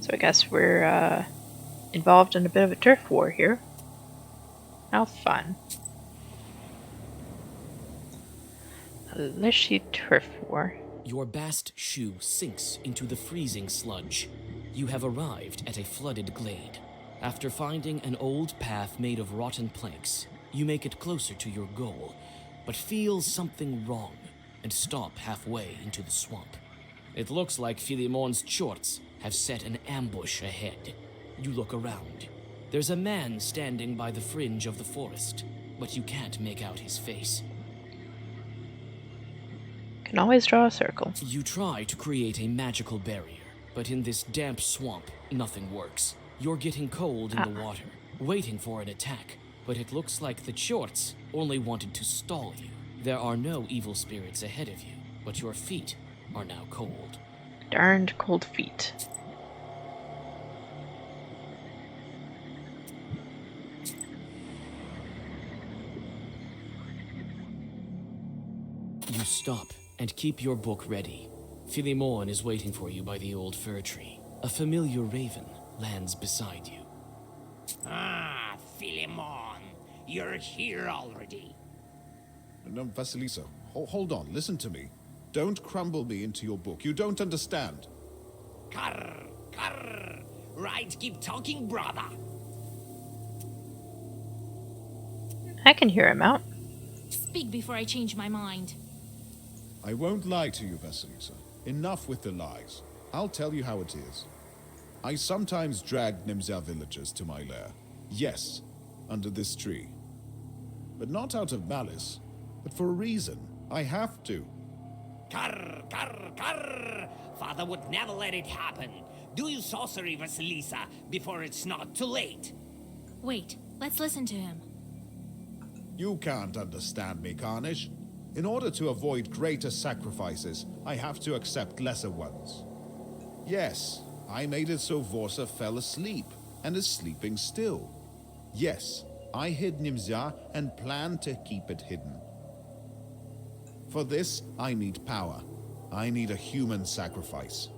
So I guess we're involved in a bit of a turf war here. How fun. A Leshiy turf war. Your bast shoe sinks into the freezing sludge. You have arrived at a flooded glade. After finding an old path made of rotten planks, you make it closer to your goal, but feel something wrong and stop halfway into the swamp. It looks like Philemon's chorts have set an ambush ahead. You look around. There's a man standing by the fringe of the forest, but you can't make out his face. Can always draw a circle. You try to create a magical barrier, but in this damp swamp, nothing works. You're getting cold in the water, waiting for an attack, but it looks like the Chorts only wanted to stall you. There are no evil spirits ahead of you, but your feet are now cold. Darned cold feet. You stop and keep your book ready. Philemon is waiting for you by the old fir tree. A familiar raven lands beside you. Ah, Philemon. You're here already. No, Vasilisa, hold on, listen to me. Don't crumble me into your book. You don't understand. Karr. Right, keep talking, brother. I can hear him out. Speak before I change my mind. I won't lie to you, Vasilisa. Enough with the lies. I'll tell you how it is. I sometimes drag Nimzya villagers to my lair. Yes, under this tree. But not out of malice, but for a reason. I have to. Karr. Father would never let it happen. Do you sorcery, Vasilisa, before it's not too late. Wait, let's listen to him. You can't understand me, Carnish. In order to avoid greater sacrifices, I have to accept lesser ones. Yes, I made it so Vorsa fell asleep, and is sleeping still. Yes, I hid Nimzya and plan to keep it hidden. For this, I need power. I need a human sacrifice.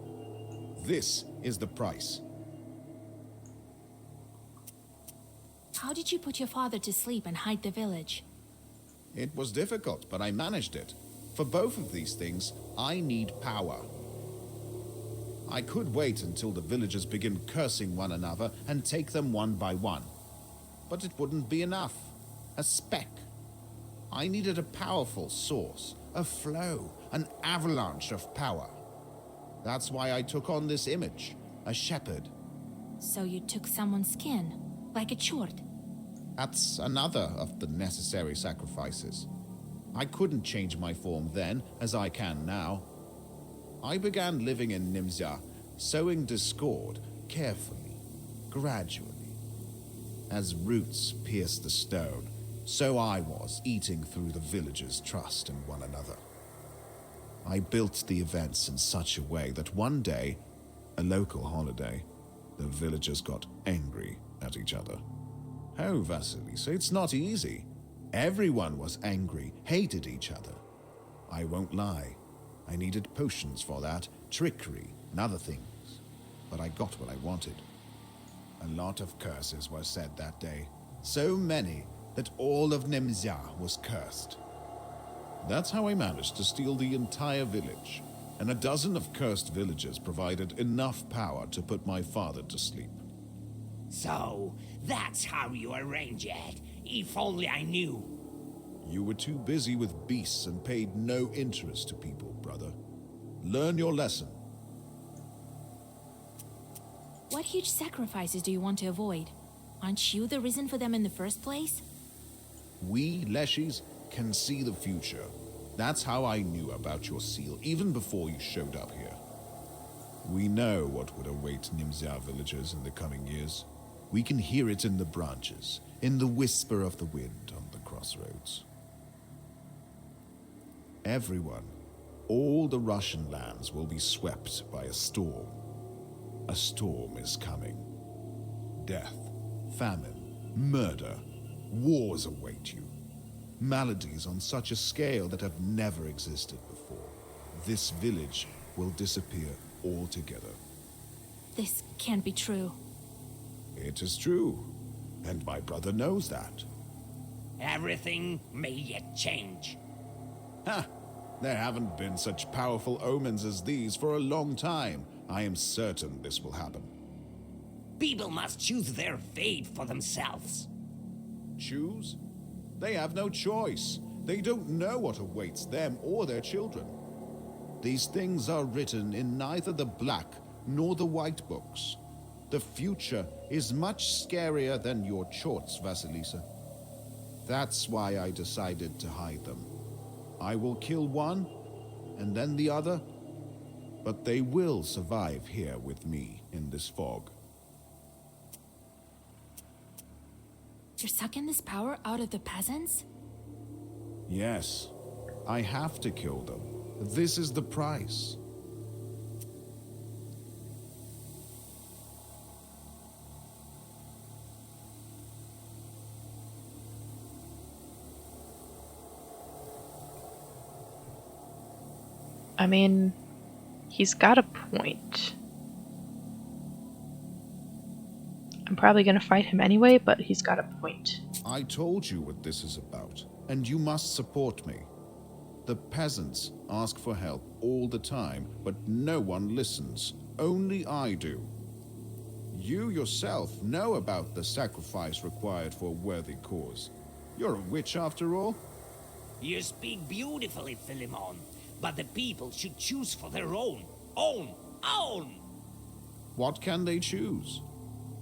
This is the price. How did you put your father to sleep and hide the village? It was difficult, but I managed it. For both of these things, I need power. I could wait until the villagers begin cursing one another and take them one by one. But it wouldn't be enough. A speck. I needed a powerful source, a flow, an avalanche of power. That's why I took on this image, a shepherd. So you took someone's skin, like a chort. That's another of the necessary sacrifices. I couldn't change my form then, as I can now. I began living in Nimzya, sowing discord carefully, gradually. As roots pierce the stone, so I was, eating through the villagers' trust in one another. I built the events in such a way that one day, a local holiday, the villagers got angry at each other. Oh, Vasilisa, it's not easy. Everyone was angry, hated each other. I won't lie. I needed potions for that, trickery, and other things. But I got what I wanted. A lot of curses were said that day. So many that all of Nemzia was cursed. That's how I managed to steal the entire village. And a dozen of cursed villagers provided enough power to put my father to sleep. So, that's how you arrange it. If only I knew. You were too busy with beasts and paid no interest to people, brother. Learn your lesson. What huge sacrifices do you want to avoid? Aren't you the reason for them in the first place? We, Leshies, can see the future. That's how I knew about your seal, even before you showed up here. We know what would await Nimzia villagers in the coming years. We can hear it in the branches, in the whisper of the wind on the crossroads. Everyone, all the Russian lands will be swept by a storm. A storm is coming. Death, famine, murder, wars await you. Maladies on such a scale that have never existed before. This village will disappear altogether. This can't be true. It is true, and my brother knows that. Everything may yet change. Ha! There haven't been such powerful omens as these for a long time. I am certain this will happen. People must choose their fate for themselves. Choose? They have no choice. They don't know what awaits them or their children. These things are written in neither the black nor the white books. The future is much scarier than your chorts, Vasilisa. That's why I decided to hide them. I will kill one, and then the other, but they will survive here with me in this fog. You're sucking this power out of the peasants? Yes, I have to kill them. This is the price. I mean, he's got a point. I'm probably gonna fight him anyway, but he's got a point. I told you what this is about, and you must support me. The peasants ask for help all the time, but no one listens. Only I do. You yourself know about the sacrifice required for a worthy cause. You're a witch after all. You speak beautifully, Philemon, but the people should choose for their own. Own! What can they choose?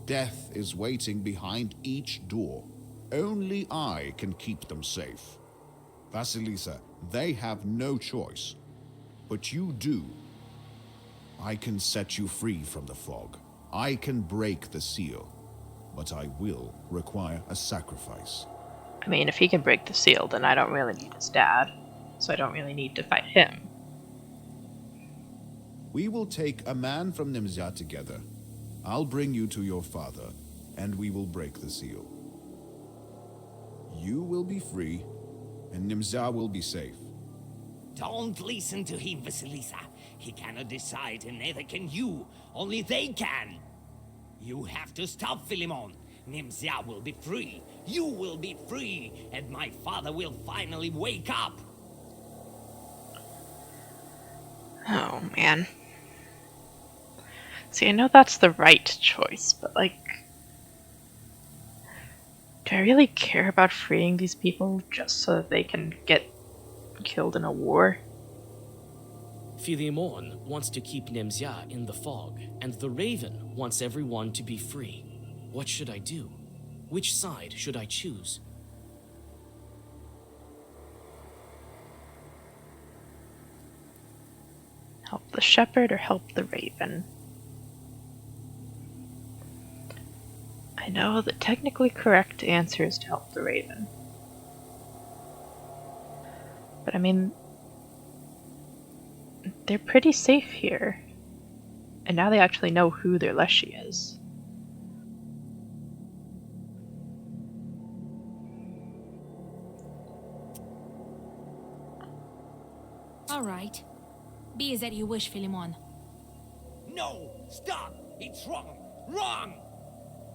Death is waiting behind each door. Only I can keep them safe. Vasilisa, they have no choice. But you do. I can set you free from the fog. I can break the seal. But I will require a sacrifice. I mean, if he can break the seal, then I don't really need his dad. So I don't really need to fight him. We will take a man from Nimzia together. I'll bring you to your father, and we will break the seal. You will be free, and Nimzia will be safe. Don't listen to him, Vasilisa. He cannot decide, and neither can you. Only they can. You have to stop Philemon. Nimzia will be free. You will be free, and my father will finally wake up. Oh, man. See, I know that's the right choice, but, like... do I really care about freeing these people just so that they can get killed in a war? Philemon wants to keep Nemzia in the fog, and the Raven wants everyone to be free. What should I do? Which side should I choose? Help the shepherd or help the raven? I know the technically correct answer is to help the raven. But I mean, they're pretty safe here. And now they actually know who their Leshiy is. All right. Be as that you wish, Philemon. No! Stop! It's wrong! Wrong!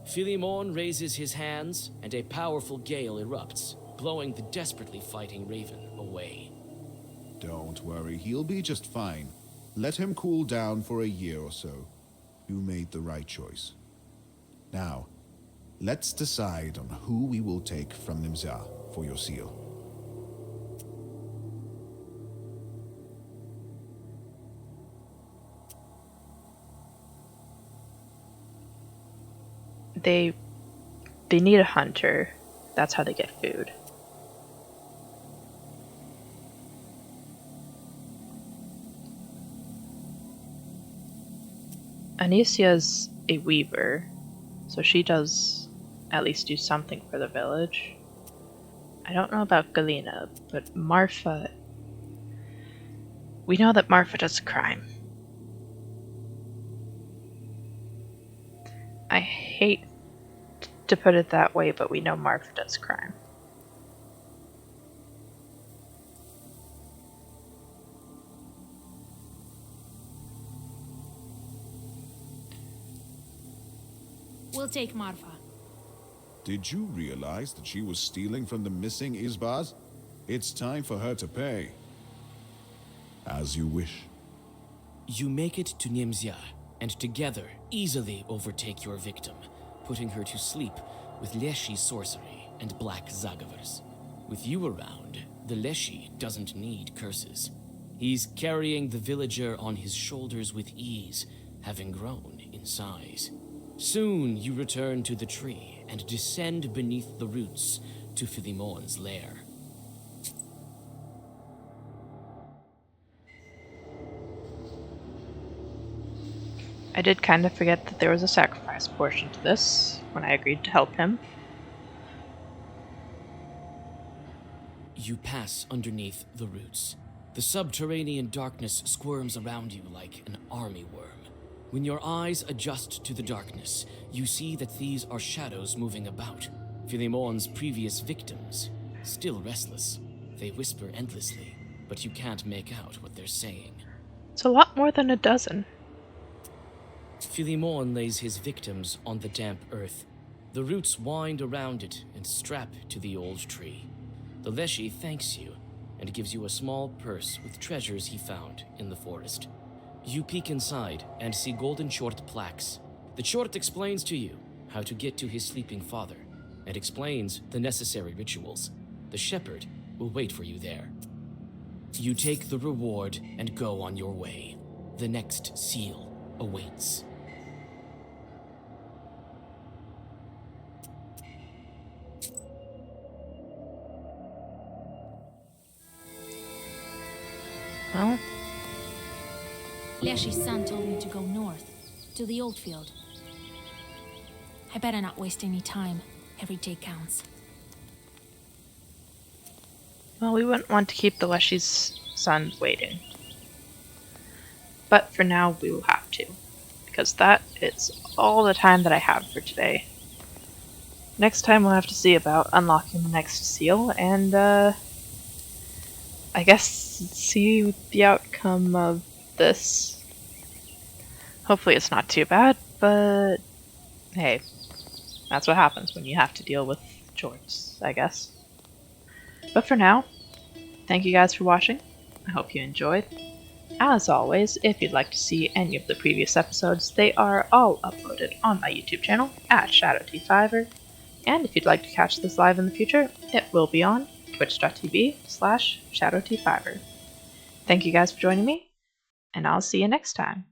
Philemon raises his hands, and a powerful gale erupts, blowing the desperately fighting raven away. Don't worry, he'll be just fine. Let him cool down for a year or so. You made the right choice. Now, let's decide on who we will take from Nimza for your seal. They need a hunter. That's how they get food. Anisia's a weaver, so she does at least do something for the village. I don't know about Galina, but Marfa... We know that Marfa does crime. I hate to put it that way, but we know Marfa does crime. We'll take Marfa. Did you realize that she was stealing from the missing Isbaz? It's time for her to pay. As you wish. You make it to Nimza, and together easily overtake your victim, putting her to sleep with Leshiy sorcery and black Zagavers. With you around, the Leshiy doesn't need curses. He's carrying the villager on his shoulders with ease, having grown in size. Soon you return to the tree and descend beneath the roots to Philemon's lair. I did kind of forget that there was a sacrifice portion to this when I agreed to help him. You pass underneath the roots. The subterranean darkness squirms around you like an army worm. When your eyes adjust to the darkness, you see that these are shadows moving about. Philemon's previous victims, still restless. They whisper endlessly, but you can't make out what they're saying. It's a lot more than a dozen. Philemon lays his victims on the damp earth. The roots wind around it and strap to the old tree. The Leshiy thanks you and gives you a small purse with treasures he found in the forest. You peek inside and see golden short plaques. The short explains to you how to get to his sleeping father and explains the necessary rituals. The shepherd will wait for you there. You take the reward and go on your way. The next seal awaits. Well, Leshiy's son told me to go north, to the old field. I better not waste any time. Every day counts. well, we wouldn't want to keep the Leshiy's son waiting. But for now, we will have to, because that is all the time that I have for today. Next time we'll have to see about unlocking the next seal, and I guess see the outcome of this. Hopefully it's not too bad, but hey, that's what happens when you have to deal with jorts, I guess. But for now, thank you guys for watching. I hope you enjoyed. As always, if you'd like to see any of the previous episodes, they are all uploaded on my YouTube channel at ShadowT5er. And if you'd like to catch this live in the future, it will be on twitch.tv/ShadowT5er. Thank you guys for joining me, and I'll see you next time.